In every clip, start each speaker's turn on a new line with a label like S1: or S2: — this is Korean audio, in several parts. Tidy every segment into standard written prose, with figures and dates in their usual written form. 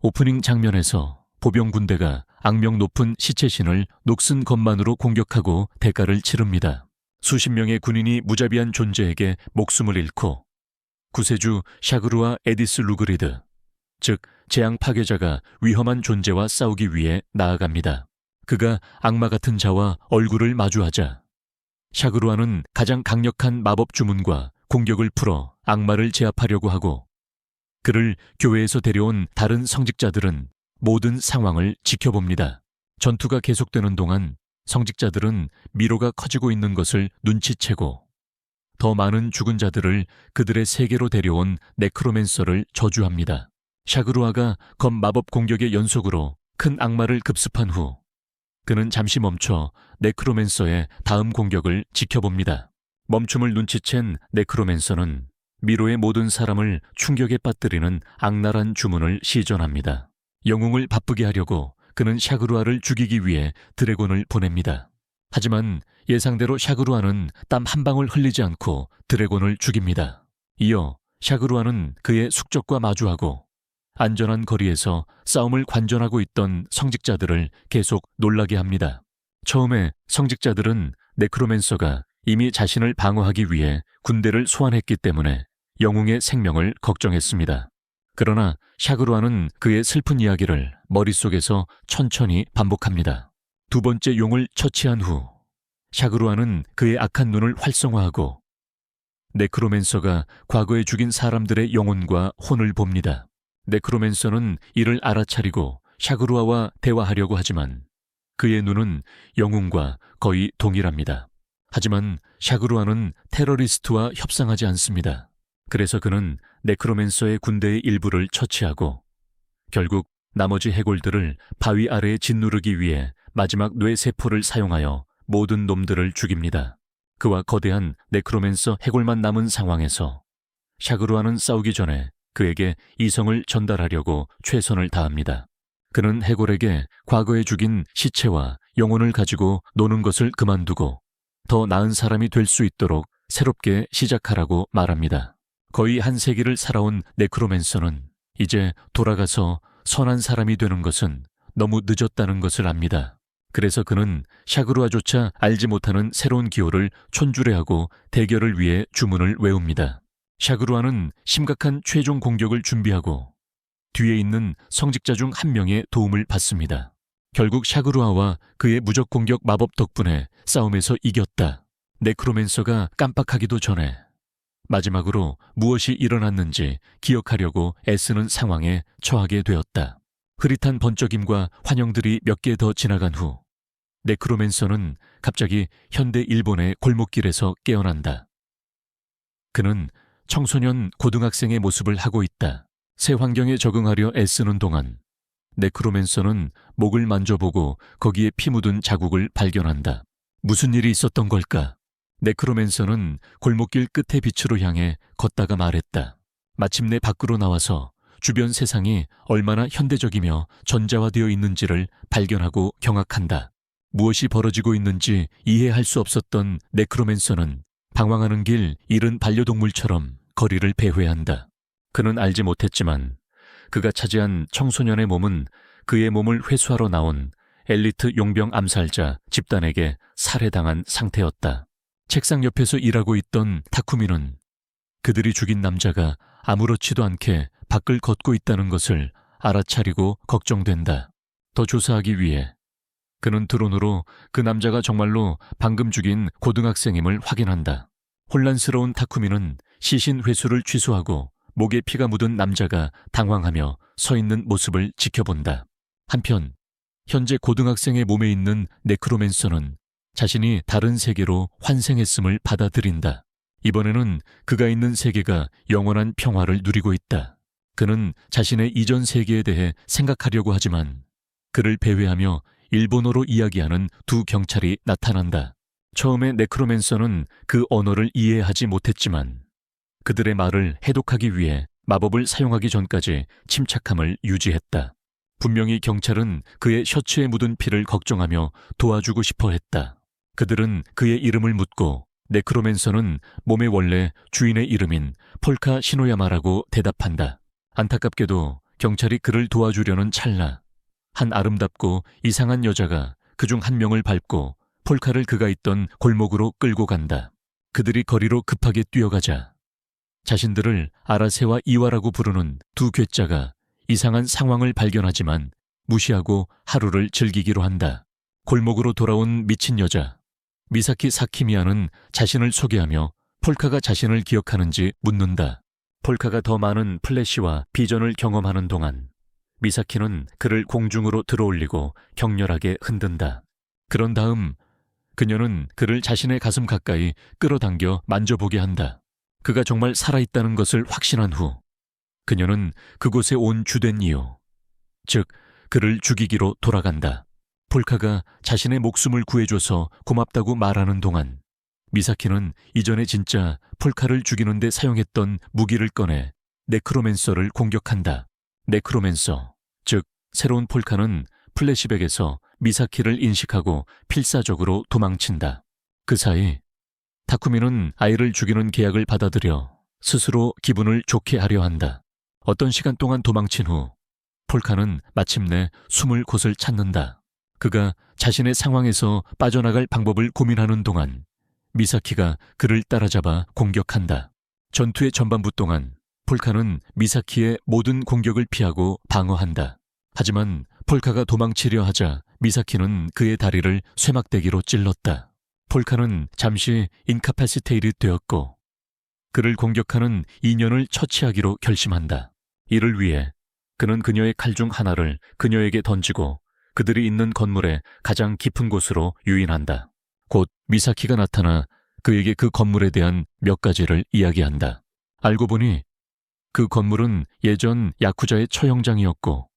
S1: 오프닝 장면에서 보병 군대가 악명 높은 시체신을 녹슨 것만으로 공격하고 대가를 치릅니다. 수십 명의 군인이 무자비한 존재에게 목숨을 잃고 구세주 샤그루와 에디스 루그리드, 즉 재앙 파괴자가 위험한 존재와 싸우기 위해 나아갑니다. 그가 악마 같은 자와 얼굴을 마주하자 샤그루아는 가장 강력한 마법 주문과 공격을 풀어 악마를 제압하려고 하고, 그를 교회에서 데려온 다른 성직자들은 모든 상황을 지켜봅니다. 전투가 계속되는 동안 성직자들은 미로가 커지고 있는 것을 눈치채고 더 많은 죽은 자들을 그들의 세계로 데려온 네크로맨서를 저주합니다. 샤그루아가 검 마법 공격의 연속으로 큰 악마를 급습한 후 그는 잠시 멈춰 네크로맨서의 다음 공격을 지켜봅니다. 멈춤을 눈치챈 네크로맨서는 미로의 모든 사람을 충격에 빠뜨리는 악랄한 주문을 시전합니다. 영웅을 바쁘게 하려고 그는 샤그루아를 죽이기 위해 드래곤을 보냅니다. 하지만 예상대로 샤그루아는 땀 한 방울 흘리지 않고 드래곤을 죽입니다. 이어 샤그루아는 그의 숙적과 마주하고 안전한 거리에서 싸움을 관전하고 있던 성직자들을 계속 놀라게 합니다. 처음에 성직자들은 네크로맨서가 이미 자신을 방어하기 위해 군대를 소환했기 때문에 영웅의 생명을 걱정했습니다. 그러나 샤그루아는 그의 슬픈 이야기를 머릿속에서 천천히 반복합니다. 두 번째 용을 처치한 후 샤그루아는 그의 악한 눈을 활성화하고 네크로맨서가 과거에 죽인 사람들의 영혼과 혼을 봅니다. 네크로맨서는 이를 알아차리고 샤그루아와 대화하려고 하지만 그의 눈은 영웅과 거의 동일합니다. 하지만 샤그루아는 테러리스트와 협상하지 않습니다. 그래서 그는 네크로맨서의 군대의 일부를 처치하고 결국 나머지 해골들을 바위 아래에 짓누르기 위해 마지막 뇌세포를 사용하여 모든 놈들을 죽입니다. 그와 거대한 네크로맨서 해골만 남은 상황에서 샤그루아는 싸우기 전에 그에게 이성을 전달하려고 최선을 다합니다. 그는 해골에게 과거에 죽인 시체와 영혼을 가지고 노는 것을 그만두고 더 나은 사람이 될 수 있도록 새롭게 시작하라고 말합니다. 거의 한 세기를 살아온 네크로맨서는 이제 돌아가서 선한 사람이 되는 것은 너무 늦었다는 것을 압니다. 그래서 그는 샤그루아조차 알지 못하는 새로운 기호를 촌주레하고 대결을 위해 주문을 외웁니다. 샤그루아는 심각한 최종 공격을 준비하고 뒤에 있는 성직자 중 한 명의 도움을 받습니다. 결국 샤그루아와 그의 무적 공격 마법 덕분에 싸움에서 이겼다. 네크로맨서가 깜빡하기도 전에 마지막으로 무엇이 일어났는지 기억하려고 애쓰는 상황에 처하게 되었다. 흐릿한 번쩍임과 환영들이 몇 개 더 지나간 후 네크로맨서는 갑자기 현대 일본의 골목길에서 깨어난다. 그는 청소년 고등학생의 모습을 하고 있다. 새 환경에 적응하려 애쓰는 동안 네크로맨서는 목을 만져보고 거기에 피 묻은 자국을 발견한다. 무슨 일이 있었던 걸까? 네크로맨서는 골목길 끝의 빛으로 향해 걷다가 말했다. 마침내 밖으로 나와서 주변 세상이 얼마나 현대적이며 전자화되어 있는지를 발견하고 경악한다. 무엇이 벌어지고 있는지 이해할 수 없었던 네크로맨서는 방황하는 길 잃은 반려동물처럼 거리를 배회한다. 그는 알지 못했지만 그가 차지한 청소년의 몸은 그의 몸을 회수하러 나온 엘리트 용병 암살자 집단에게 살해당한 상태였다. 책상 옆에서 일하고 있던 타쿠미는 그들이 죽인 남자가 아무렇지도 않게 밖을 걷고 있다는 것을 알아차리고 걱정된다. 더 조사하기 위해 그는 드론으로 그 남자가 정말로 방금 죽인 고등학생임을 확인한다. 혼란스러운 타쿠미는 시신 회수를 취소하고 목에 피가 묻은 남자가 당황하며 서 있는 모습을 지켜본다. 한편 현재 고등학생의 몸에 있는 네크로맨서는 자신이 다른 세계로 환생했음을 받아들인다. 이번에는 그가 있는 세계가 영원한 평화를 누리고 있다. 그는 자신의 이전 세계에 대해 생각하려고 하지만 그를 배회하며 일본어로 이야기하는 두 경찰이 나타난다. 처음에 네크로맨서는 그 언어를 이해하지 못했지만 그들의 말을 해독하기 위해 마법을 사용하기 전까지 침착함을 유지했다. 분명히 경찰은 그의 셔츠에 묻은 피를 걱정하며 도와주고 싶어 했다. 그들은 그의 이름을 묻고 네크로맨서는 몸의 원래 주인의 이름인 폴카 시노야마라고 대답한다. 안타깝게도 경찰이 그를 도와주려는 찰나 한 아름답고 이상한 여자가 그중 한 명을 밟고 폴카를 그가 있던 골목으로 끌고 간다. 그들이 거리로 급하게 뛰어가자 자신들을 아라세와 이와라고 부르는 두 괴짜가 이상한 상황을 발견하지만 무시하고 하루를 즐기기로 한다. 골목으로 돌아온 미친 여자 미사키 사키미야는 자신을 소개하며 폴카가 자신을 기억하는지 묻는다. 폴카가 더 많은 플래시와 비전을 경험하는 동안 미사키는 그를 공중으로 들어올리고 격렬하게 흔든다. 그런 다음 그녀는 그를 자신의 가슴 가까이 끌어당겨 만져보게 한다. 그가 정말 살아있다는 것을 확신한 후 그녀는 그곳에 온 주된 이유, 즉 그를 죽이기로 돌아간다. 폴카가 자신의 목숨을 구해줘서 고맙다고 말하는 동안 미사키는 이전에 진짜 폴카를 죽이는 데 사용했던 무기를 꺼내 네크로맨서를 공격한다. 네크로맨서, 즉 새로운 폴카는 플래시백에서 미사키를 인식하고 필사적으로 도망친다. 그 사이 타쿠미는 아이를 죽이는 계약을 받아들여 스스로 기분을 좋게 하려 한다. 어떤 시간 동안 도망친 후 폴카는 마침내 숨을 곳을 찾는다. 그가 자신의 상황에서 빠져나갈 방법을 고민하는 동안 미사키가 그를 따라잡아 공격한다. 전투의 전반부 동안 폴카는 미사키의 모든 공격을 피하고 방어한다. 하지만 폴카가 도망치려 하자 미사키는 그의 다리를 쇠막대기로 찔렀다. 폴카는 잠시 인카파시테이트 되었고 그를 공격하는 인연을 처치하기로 결심한다. 이를 위해 그는 그녀의 칼 중 하나를 그녀에게 던지고 그들이 있는 건물의 가장 깊은 곳으로 유인한다. 곧 미사키가 나타나 그에게 그 건물에 대한 몇 가지를 이야기한다. 알고 보니 그 건물은 예전 야쿠자의 처형장이었고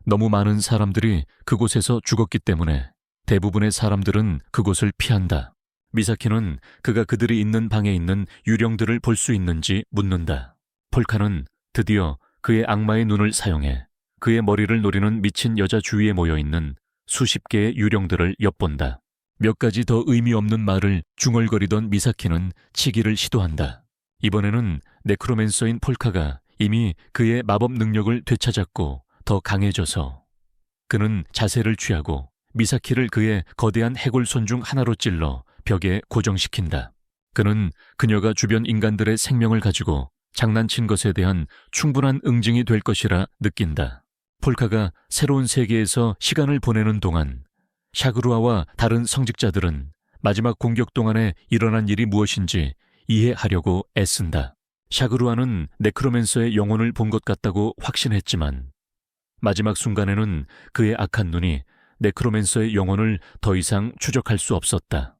S1: 너무 많은 사람들이 그곳에서 죽었기 때문에 대부분의 사람들은 그곳을 피한다. 미사키는 그가 그들이 있는 방에 있는 유령들을 볼 수 있는지 묻는다. 폴카는 드디어 그의 악마의 눈을 사용해 그의 머리를 노리는 미친 여자 주위에 모여있는 수십 개의 유령들을 엿본다. 몇 가지 더 의미 없는 말을 중얼거리던 미사키는 치기를 시도한다. 이번에는 네크로맨서인 폴카가 이미 그의 마법 능력을 되찾았고 더 강해져서 그는 자세를 취하고 미사키를 그의 거대한 해골손 중 하나로 찔러 벽에 고정시킨다. 그는 그녀가 주변 인간들의 생명을 가지고 장난친 것에 대한 충분한 응징이 될 것이라 느낀다. 폴카가 새로운 세계에서 시간을 보내는 동안 샤그루아와 다른 성직자들은 마지막 공격 동안에 일어난 일이 무엇인지 이해하려고 애쓴다. 샤그루아는 네크로맨서의 영혼을 본 것 같다고 확신했지만 마지막 순간에는 그의 악한 눈이 네크로맨서의 영혼을 더 이상 추적할 수 없었다.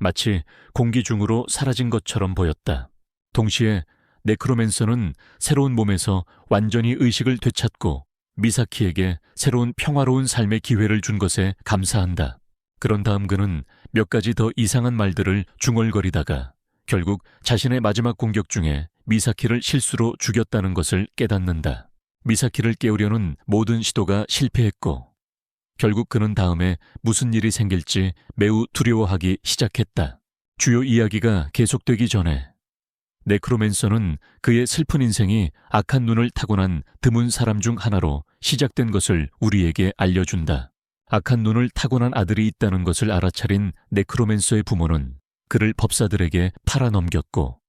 S1: 마치 공기 중으로 사라진 것처럼 보였다. 동시에 네크로맨서는 새로운 몸에서 완전히 의식을 되찾고 미사키에게 새로운 평화로운 삶의 기회를 준 것에 감사한다. 그런 다음 그는 몇 가지 더 이상한 말들을 중얼거리다가 결국 자신의 마지막 공격 중에 미사키를 실수로 죽였다는 것을 깨닫는다. 미사키를 깨우려는 모든 시도가 실패했고 결국 그는 다음에 무슨 일이 생길지 매우 두려워하기 시작했다. 주요 이야기가 계속되기 전에 네크로맨서는 그의 슬픈 인생이 악한 눈을 타고난 드문 사람 중 하나로 시작된 것을 우리에게 알려준다. 악한 눈을 타고난 아들이 있다는 것을 알아차린 네크로맨서의 부모는 그를 법사들에게 팔아넘겼고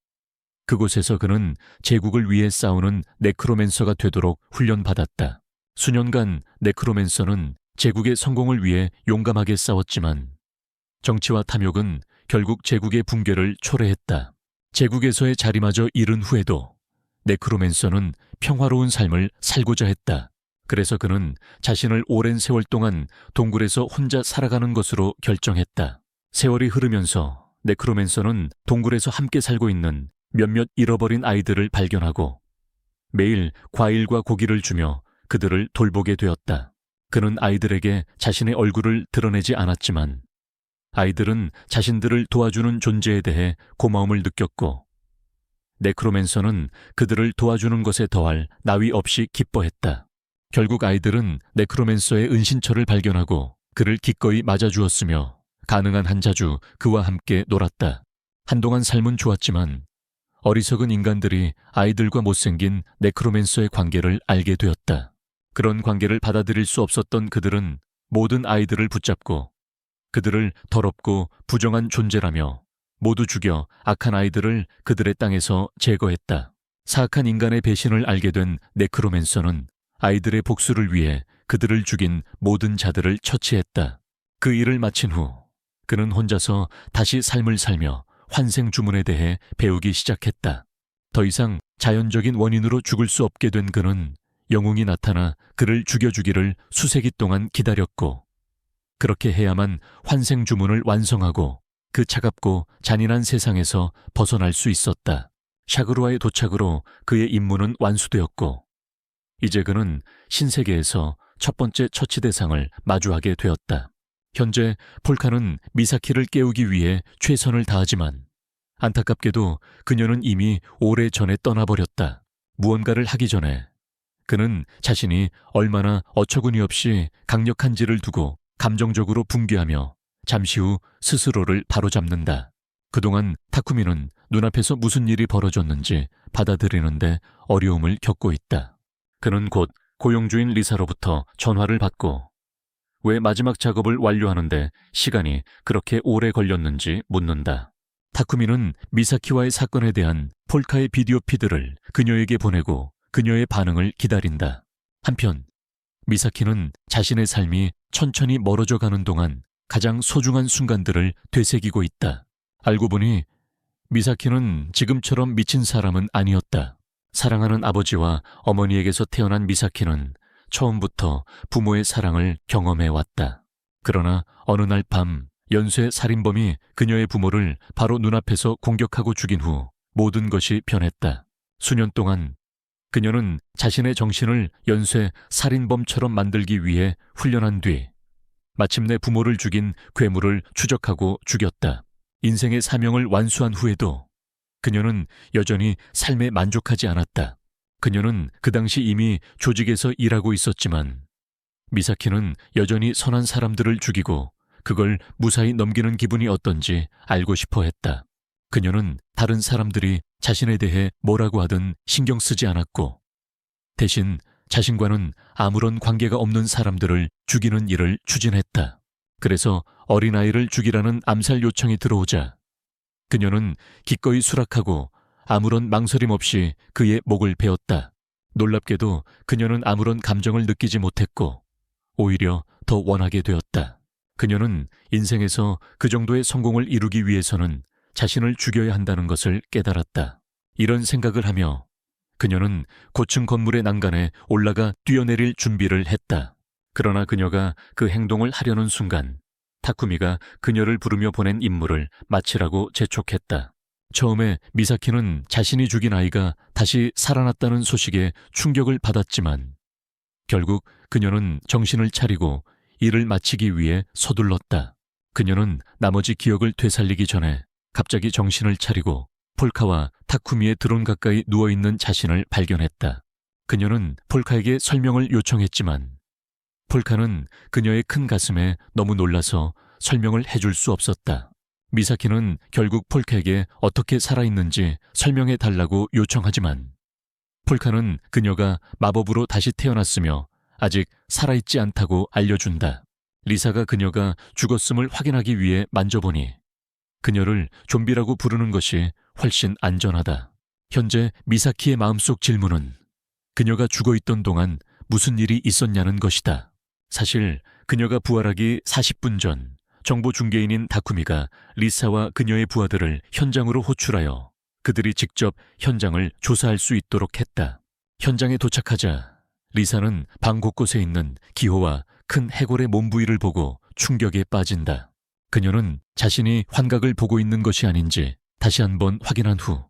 S1: 그곳에서 그는 제국을 위해 싸우는 네크로맨서가 되도록 훈련받았다. 수년간 네크로맨서는 제국의 성공을 위해 용감하게 싸웠지만 정치와 탐욕은 결국 제국의 붕괴를 초래했다. 제국에서의 자리마저 잃은 후에도 네크로맨서는 평화로운 삶을 살고자 했다. 그래서 그는 자신을 오랜 세월 동안 동굴에서 혼자 살아가는 것으로 결정했다. 세월이 흐르면서 네크로맨서는 동굴에서 함께 살고 있는 몇몇 잃어버린 아이들을 발견하고 매일 과일과 고기를 주며 그들을 돌보게 되었다. 그는 아이들에게 자신의 얼굴을 드러내지 않았지만 아이들은 자신들을 도와주는 존재에 대해 고마움을 느꼈고 네크로맨서는 그들을 도와주는 것에 더할 나위 없이 기뻐했다. 결국 아이들은 네크로맨서의 은신처를 발견하고 그를 기꺼이 맞아주었으며 가능한 한 자주 그와 함께 놀았다. 한동안 삶은 좋았지만 어리석은 인간들이 아이들과 못생긴 네크로맨서의 관계를 알게 되었다. 그런 관계를 받아들일 수 없었던 그들은 모든 아이들을 붙잡고 그들을 더럽고 부정한 존재라며 모두 죽여 악한 아이들을 그들의 땅에서 제거했다. 사악한 인간의 배신을 알게 된 네크로맨서는 아이들의 복수를 위해 그들을 죽인 모든 자들을 처치했다. 그 일을 마친 후 그는 혼자서 다시 삶을 살며 환생 주문에 대해 배우기 시작했다. 더 이상 자연적인 원인으로 죽을 수 없게 된 그는 영웅이 나타나 그를 죽여주기를 수세기 동안 기다렸고, 그렇게 해야만 환생 주문을 완성하고 그 차갑고 잔인한 세상에서 벗어날 수 있었다. 샤그루아의 도착으로 그의 임무는 완수되었고, 이제 그는 신세계에서 첫 번째 처치 대상을 마주하게 되었다. 현재 폴카는 미사키를 깨우기 위해 최선을 다하지만 안타깝게도 그녀는 이미 오래전에 떠나버렸다. 무언가를 하기 전에 그는 자신이 얼마나 어처구니 없이 강력한지를 두고 감정적으로 붕괴하며 잠시 후 스스로를 바로잡는다. 그동안 타쿠미는 눈앞에서 무슨 일이 벌어졌는지 받아들이는데 어려움을 겪고 있다. 그는 곧 고용주인 리사로부터 전화를 받고 왜 마지막 작업을 완료하는데 시간이 그렇게 오래 걸렸는지 묻는다. 타쿠미는 미사키와의 사건에 대한 폴카의 비디오 피드를 그녀에게 보내고 그녀의 반응을 기다린다. 한편 미사키는 자신의 삶이 천천히 멀어져 가는 동안 가장 소중한 순간들을 되새기고 있다. 알고 보니 미사키는 지금처럼 미친 사람은 아니었다. 사랑하는 아버지와 어머니에게서 태어난 미사키는 처음부터 부모의 사랑을 경험해왔다. 그러나 어느 날 밤 연쇄 살인범이 그녀의 부모를 바로 눈앞에서 공격하고 죽인 후 모든 것이 변했다. 수년 동안 그녀는 자신의 정신을 연쇄 살인범처럼 만들기 위해 훈련한 뒤 마침내 부모를 죽인 괴물을 추적하고 죽였다. 인생의 사명을 완수한 후에도 그녀는 여전히 삶에 만족하지 않았다. 그녀는 그 당시 이미 조직에서 일하고 있었지만 미사키는 여전히 선한 사람들을 죽이고 그걸 무사히 넘기는 기분이 어떤지 알고 싶어 했다. 그녀는 다른 사람들이 자신에 대해 뭐라고 하든 신경 쓰지 않았고 대신 자신과는 아무런 관계가 없는 사람들을 죽이는 일을 추진했다. 그래서 어린아이를 죽이라는 암살 요청이 들어오자 그녀는 기꺼이 수락하고 아무런 망설임 없이 그의 목을 베었다. 놀랍게도 그녀는 아무런 감정을 느끼지 못했고 오히려 더 원하게 되었다. 그녀는 인생에서 그 정도의 성공을 이루기 위해서는 자신을 죽여야 한다는 것을 깨달았다. 이런 생각을 하며 그녀는 고층 건물의 난간에 올라가 뛰어내릴 준비를 했다. 그러나 그녀가 그 행동을 하려는 순간 타쿠미가 그녀를 부르며 보낸 임무를 마치라고 재촉했다. 처음에 미사키는 자신이 죽인 아이가 다시 살아났다는 소식에 충격을 받았지만 결국 그녀는 정신을 차리고 일을 마치기 위해 서둘렀다. 그녀는 나머지 기억을 되살리기 전에 갑자기 정신을 차리고 폴카와 타쿠미의 드론 가까이 누워있는 자신을 발견했다. 그녀는 폴카에게 설명을 요청했지만 폴카는 그녀의 큰 가슴에 너무 놀라서 설명을 해줄 수 없었다. 미사키는 결국 폴카에게 어떻게 살아있는지 설명해달라고 요청하지만 폴카는 그녀가 마법으로 다시 태어났으며 아직 살아있지 않다고 알려준다. 리사가 그녀가 죽었음을 확인하기 위해 만져보니 그녀를 좀비라고 부르는 것이 훨씬 안전하다. 현재 미사키의 마음속 질문은 그녀가 죽어있던 동안 무슨 일이 있었냐는 것이다. 사실 그녀가 부활하기 40분 전 정보 중개인인 다쿠미가 리사와 그녀의 부하들을 현장으로 호출하여 그들이 직접 현장을 조사할 수 있도록 했다. 현장에 도착하자 리사는 방 곳곳에 있는 기호와 큰 해골의 몸 부위를 보고 충격에 빠진다. 그녀는 자신이 환각을 보고 있는 것이 아닌지 다시 한번 확인한 후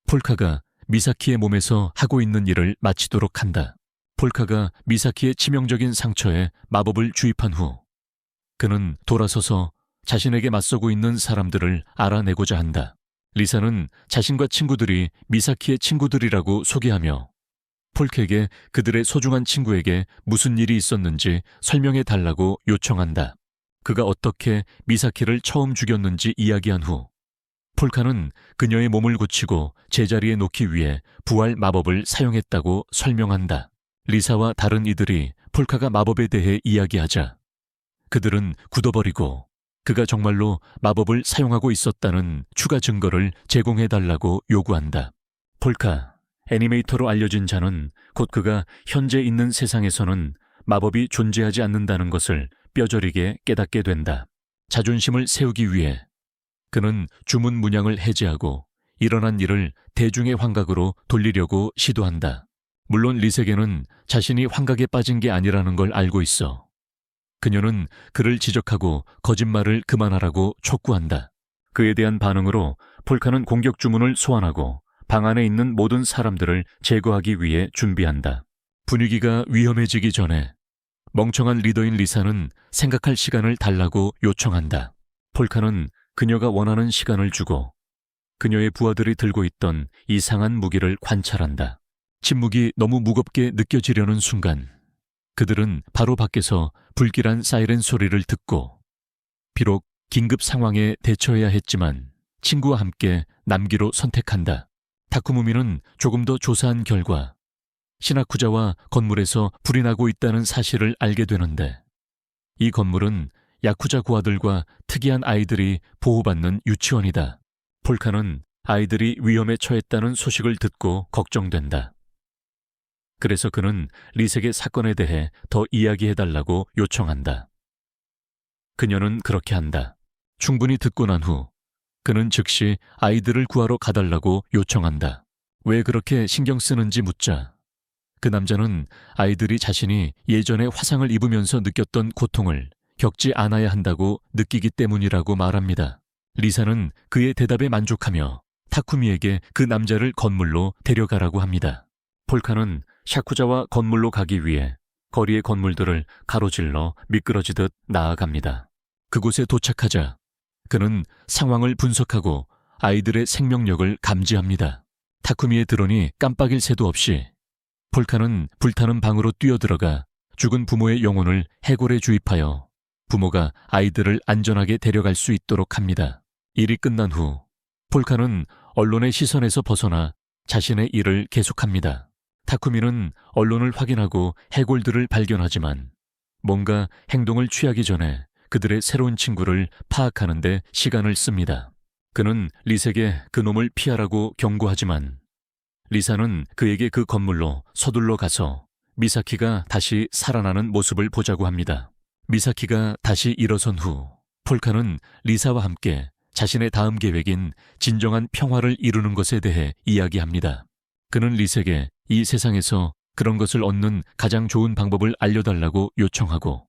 S1: 폴카가 미사키의 몸에서 하고 있는 일을 마치도록 한다. 폴카가 미사키의 치명적인 상처에 마법을 주입한 후 그는 돌아서서 자신에게 맞서고 있는 사람들을 알아내고자 한다. 리사는 자신과 친구들이 미사키의 친구들이라고 소개하며 폴카에게 그들의 소중한 친구에게 무슨 일이 있었는지 설명해 달라고 요청한다. 그가 어떻게 미사키를 처음 죽였는지 이야기한 후 폴카는 그녀의 몸을 고치고 제자리에 놓기 위해 부활 마법을 사용했다고 설명한다. 리사와 다른 이들이 폴카가 마법에 대해 이야기하자 그들은 굳어버리고 그가 정말로 마법을 사용하고 있었다는 추가 증거를 제공해달라고 요구한다. 폴카, 애니메이터로 알려진 자는 곧 그가 현재 있는 세상에서는 마법이 존재하지 않는다는 것을 뼈저리게 깨닫게 된다. 자존심을 세우기 위해 그는 주문 문양을 해제하고 일어난 일을 대중의 환각으로 돌리려고 시도한다. 물론 리세게는 자신이 환각에 빠진 게 아니라는 걸 알고 있어. 그녀는 그를 지적하고 거짓말을 그만하라고 촉구한다. 그에 대한 반응으로 폴카는 공격 주문을 소환하고 방 안에 있는 모든 사람들을 제거하기 위해 준비한다. 분위기가 위험해지기 전에 멍청한 리더인 리사는 생각할 시간을 달라고 요청한다. 폴카는 그녀가 원하는 시간을 주고 그녀의 부하들이 들고 있던 이상한 무기를 관찰한다. 침묵이 너무 무겁게 느껴지려는 순간 그들은 바로 밖에서 불길한 사이렌 소리를 듣고 비록 긴급 상황에 대처해야 했지만 친구와 함께 남기로 선택한다. 타쿠무미는 조금 더 조사한 결과 시나쿠자와 건물에서 불이 나고 있다는 사실을 알게 되는데 이 건물은 야쿠자 고아들과 특이한 아이들이 보호받는 유치원이다. 폴카는 아이들이 위험에 처했다는 소식을 듣고 걱정된다. 그래서 그는 리세게 사건에 대해 더 이야기해달라고 요청한다. 그녀는 그렇게 한다. 충분히 듣고 난 후 그는 즉시 아이들을 구하러 가달라고 요청한다. 왜 그렇게 신경 쓰는지 묻자 그 남자는 아이들이 자신이 예전에 화상을 입으면서 느꼈던 고통을 겪지 않아야 한다고 느끼기 때문이라고 말합니다. 리사는 그의 대답에 만족하며 타쿠미에게 그 남자를 건물로 데려가라고 합니다. 폴카는 샤쿠자와 건물로 가기 위해 거리의 건물들을 가로질러 미끄러지듯 나아갑니다. 그곳에 도착하자 그는 상황을 분석하고 아이들의 생명력을 감지합니다. 타쿠미의 드론이 깜빡일 새도 없이 폴카는 불타는 방으로 뛰어들어가 죽은 부모의 영혼을 해골에 주입하여 부모가 아이들을 안전하게 데려갈 수 있도록 합니다. 일이 끝난 후 폴카는 언론의 시선에서 벗어나 자신의 일을 계속합니다. 타쿠미는 언론을 확인하고 해골들을 발견하지만 뭔가 행동을 취하기 전에 그들의 새로운 친구를 파악하는 데 시간을 씁니다. 그는 리세게 그놈을 피하라고 경고하지만 리사는 그에게 그 건물로 서둘러 가서 미사키가 다시 살아나는 모습을 보자고 합니다. 미사키가 다시 일어선 후 폴카는 리사와 함께 자신의 다음 계획인 진정한 평화를 이루는 것에 대해 이야기합니다. 그는 리세게 이 세상에서 그런 것을 얻는 가장 좋은 방법을 알려달라고 요청하고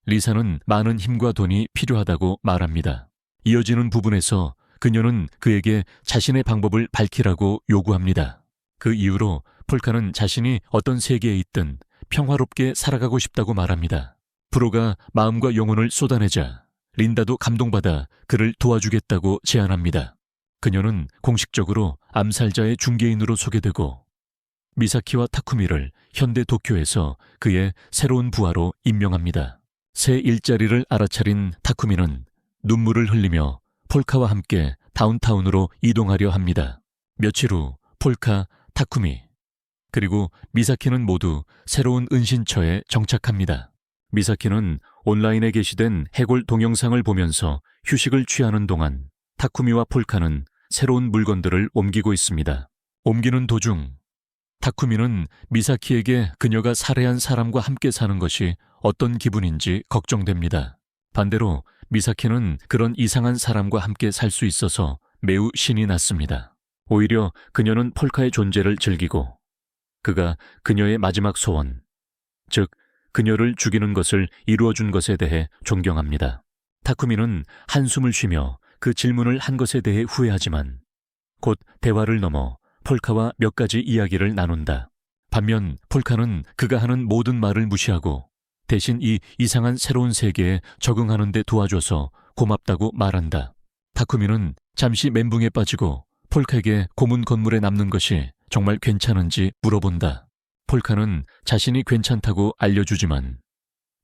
S1: 리사는 많은 힘과 돈이 필요하다고 말합니다. 이어지는 부분에서 그녀는 그에게 자신의 방법을 밝히라고 요구합니다. 그 이후로 폴카는 자신이 어떤 세계에 있든 평화롭게 살아가고 싶다고 말합니다. 프로가 마음과 영혼을 쏟아내자 린다도 감동받아 그를 도와주겠다고 제안합니다. 그녀는 공식적으로 암살자의 중개인으로 소개되고 미사키와 타쿠미를 현대 도쿄에서 그의 새로운 부하로 임명합니다. 새 일자리를 알아차린 타쿠미는 눈물을 흘리며 폴카와 함께 다운타운으로 이동하려 합니다. 며칠 후 폴카, 타쿠미, 그리고 미사키는 모두 새로운 은신처에 정착합니다. 미사키는 온라인에 게시된 해골 동영상을 보면서 휴식을 취하는 동안 타쿠미와 폴카는 새로운 물건들을 옮기고 있습니다. 옮기는 도중 타쿠미는 미사키에게 그녀가 살해한 사람과 함께 사는 것이 어떤 기분인지 걱정됩니다. 반대로 미사키는 그런 이상한 사람과 함께 살 수 있어서 매우 신이 났습니다. 오히려 그녀는 폴카의 존재를 즐기고 그가 그녀의 마지막 소원, 즉 그녀를 죽이는 것을 이루어준 것에 대해 존경합니다. 타쿠미는 한숨을 쉬며 그 질문을 한 것에 대해 후회하지만 곧 대화를 넘어 폴카와 몇 가지 이야기를 나눈다. 반면 폴카는 그가 하는 모든 말을 무시하고 대신 이 이상한 새로운 세계에 적응하는 데 도와줘서 고맙다고 말한다. 타쿠미는 잠시 멘붕에 빠지고 폴카에게 고문 건물에 남는 것이 정말 괜찮은지 물어본다. 폴카는 자신이 괜찮다고 알려주지만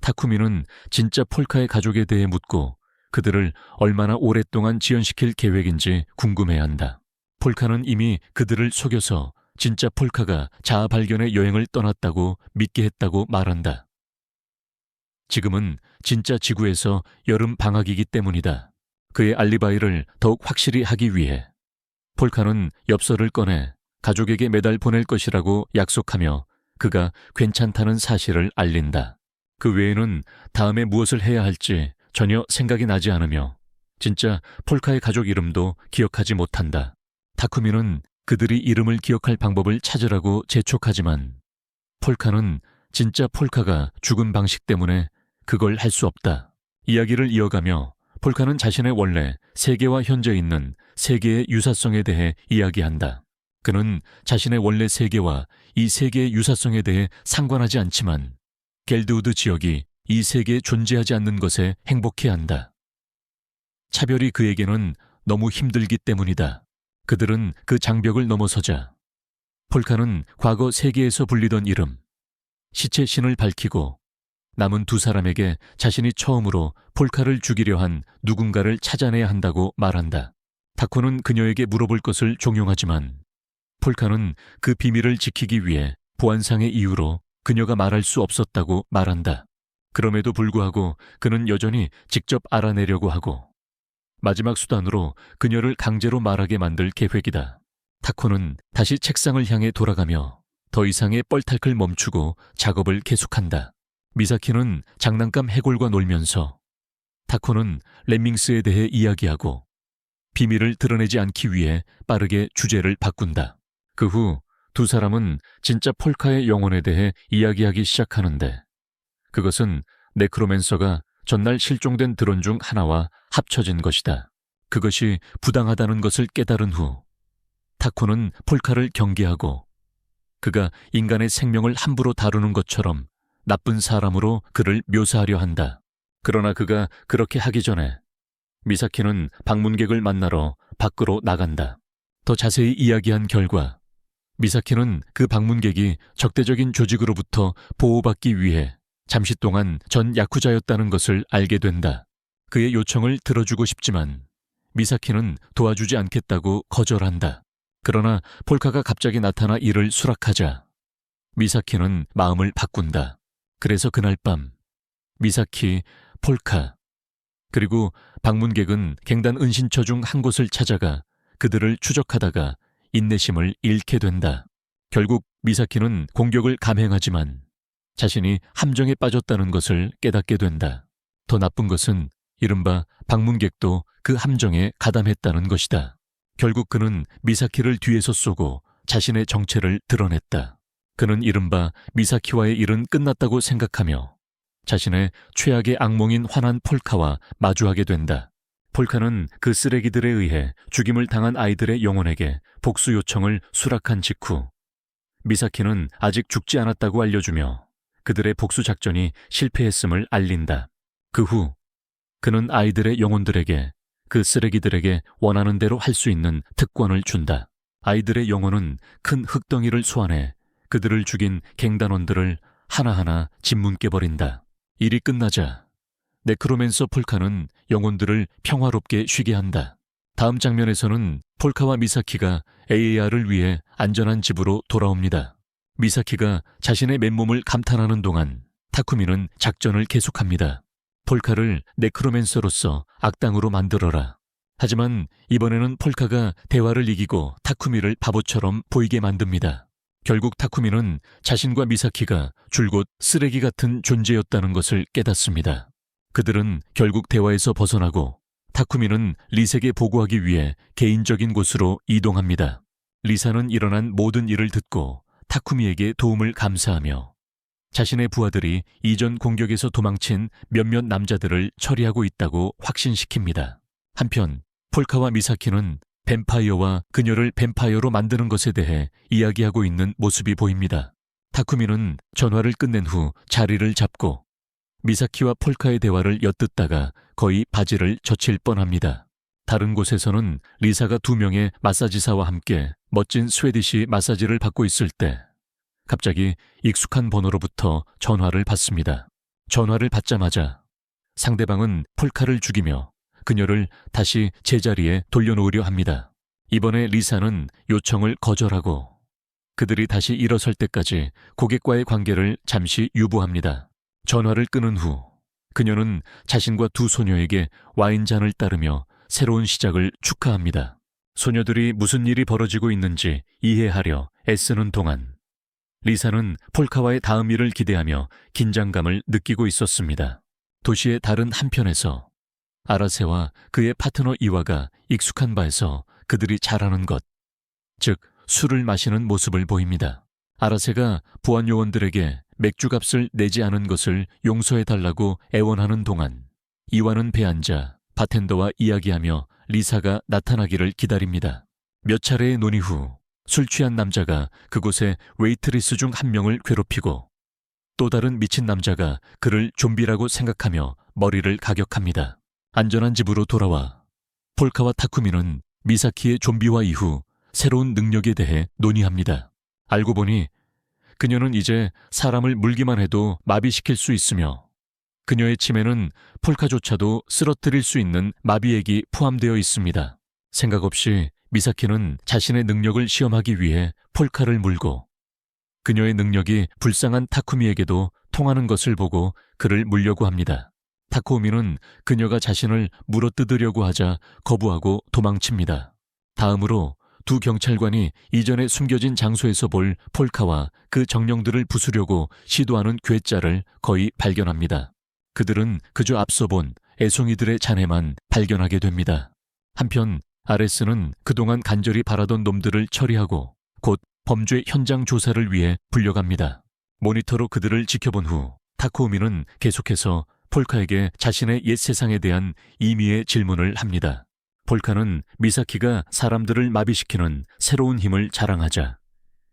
S1: 타쿠미는 진짜 폴카의 가족에 대해 묻고 그들을 얼마나 오랫동안 지연시킬 계획인지 궁금해한다. 폴카는 이미 그들을 속여서 진짜 폴카가 자아 발견의 여행을 떠났다고 믿게 했다고 말한다. 지금은 진짜 지구에서 여름 방학이기 때문이다. 그의 알리바이를 더욱 확실히 하기 위해 폴카는 엽서를 꺼내 가족에게 매달 보낼 것이라고 약속하며 그가 괜찮다는 사실을 알린다. 그 외에는 다음에 무엇을 해야 할지 전혀 생각이 나지 않으며 진짜 폴카의 가족 이름도 기억하지 못한다. 타쿠미는 그들이 이름을 기억할 방법을 찾으라고 재촉하지만 폴카는 진짜 폴카가 죽은 방식 때문에 그걸 할 수 없다. 이야기를 이어가며 폴카는 자신의 원래 세계와 현재 있는 세계의 유사성에 대해 이야기한다. 그는 자신의 원래 세계와 이 세계의 유사성에 대해 상관하지 않지만 겔드우드 지역이 이 세계에 존재하지 않는 것에 행복해한다. 차별이 그에게는 너무 힘들기 때문이다. 그들은 그 장벽을 넘어서자 폴카는 과거 세계에서 불리던 이름, 시체 신을 밝히고 남은 두 사람에게 자신이 처음으로 폴카를 죽이려 한 누군가를 찾아내야 한다고 말한다. 타코는 그녀에게 물어볼 것을 종용하지만 폴카는 그 비밀을 지키기 위해 보안상의 이유로 그녀가 말할 수 없었다고 말한다. 그럼에도 불구하고 그는 여전히 직접 알아내려고 하고 마지막 수단으로 그녀를 강제로 말하게 만들 계획이다. 타코는 다시 책상을 향해 돌아가며 더 이상의 뻘탈클 멈추고 작업을 계속한다. 미사키는 장난감 해골과 놀면서 타코는 렘밍스에 대해 이야기하고 비밀을 드러내지 않기 위해 빠르게 주제를 바꾼다. 그 후 두 사람은 진짜 폴카의 영혼에 대해 이야기하기 시작하는데 그것은 네크로맨서가 전날 실종된 드론 중 하나와 합쳐진 것이다. 그것이 부당하다는 것을 깨달은 후 타코는 폴카를 경계하고 그가 인간의 생명을 함부로 다루는 것처럼 나쁜 사람으로 그를 묘사하려 한다. 그러나 그가 그렇게 하기 전에 미사키는 방문객을 만나러 밖으로 나간다. 더 자세히 이야기한 결과 미사키는 그 방문객이 적대적인 조직으로부터 보호받기 위해 잠시 동안 전 야쿠자였다는 것을 알게 된다. 그의 요청을 들어주고 싶지만 미사키는 도와주지 않겠다고 거절한다. 그러나 폴카가 갑자기 나타나 이를 수락하자 미사키는 마음을 바꾼다. 그래서 그날 밤 미사키, 폴카 그리고 방문객은 갱단 은신처 중 한 곳을 찾아가 그들을 추적하다가 인내심을 잃게 된다. 결국 미사키는 공격을 감행하지만 자신이 함정에 빠졌다는 것을 깨닫게 된다. 더 나쁜 것은 이른바 방문객도 그 함정에 가담했다는 것이다. 결국 그는 미사키를 뒤에서 쏘고 자신의 정체를 드러냈다. 그는 이른바 미사키와의 일은 끝났다고 생각하며 자신의 최악의 악몽인 화난 폴카와 마주하게 된다. 폴카는 그 쓰레기들에 의해 죽임을 당한 아이들의 영혼에게 복수 요청을 수락한 직후 미사키는 아직 죽지 않았다고 알려주며 그들의 복수 작전이 실패했음을 알린다. 그 후 그는 아이들의 영혼들에게 그 쓰레기들에게 원하는 대로 할 수 있는 특권을 준다. 아이들의 영혼은 큰 흙덩이를 소환해 그들을 죽인 갱단원들을 하나하나 짓뭉개버린다. 일이 끝나자 네크로맨서 폴카는 영혼들을 평화롭게 쉬게 한다. 다음 장면에서는 폴카와 미사키가 AAR을 위해 안전한 집으로 돌아옵니다. 미사키가 자신의 맨몸을 감탄하는 동안 타쿠미는 작전을 계속합니다. 폴카를 네크로맨서로서 악당으로 만들어라. 하지만 이번에는 폴카가 대화를 이기고 타쿠미를 바보처럼 보이게 만듭니다. 결국 타쿠미는 자신과 미사키가 줄곧 쓰레기 같은 존재였다는 것을 깨닫습니다. 그들은 결국 대화에서 벗어나고 타쿠미는 리색에 보고하기 위해 개인적인 곳으로 이동합니다. 리사는 일어난 모든 일을 듣고 타쿠미에게 도움을 감사하며 자신의 부하들이 이전 공격에서 도망친 몇몇 남자들을 처리하고 있다고 확신시킵니다. 한편 폴카와 미사키는 뱀파이어와 그녀를 뱀파이어로 만드는 것에 대해 이야기하고 있는 모습이 보입니다. 타쿠미는 전화를 끝낸 후 자리를 잡고 미사키와 폴카의 대화를 엿듣다가 거의 바지를 젖힐 뻔합니다. 다른 곳에서는 리사가 2명의 마사지사와 함께 멋진 스웨디시 마사지를 받고 있을 때 갑자기 익숙한 번호로부터 전화를 받습니다. 전화를 받자마자 상대방은 폴카를 죽이며 그녀를 다시 제자리에 돌려놓으려 합니다. 이번에 리사는 요청을 거절하고 그들이 다시 일어설 때까지 고객과의 관계를 잠시 유보합니다. 전화를 끊은 후 그녀는 자신과 두 소녀에게 와인잔을 따르며 새로운 시작을 축하합니다. 소녀들이 무슨 일이 벌어지고 있는지 이해하려 애쓰는 동안 리사는 폴카와의 다음 일을 기대하며 긴장감을 느끼고 있었습니다. 도시의 다른 한편에서 아라세와 그의 파트너 이와가 익숙한 바에서 그들이 잘하는 것, 즉 술을 마시는 모습을 보입니다. 아라세가 보안 요원들에게 맥주값을 내지 않은 것을 용서해달라고 애원하는 동안 이와는 배 앉아 바텐더와 이야기하며 리사가 나타나기를 기다립니다. 몇 차례의 논의 후 술 취한 남자가 그곳의 웨이트리스 중 한 명을 괴롭히고 또 다른 미친 남자가 그를 좀비라고 생각하며 머리를 가격합니다. 안전한 집으로 돌아와 폴카와 타쿠미는 미사키의 좀비화 이후 새로운 능력에 대해 논의합니다. 알고 보니 그녀는 이제 사람을 물기만 해도 마비시킬 수 있으며 그녀의 침에는 폴카조차도 쓰러뜨릴 수 있는 마비액이 포함되어 있습니다. 생각 없이 미사키는 자신의 능력을 시험하기 위해 폴카를 물고 그녀의 능력이 불쌍한 타쿠미에게도 통하는 것을 보고 그를 물려고 합니다. 타쿠미는 그녀가 자신을 물어뜯으려고 하자 거부하고 도망칩니다. 다음으로 두 경찰관이 이전에 숨겨진 장소에서 볼 폴카와 그 정령들을 부수려고 시도하는 괴짜를 거의 발견합니다. 그들은 그저 앞서 본 애송이들의 잔해만 발견하게 됩니다. 한편 아레스는 그동안 간절히 바라던 놈들을 처리하고 곧 범죄 현장 조사를 위해 불려갑니다. 모니터로 그들을 지켜본 후 타쿠미는 계속해서 폴카에게 자신의 옛 세상에 대한 임의의 질문을 합니다. 폴카는 미사키가 사람들을 마비시키는 새로운 힘을 자랑하자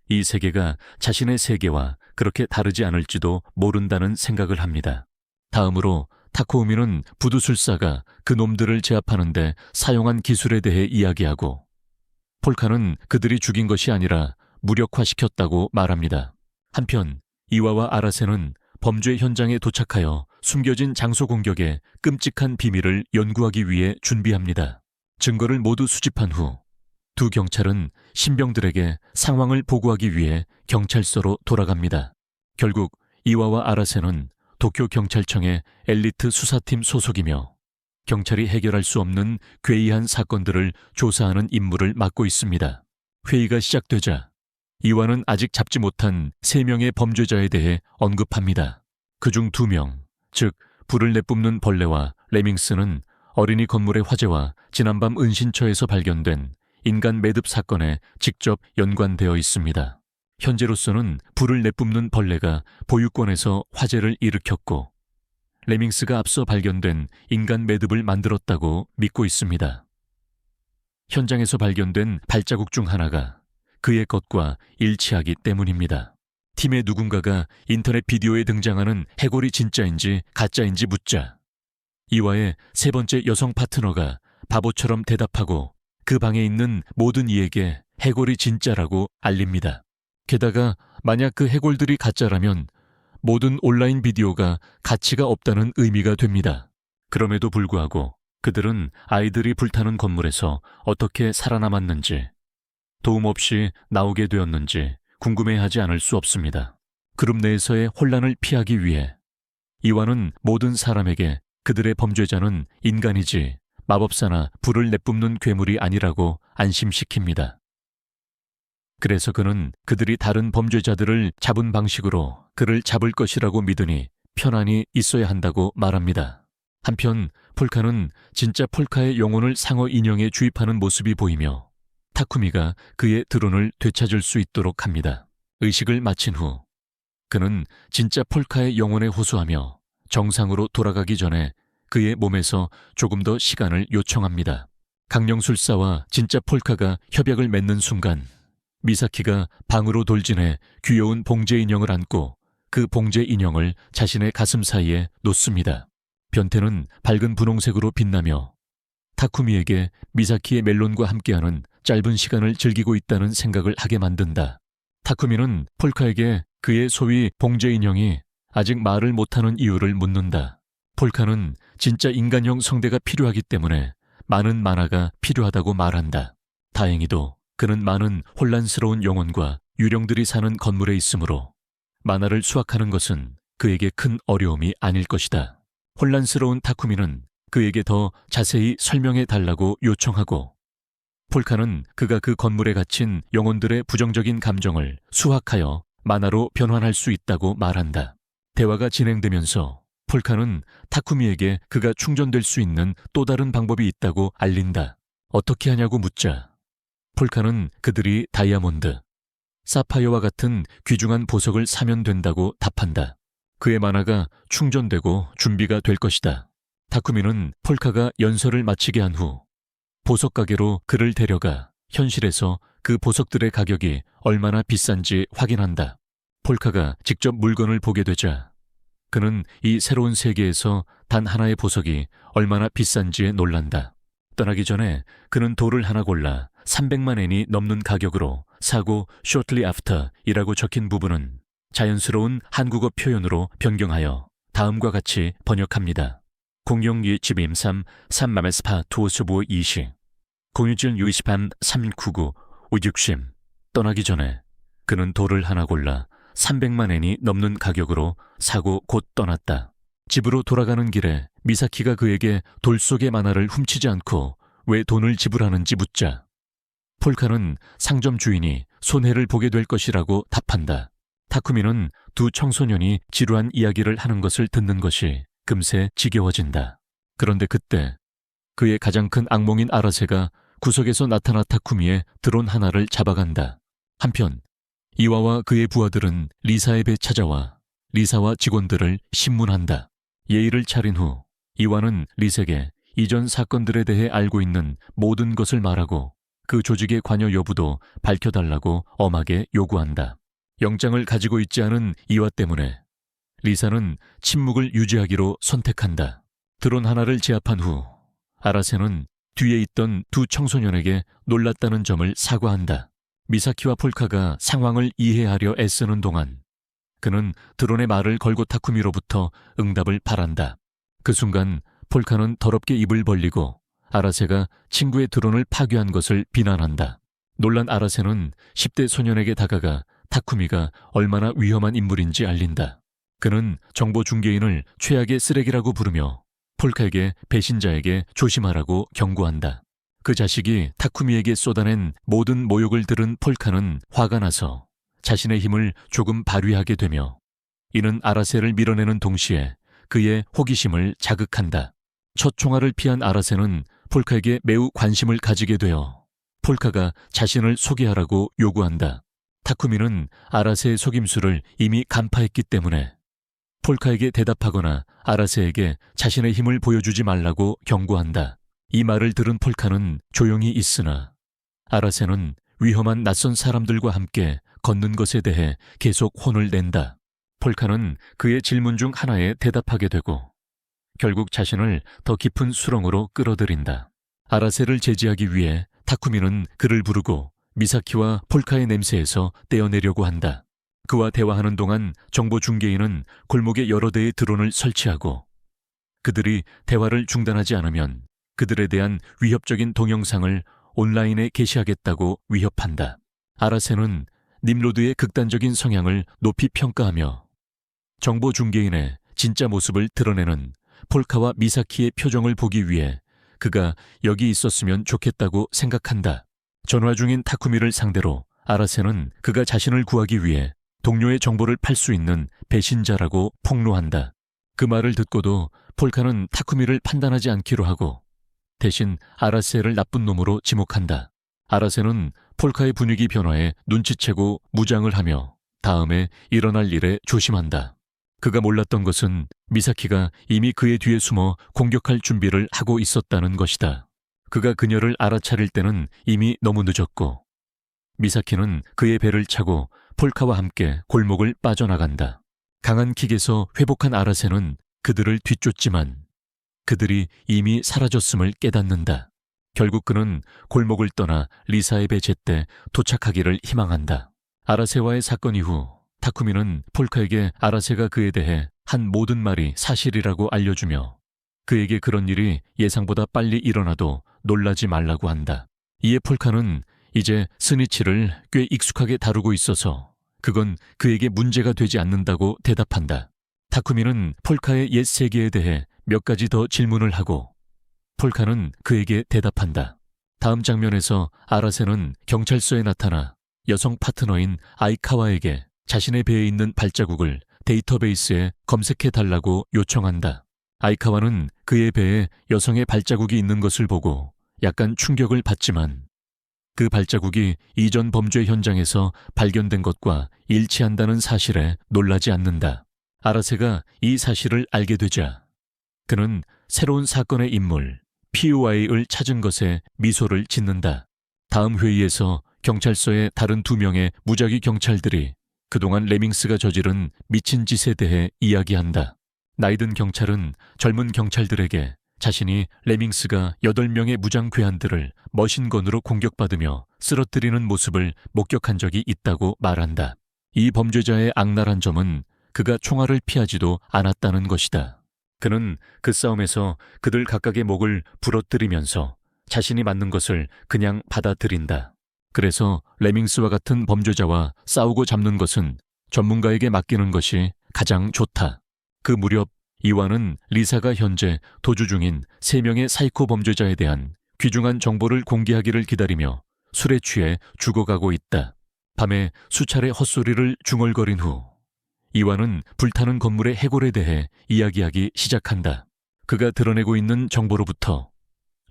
S1: 이 세계가 자신의 세계와 그렇게 다르지 않을지도 모른다는 생각을 합니다. 다음으로 타쿠미는 부두술사가 그 놈들을 제압하는 데 사용한 기술에 대해 이야기하고 폴카는 그들이 죽인 것이 아니라 무력화시켰다고 말합니다. 한편 이와와 아라세는 범죄 현장에 도착하여 숨겨진 장소 공격의 끔찍한 비밀을 연구하기 위해 준비합니다. 증거를 모두 수집한 후 두 경찰은 신병들에게 상황을 보고하기 위해 경찰서로 돌아갑니다. 결국 이와와 아라세는 도쿄 경찰청의 엘리트 수사팀 소속이며 경찰이 해결할 수 없는 괴이한 사건들을 조사하는 임무를 맡고 있습니다. 회의가 시작되자 이와는 아직 잡지 못한 3명의 범죄자에 대해 언급합니다. 그중 2명, 즉 불을 내뿜는 벌레와 레밍스는 어린이 건물의 화재와 지난밤 은신처에서 발견된 인간 매듭 사건에 직접 연관되어 있습니다. 현재로서는 불을 내뿜는 벌레가 보유권에서 화재를 일으켰고 레밍스가 앞서 발견된 인간 매듭을 만들었다고 믿고 있습니다. 현장에서 발견된 발자국 중 하나가 그의 것과 일치하기 때문입니다. 팀의 누군가가 인터넷 비디오에 등장하는 해골이 진짜인지 가짜인지 묻자 이와의 3번째 여성 파트너가 바보처럼 대답하고 그 방에 있는 모든 이에게 해골이 진짜라고 알립니다. 게다가 만약 그 해골들이 가짜라면 모든 온라인 비디오가 가치가 없다는 의미가 됩니다. 그럼에도 불구하고 그들은 아이들이 불타는 건물에서 어떻게 살아남았는지 도움 없이 나오게 되었는지 궁금해하지 않을 수 없습니다. 그룹 내에서의 혼란을 피하기 위해 이와는 모든 사람에게 그들의 범죄자는 인간이지 마법사나 불을 내뿜는 괴물이 아니라고 안심시킵니다. 그래서 그는 그들이 다른 범죄자들을 잡은 방식으로 그를 잡을 것이라고 믿으니 편안히 있어야 한다고 말합니다. 한편 폴카는 진짜 폴카의 영혼을 상어 인형에 주입하는 모습이 보이며 타쿠미가 그의 드론을 되찾을 수 있도록 합니다. 의식을 마친 후 그는 진짜 폴카의 영혼에 호소하며 정상으로 돌아가기 전에 그의 몸에서 조금 더 시간을 요청합니다. 강령술사와 진짜 폴카가 협약을 맺는 순간 미사키가 방으로 돌진해 귀여운 봉제 인형을 안고 그 봉제 인형을 자신의 가슴 사이에 놓습니다. 변태는 밝은 분홍색으로 빛나며 타쿠미에게 미사키의 멜론과 함께하는 짧은 시간을 즐기고 있다는 생각을 하게 만든다. 타쿠미는 폴카에게 그의 소위 봉제 인형이 아직 말을 못하는 이유를 묻는다. 폴카는 진짜 인간형 성대가 필요하기 때문에 많은 만화가 필요하다고 말한다. 다행히도 그는 많은 혼란스러운 영혼과 유령들이 사는 건물에 있으므로 만화를 수확하는 것은 그에게 큰 어려움이 아닐 것이다. 혼란스러운 타쿠미는 그에게 더 자세히 설명해 달라고 요청하고, 폴카는 그가 그 건물에 갇힌 영혼들의 부정적인 감정을 수확하여 만화로 변환할 수 있다고 말한다. 대화가 진행되면서 폴카는 타쿠미에게 그가 충전될 수 있는 또 다른 방법이 있다고 알린다. 어떻게 하냐고 묻자 폴카는 그들이 다이아몬드, 사파이어와 같은 귀중한 보석을 사면 된다고 답한다. 그의 만화가 충전되고 준비가 될 것이다. 타쿠미는 폴카가 연설을 마치게 한 후 보석 가게로 그를 데려가 현실에서 그 보석들의 가격이 얼마나 비싼지 확인한다. 폴카가 직접 물건을 보게 되자 그는 이 새로운 세계에서 단 하나의 보석이 얼마나 비싼지에 놀란다. 떠나기 전에 그는 돌을 하나 골라 300만 엔이 넘는 가격으로 사고 shortly after 이라고 적힌 부분은 자연스러운 한국어 표현으로 변경하여 다음과 같이 번역합니다. 공룡이 집임삼 3맘에스파 투수부 20 공유질 유이시밤 399 우육심. 떠나기 전에 그는 돌을 하나 골라 300만 엔이 넘는 가격으로 사고 곧 떠났다. 집으로 돌아가는 길에 미사키가 그에게 돌 속의 만화를 훔치지 않고 왜 돈을 지불하는지 묻자 폴카는 상점 주인이 손해를 보게 될 것이라고 답한다. 타쿠미는 두 청소년이 지루한 이야기를 하는 것을 듣는 것이 금세 지겨워진다. 그런데 그때 그의 가장 큰 악몽인 아라세가 구석에서 나타나 타쿠미의 드론 하나를 잡아간다. 한편 이와와 그의 부하들은 리사의 배에 찾아와 리사와 직원들을 신문한다. 예의를 차린 후 이와는 리사에게 이전 사건들에 대해 알고 있는 모든 것을 말하고 그 조직의 관여 여부도 밝혀달라고 엄하게 요구한다. 영장을 가지고 있지 않은 이와 때문에 리사는 침묵을 유지하기로 선택한다. 드론 하나를 제압한 후 아라세는 뒤에 있던 두 청소년에게 놀랐다는 점을 사과한다. 미사키와 폴카가 상황을 이해하려 애쓰는 동안 그는 드론의 말을 걸고 타쿠미로부터 응답을 바란다. 그 순간 폴카는 더럽게 입을 벌리고 아라세가 친구의 드론을 파괴한 것을 비난한다. 놀란 아라세는 10대 소년에게 다가가 타쿠미가 얼마나 위험한 인물인지 알린다. 그는 정보 중개인을 최악의 쓰레기라고 부르며 폴카에게 배신자에게 조심하라고 경고한다. 그 자식이 타쿠미에게 쏟아낸 모든 모욕을 들은 폴카는 화가 나서 자신의 힘을 조금 발휘하게 되며 이는 아라세를 밀어내는 동시에 그의 호기심을 자극한다. 첫 총알을 피한 아라세는 폴카에게 매우 관심을 가지게 되어 폴카가 자신을 소개하라고 요구한다. 타쿠미는 아라세의 속임수를 이미 간파했기 때문에 폴카에게 대답하거나 아라세에게 자신의 힘을 보여주지 말라고 경고한다. 이 말을 들은 폴카는 조용히 있으나 아라세는 위험한 낯선 사람들과 함께 걷는 것에 대해 계속 혼을 낸다. 폴카는 그의 질문 중 하나에 대답하게 되고 결국 자신을 더 깊은 수렁으로 끌어들인다. 아라세를 제지하기 위해 타쿠미는 그를 부르고 미사키와 폴카의 냄새에서 떼어내려고 한다. 그와 대화하는 동안 정보 중개인은 골목에 여러 대의 드론을 설치하고 그들이 대화를 중단하지 않으면 그들에 대한 위협적인 동영상을 온라인에 게시하겠다고 위협한다. 아라세는 님로드의 극단적인 성향을 높이 평가하며 정보 중개인의 진짜 모습을 드러내는 폴카와 미사키의 표정을 보기 위해 그가 여기 있었으면 좋겠다고 생각한다. 전화 중인 타쿠미를 상대로 아라세는 그가 자신을 구하기 위해 동료의 정보를 팔 수 있는 배신자라고 폭로한다. 그 말을 듣고도 폴카는 타쿠미를 판단하지 않기로 하고 대신 아라세를 나쁜 놈으로 지목한다. 아라세는 폴카의 분위기 변화에 눈치채고 무장을 하며 다음에 일어날 일에 조심한다. 그가 몰랐던 것은 미사키가 이미 그의 뒤에 숨어 공격할 준비를 하고 있었다는 것이다. 그가 그녀를 알아차릴 때는 이미 너무 늦었고 미사키는 그의 배를 차고 폴카와 함께 골목을 빠져나간다. 강한 킥에서 회복한 아라세는 그들을 뒤쫓지만 그들이 이미 사라졌음을 깨닫는다. 결국 그는 골목을 떠나 리사의 배 제때 도착하기를 희망한다. 아라세와의 사건 이후 타쿠미는 폴카에게 아라세가 그에 대해 한 모든 말이 사실이라고 알려주며 그에게 그런 일이 예상보다 빨리 일어나도 놀라지 말라고 한다. 이에 폴카는 이제 스니치를 꽤 익숙하게 다루고 있어서 그건 그에게 문제가 되지 않는다고 대답한다. 타쿠미는 폴카의 옛 세계에 대해 몇 가지 더 질문을 하고 폴카는 그에게 대답한다. 다음 장면에서 아라세는 경찰서에 나타나 여성 파트너인 아이카와에게 자신의 배에 있는 발자국을 데이터베이스에 검색해달라고 요청한다. 아이카와는 그의 배에 여성의 발자국이 있는 것을 보고 약간 충격을 받지만 그 발자국이 이전 범죄 현장에서 발견된 것과 일치한다는 사실에 놀라지 않는다. 아라세가 이 사실을 알게 되자 그는 새로운 사건의 인물 PUI를 찾은 것에 미소를 짓는다. 다음 회의에서 경찰서의 다른 2명의 무작위 경찰들이 그동안 레밍스가 저지른 미친 짓에 대해 이야기한다. 나이든 경찰은 젊은 경찰들에게 자신이 레밍스가 8명의 무장 괴한들을 머신건으로 공격받으며 쓰러뜨리는 모습을 목격한 적이 있다고 말한다. 이 범죄자의 악랄한 점은 그가 총알을 피하지도 않았다는 것이다. 그는 그 싸움에서 그들 각각의 목을 부러뜨리면서 자신이 맞는 것을 그냥 받아들인다. 그래서 레밍스와 같은 범죄자와 싸우고 잡는 것은 전문가에게 맡기는 것이 가장 좋다. 그 무렵 이완은 리사가 현재 도주 중인 3명의 사이코 범죄자에 대한 귀중한 정보를 공개하기를 기다리며 술에 취해 죽어가고 있다. 밤에 수차례 헛소리를 중얼거린 후 이완은 불타는 건물의 해골에 대해 이야기하기 시작한다. 그가 드러내고 있는 정보로부터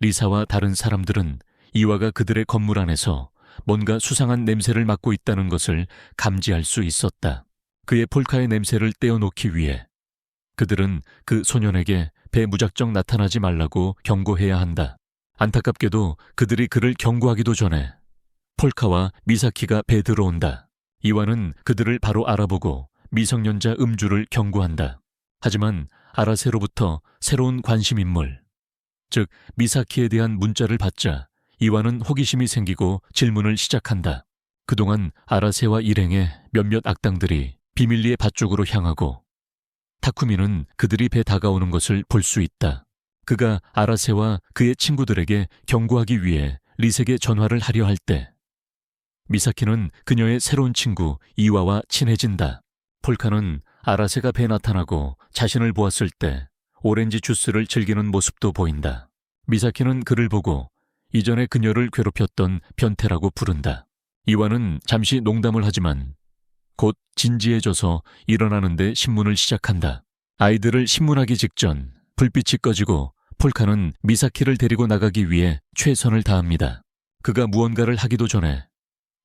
S1: 리사와 다른 사람들은 이와가 그들의 건물 안에서 뭔가 수상한 냄새를 맡고 있다는 것을 감지할 수 있었다. 그의 폴카의 냄새를 떼어놓기 위해 그들은 그 소년에게 배 무작정 나타나지 말라고 경고해야 한다. 안타깝게도 그들이 그를 경고하기도 전에 폴카와 미사키가 배에 들어온다. 이와는 그들을 바로 알아보고 미성년자 음주를 경고한다. 하지만 아라세로부터 새로운 관심 인물, 즉 미사키에 대한 문자를 받자 이와는 호기심이 생기고 질문을 시작한다. 그동안 아라세와 일행의 몇몇 악당들이 비밀리에 밭 쪽으로 향하고 타쿠미는 그들이 배 다가오는 것을 볼 수 있다. 그가 아라세와 그의 친구들에게 경고하기 위해 리색에 전화를 하려 할 때 미사키는 그녀의 새로운 친구 이와와 친해진다. 폴카는 아라세가 배에 나타나고 자신을 보았을 때 오렌지 주스를 즐기는 모습도 보인다. 미사키는 그를 보고 이전에 그녀를 괴롭혔던 변태라고 부른다. 이와는 잠시 농담을 하지만 곧 진지해져서 일어나는데 신문을 시작한다. 아이들을 신문하기 직전 불빛이 꺼지고 폴카는 미사키를 데리고 나가기 위해 최선을 다합니다. 그가 무언가를 하기도 전에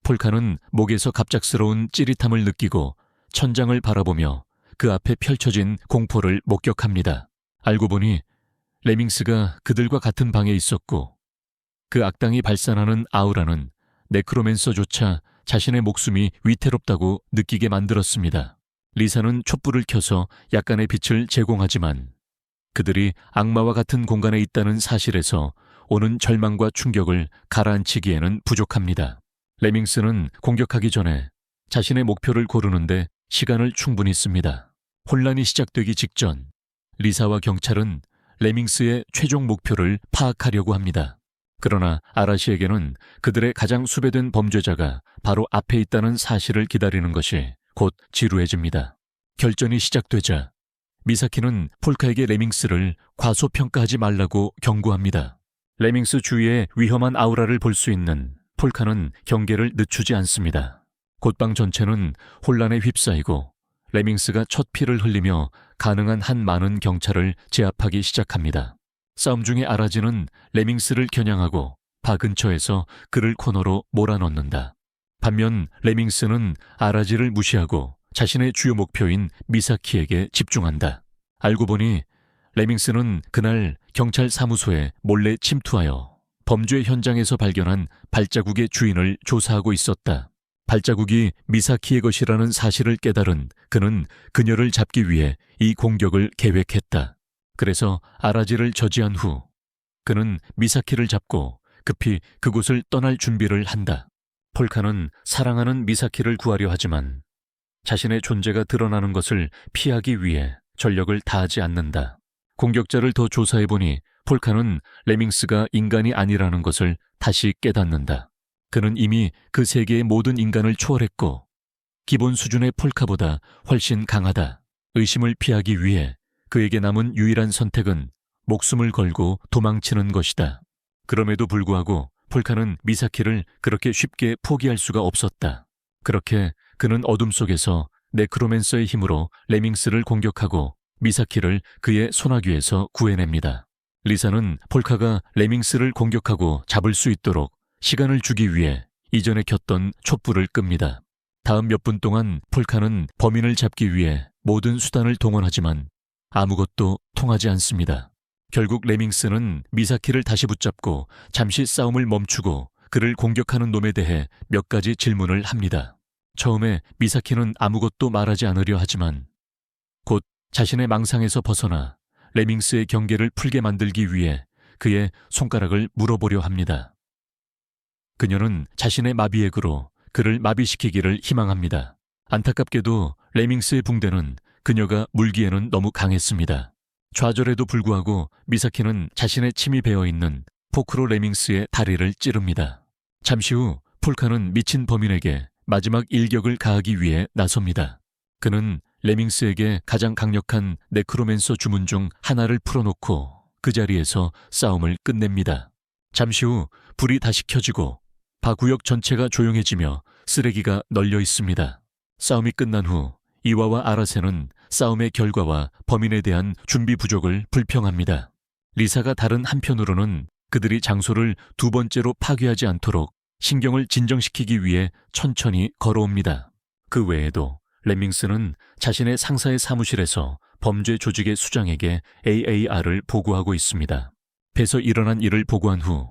S1: 폴카는 목에서 갑작스러운 찌릿함을 느끼고 천장을 바라보며 그 앞에 펼쳐진 공포를 목격합니다. 알고 보니 레밍스가 그들과 같은 방에 있었고 그 악당이 발산하는 아우라는 네크로맨서조차 자신의 목숨이 위태롭다고 느끼게 만들었습니다. 리사는 촛불을 켜서 약간의 빛을 제공하지만 그들이 악마와 같은 공간에 있다는 사실에서 오는 절망과 충격을 가라앉히기에는 부족합니다. 레밍스는 공격하기 전에 자신의 목표를 고르는데 시간을 충분히 씁니다. 혼란이 시작되기 직전 리사와 경찰은 레밍스의 최종 목표를 파악하려고 합니다. 그러나 아라시에게는 그들의 가장 수배된 범죄자가 바로 앞에 있다는 사실을 기다리는 것이 곧 지루해집니다. 결전이 시작되자 미사키는 폴카에게 레밍스를 과소평가하지 말라고 경고합니다. 레밍스 주위에 위험한 아우라를 볼 수 있는 폴카는 경계를 늦추지 않습니다. 곳방 전체는 혼란에 휩싸이고 레밍스가 첫 피를 흘리며 가능한 한 많은 경찰을 제압하기 시작합니다. 싸움 중에 아라지는 레밍스를 겨냥하고 바 근처에서 그를 코너로 몰아넣는다. 반면 레밍스는 아라지를 무시하고 자신의 주요 목표인 미사키에게 집중한다. 알고 보니 레밍스는 그날 경찰 사무소에 몰래 침투하여 범죄 현장에서 발견한 발자국의 주인을 조사하고 있었다. 발자국이 미사키의 것이라는 사실을 깨달은 그는 그녀를 잡기 위해 이 공격을 계획했다. 그래서 아라지를 저지한 후 그는 미사키를 잡고 급히 그곳을 떠날 준비를 한다. 폴카는 사랑하는 미사키를 구하려 하지만 자신의 존재가 드러나는 것을 피하기 위해 전력을 다하지 않는다. 공격자를 더 조사해보니 폴카는 레밍스가 인간이 아니라는 것을 다시 깨닫는다. 그는 이미 그 세계의 모든 인간을 초월했고 기본 수준의 폴카보다 훨씬 강하다. 의심을 피하기 위해 그에게 남은 유일한 선택은 목숨을 걸고 도망치는 것이다. 그럼에도 불구하고 폴카는 미사키를 그렇게 쉽게 포기할 수가 없었다. 그렇게 그는 어둠 속에서 네크로맨서의 힘으로 레밍스를 공격하고 미사키를 그의 소나귀에서 구해냅니다. 리사는 폴카가 레밍스를 공격하고 잡을 수 있도록 시간을 주기 위해 이전에 켰던 촛불을 끕니다. 다음 몇 분 동안 폴카는 범인을 잡기 위해 모든 수단을 동원하지만 아무것도 통하지 않습니다. 결국 레밍스는 미사키를 다시 붙잡고 잠시 싸움을 멈추고 그를 공격하는 놈에 대해 몇 가지 질문을 합니다. 처음에 미사키는 아무것도 말하지 않으려 하지만 곧 자신의 망상에서 벗어나 레밍스의 경계를 풀게 만들기 위해 그의 손가락을 물어보려 합니다. 그녀는 자신의 마비액으로 그를 마비시키기를 희망합니다. 안타깝게도 레밍스의 붕대는 그녀가 물기에는 너무 강했습니다. 좌절에도 불구하고 미사키는 자신의 침이 배어있는 포크로 레밍스의 다리를 찌릅니다. 잠시 후 폴카는 미친 범인에게 마지막 일격을 가하기 위해 나섭니다. 그는 레밍스에게 가장 강력한 네크로맨서 주문 중 하나를 풀어놓고 그 자리에서 싸움을 끝냅니다. 잠시 후 불이 다시 켜지고 바구역 전체가 조용해지며 쓰레기가 널려 있습니다. 싸움이 끝난 후 이와와 아라세는 싸움의 결과와 범인에 대한 준비 부족을 불평합니다. 리사가 다른 한편으로는 그들이 장소를 두 번째로 파괴하지 않도록 신경을 진정시키기 위해 천천히 걸어옵니다. 그 외에도 레밍스는 자신의 상사의 사무실에서 범죄 조직의 수장에게 AAR을 보고하고 있습니다. 배에서 일어난 일을 보고한 후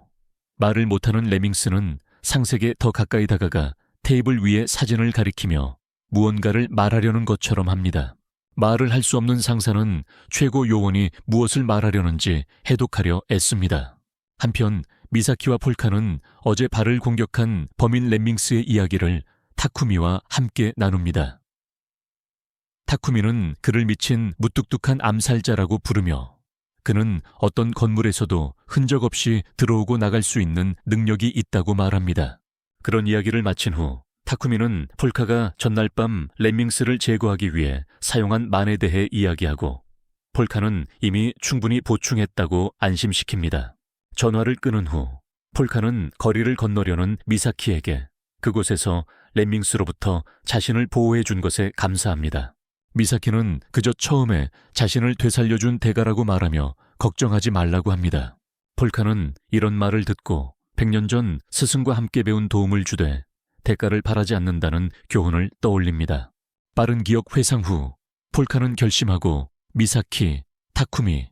S1: 말을 못하는 레밍스는 상색에 더 가까이 다가가 테이블 위에 사진을 가리키며 무언가를 말하려는 것처럼 합니다. 말을 할 수 없는 상사는 최고 요원이 무엇을 말하려는지 해독하려 애씁니다. 한편 미사키와 폴카는 어제 발을 공격한 범인 레밍스의 이야기를 타쿠미와 함께 나눕니다. 타쿠미는 그를 미친 무뚝뚝한 암살자라고 부르며 그는 어떤 건물에서도 흔적 없이 들어오고 나갈 수 있는 능력이 있다고 말합니다. 그런 이야기를 마친 후 타쿠미는 폴카가 전날 밤 레밍스를 제거하기 위해 사용한 만에 대해 이야기하고 폴카는 이미 충분히 보충했다고 안심시킵니다. 전화를 끊은 후 폴카는 거리를 건너려는 미사키에게 그곳에서 레밍스로부터 자신을 보호해 준 것에 감사합니다. 미사키는 그저 처음에 자신을 되살려준 대가라고 말하며 걱정하지 말라고 합니다. 폴카는 이런 말을 듣고 100년 전 스승과 함께 배운 도움을 주되 대가를 바라지 않는다는 교훈을 떠올립니다. 빠른 기억 회상 후 폴카는 결심하고 미사키, 타쿠미,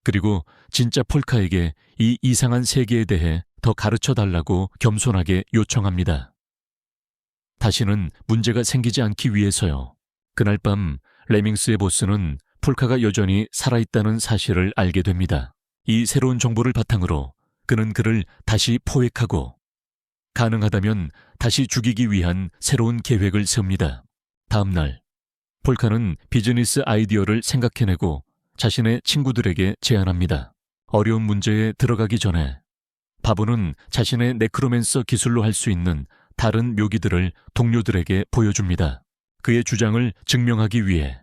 S1: 그리고 진짜 폴카에게 이 이상한 세계에 대해 더 가르쳐달라고 겸손하게 요청합니다. 다시는 문제가 생기지 않기 위해서요. 그날 밤 레밍스의 보스는 폴카가 여전히 살아있다는 사실을 알게 됩니다. 이 새로운 정보를 바탕으로 그는 그를 다시 포획하고 가능하다면 다시 죽이기 위한 새로운 계획을 세웁니다. 다음 날 폴카는 비즈니스 아이디어를 생각해내고 자신의 친구들에게 제안합니다. 어려운 문제에 들어가기 전에 바보는 자신의 네크로맨서 기술로 할 수 있는 다른 묘기들을 동료들에게 보여줍니다. 그의 주장을 증명하기 위해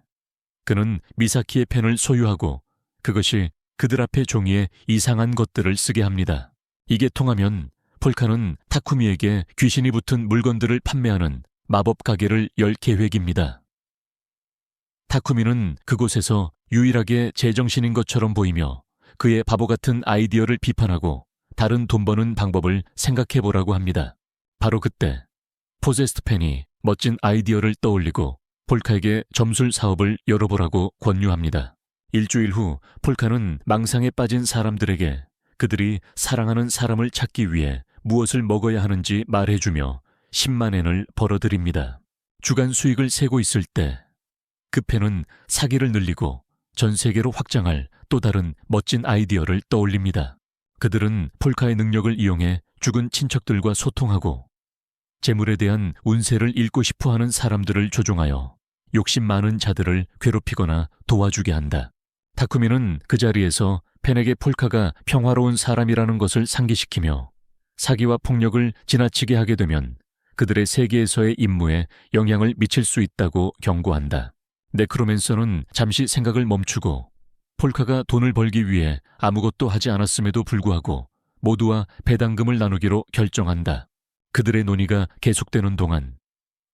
S1: 그는 미사키의 펜을 소유하고 그것이 그들 앞에 종이에 이상한 것들을 쓰게 합니다. 이게 통하면 폴카는 타쿠미에게 귀신이 붙은 물건들을 판매하는 마법 가게를 열 계획입니다. 타쿠미는 그곳에서 유일하게 제정신인 것처럼 보이며 그의 바보 같은 아이디어를 비판하고 다른 돈 버는 방법을 생각해보라고 합니다. 바로 그때 포제스트 펜이 멋진 아이디어를 떠올리고 폴카에게 점술 사업을 열어보라고 권유합니다. 일주일 후 폴카는 망상에 빠진 사람들에게 그들이 사랑하는 사람을 찾기 위해 무엇을 먹어야 하는지 말해주며 10만 엔을 벌어들입니다. 주간 수익을 세고 있을 때 그 펜은 사기를 늘리고 전 세계로 확장할 또 다른 멋진 아이디어를 떠올립니다. 그들은 폴카의 능력을 이용해 죽은 친척들과 소통하고 재물에 대한 운세를 읽고 싶어하는 사람들을 조종하여 욕심 많은 자들을 괴롭히거나 도와주게 한다. 타쿠미는 그 자리에서 펜에게 폴카가 평화로운 사람이라는 것을 상기시키며 사기와 폭력을 지나치게 하게 되면 그들의 세계에서의 임무에 영향을 미칠 수 있다고 경고한다. 네크로맨서는 잠시 생각을 멈추고 폴카가 돈을 벌기 위해 아무것도 하지 않았음에도 불구하고 모두와 배당금을 나누기로 결정한다. 그들의 논의가 계속되는 동안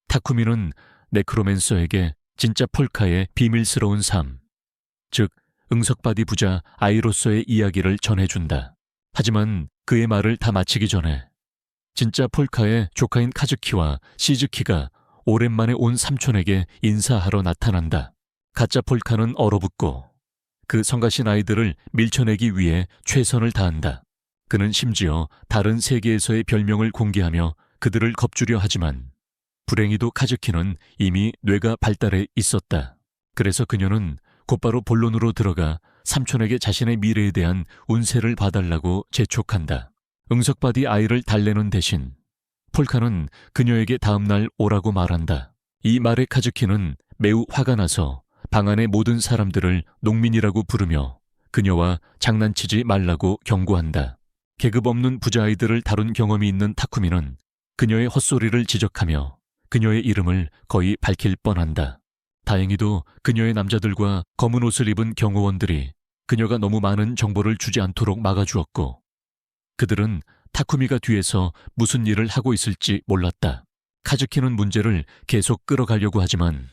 S1: 타쿠미는 네크로맨서에게 진짜 폴카의 비밀스러운 삶, 즉 응석바디 부자 아이로서의 이야기를 전해준다. 하지만 그의 말을 다 마치기 전에 진짜 폴카의 조카인 카즈키와 시즈키가 오랜만에 온 삼촌에게 인사하러 나타난다. 가짜 폴카는 얼어붙고 그 성가신 아이들을 밀쳐내기 위해 최선을 다한다. 그는 심지어 다른 세계에서의 별명을 공개하며 그들을 겁주려 하지만 불행히도 카즈키는 이미 뇌가 발달해 있었다. 그래서 그녀는 곧바로 본론으로 들어가 삼촌에게 자신의 미래에 대한 운세를 봐달라고 재촉한다. 응석바디 아이를 달래는 대신 폴카는 그녀에게 다음날 오라고 말한다. 이 말에 카즈키는 매우 화가 나서 방 안의 모든 사람들을 농민이라고 부르며 그녀와 장난치지 말라고 경고한다. 계급 없는 부자아이들을 다룬 경험이 있는 타쿠미는 그녀의 헛소리를 지적하며 그녀의 이름을 거의 밝힐 뻔한다. 다행히도 그녀의 남자들과 검은 옷을 입은 경호원들이 그녀가 너무 많은 정보를 주지 않도록 막아주었고 그들은 타쿠미가 뒤에서 무슨 일을 하고 있을지 몰랐다. 카즈키는 문제를 계속 끌어가려고 하지만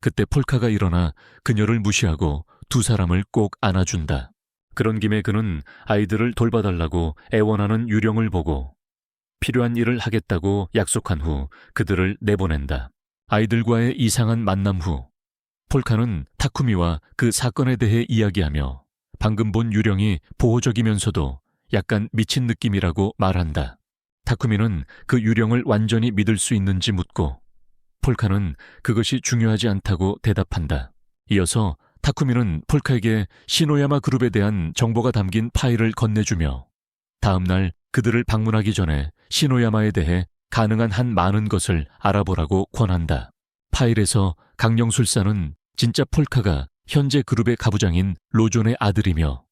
S1: 그때 폴카가 일어나 그녀를 무시하고 두 사람을 꼭 안아준다. 그런 김에 그는 아이들을 돌봐달라고 애원하는 유령을 보고 필요한 일을 하겠다고 약속한 후 그들을 내보낸다. 아이들과의 이상한 만남 후 폴카는 타쿠미와 그 사건에 대해 이야기하며 방금 본 유령이 보호적이면서도 약간 미친 느낌이라고 말한다. 타쿠미는 그 유령을 완전히 믿을 수 있는지 묻고 폴카는 그것이 중요하지 않다고 대답한다. 이어서 타쿠미는 폴카에게 시노야마 그룹에 대한 정보가 담긴 파일을 건네주며 다음날 그들을 방문하기 전에 시노야마에 대해 가능한 한 많은 것을 알아보라고 권한다. 파일에서 강령술사는 진짜 폴카가 현재 그룹의 가부장인 로존의 아들이며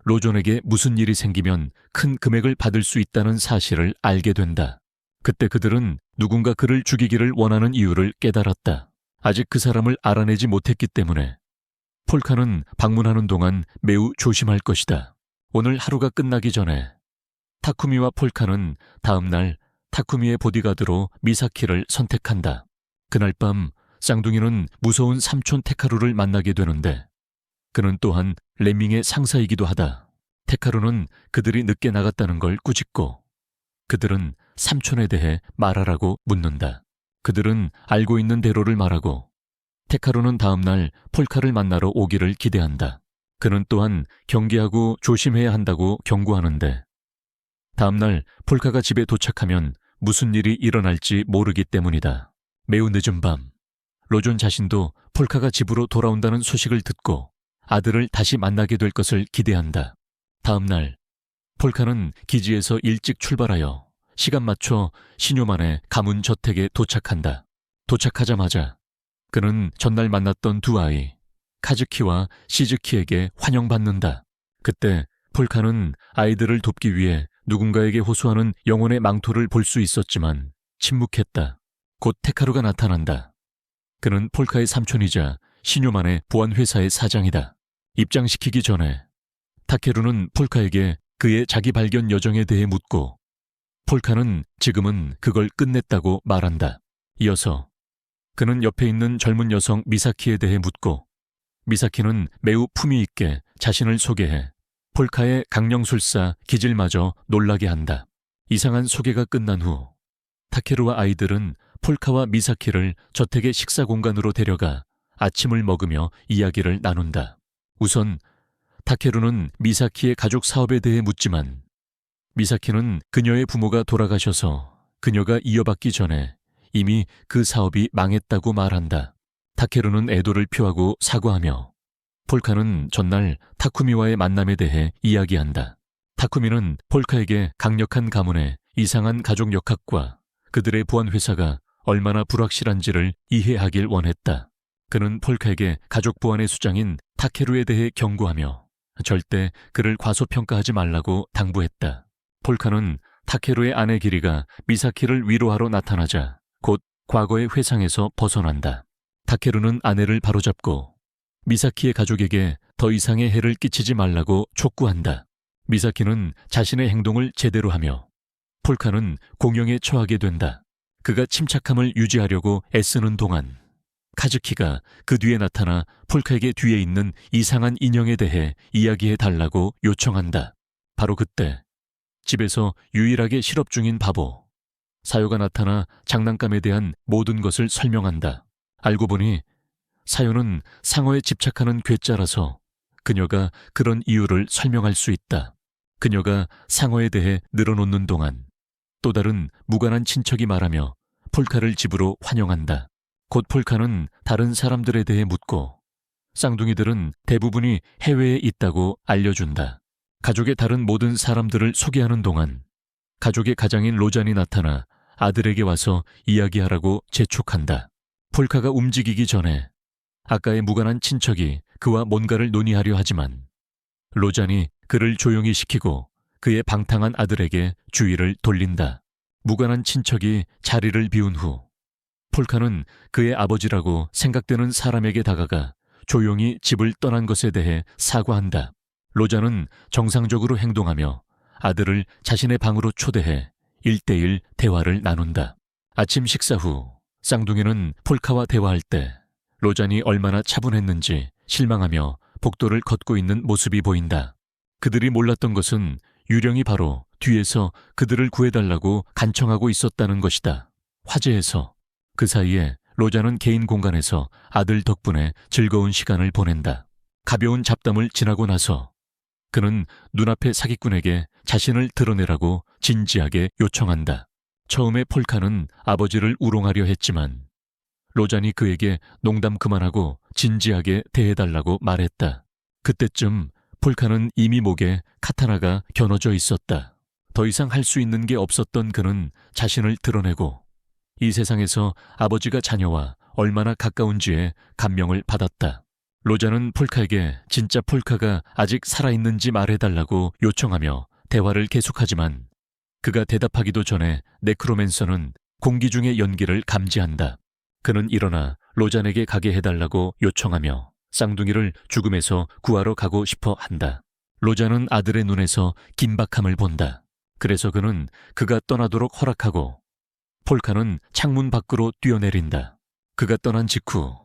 S1: 로존에게 무슨 일이 생기면 큰 금액을 받을 수 있다는 사실을 알게 된다. 그때 그들은 누군가 그를 죽이기를 원하는 이유를 깨달았다. 아직 그 사람을 알아내지 못했기 때문에 폴카는 방문하는 동안 매우 조심할 것이다. 오늘 하루가 끝나기 전에 타쿠미와 폴카는 다음날 타쿠미의 보디가드로 미사키를 선택한다. 그날 밤 쌍둥이는 무서운 삼촌 테카루를 만나게 되는데 그는 또한 렘밍의 상사이기도 하다. 테카루는 그들이 늦게 나갔다는 걸 꾸짖고 그들은 삼촌에 대해 말하라고 묻는다. 그들은 알고 있는 대로를 말하고 테카루는 다음날 폴카를 만나러 오기를 기대한다. 그는 또한 경계하고 조심해야 한다고 경고하는데 다음날 폴카가 집에 도착하면 무슨 일이 일어날지 모르기 때문이다. 매우 늦은 밤 로존 자신도 폴카가 집으로 돌아온다는 소식을 듣고 아들을 다시 만나게 될 것을 기대한다. 다음날 폴카는 기지에서 일찍 출발하여 시간 맞춰 시뇨만의 가문 저택에 도착한다. 도착하자마자 그는 전날 만났던 두 아이 카즈키와 시즈키에게 환영받는다. 그때 폴카는 아이들을 돕기 위해 누군가에게 호소하는 영혼의 망토를 볼 수 있었지만 침묵했다. 곧 테카루가 나타난다. 그는 폴카의 삼촌이자 시뇨만의 보안회사의 사장이다. 입장시키기 전에 타케루는 폴카에게 그의 자기 발견 여정에 대해 묻고 폴카는 지금은 그걸 끝냈다고 말한다. 이어서 그는 옆에 있는 젊은 여성 미사키에 대해 묻고 미사키는 매우 품위 있게 자신을 소개해 폴카의 강령술사 기질마저 놀라게 한다. 이상한 소개가 끝난 후 타케루와 아이들은 폴카와 미사키를 저택의 식사 공간으로 데려가 아침을 먹으며 이야기를 나눈다. 우선 타케루는 미사키의 가족 사업에 대해 묻지만 미사키는 그녀의 부모가 돌아가셔서 그녀가 이어받기 전에 이미 그 사업이 망했다고 말한다. 타케루는 애도를 표하고 사과하며 폴카는 전날 타쿠미와의 만남에 대해 이야기한다. 타쿠미는 폴카에게 강력한 가문의 이상한 가족 역학과 그들의 보안회사가 얼마나 불확실한지를 이해하길 원했다. 그는 폴카에게 가족 보안의 수장인 타케루에 대해 경고하며 절대 그를 과소평가하지 말라고 당부했다. 폴카는 타케루의 아내 기리가 미사키를 위로하러 나타나자 곧 과거의 회상에서 벗어난다. 타케루는 아내를 바로잡고 미사키의 가족에게 더 이상의 해를 끼치지 말라고 촉구한다. 미사키는 자신의 행동을 제대로 하며 폴카는 공영에 처하게 된다. 그가 침착함을 유지하려고 애쓰는 동안 카즈키가 그 뒤에 나타나 폴카에게 뒤에 있는 이상한 인형에 대해 이야기해 달라고 요청한다. 바로 그때 집에서 유일하게 실업 중인 바보 사요가 나타나 장난감에 대한 모든 것을 설명한다. 알고 보니 사요는 상어에 집착하는 괴짜라서 그녀가 그런 이유를 설명할 수 있다. 그녀가 상어에 대해 늘어놓는 동안 또 다른 무관한 친척이 말하며 폴카를 집으로 환영한다. 곧 폴카는 다른 사람들에 대해 묻고 쌍둥이들은 대부분이 해외에 있다고 알려준다. 가족의 다른 모든 사람들을 소개하는 동안 가족의 가장인 로잔이 나타나 아들에게 와서 이야기하라고 재촉한다. 폴카가 움직이기 전에 아까의 무관한 친척이 그와 뭔가를 논의하려 하지만 로잔이 그를 조용히 시키고 그의 방탕한 아들에게 주의를 돌린다. 무관한 친척이 자리를 비운 후 폴카는 그의 아버지라고 생각되는 사람에게 다가가 조용히 집을 떠난 것에 대해 사과한다. 로잔은 정상적으로 행동하며 아들을 자신의 방으로 초대해 1대1 대화를 나눈다. 아침 식사 후 쌍둥이는 폴카와 대화할 때 로잔이 얼마나 차분했는지 실망하며 복도를 걷고 있는 모습이 보인다. 그들이 몰랐던 것은 유령이 바로 뒤에서 그들을 구해달라고 간청하고 있었다는 것이다. 화재에서 그 사이에 로잔은 개인 공간에서 아들 덕분에 즐거운 시간을 보낸다. 가벼운 잡담을 지나고 나서 그는 눈앞의 사기꾼에게 자신을 드러내라고 진지하게 요청한다. 처음에 폴카는 아버지를 우롱하려 했지만 로잔이 그에게 농담 그만하고 진지하게 대해달라고 말했다. 그때쯤 폴카는 이미 목에 카타나가 겨눠져 있었다. 더 이상 할 수 있는 게 없었던 그는 자신을 드러내고 이 세상에서 아버지가 자녀와 얼마나 가까운지에 감명을 받았다. 로잔은 폴카에게 진짜 폴카가 아직 살아있는지 말해달라고 요청하며 대화를 계속하지만 그가 대답하기도 전에 네크로맨서는 공기 중의 연기를 감지한다. 그는 일어나 로잔에게 가게 해달라고 요청하며 쌍둥이를 죽음에서 구하러 가고 싶어 한다. 로잔은 아들의 눈에서 긴박함을 본다. 그래서 그는 그가 떠나도록 허락하고 폴카는 창문 밖으로 뛰어내린다. 그가 떠난 직후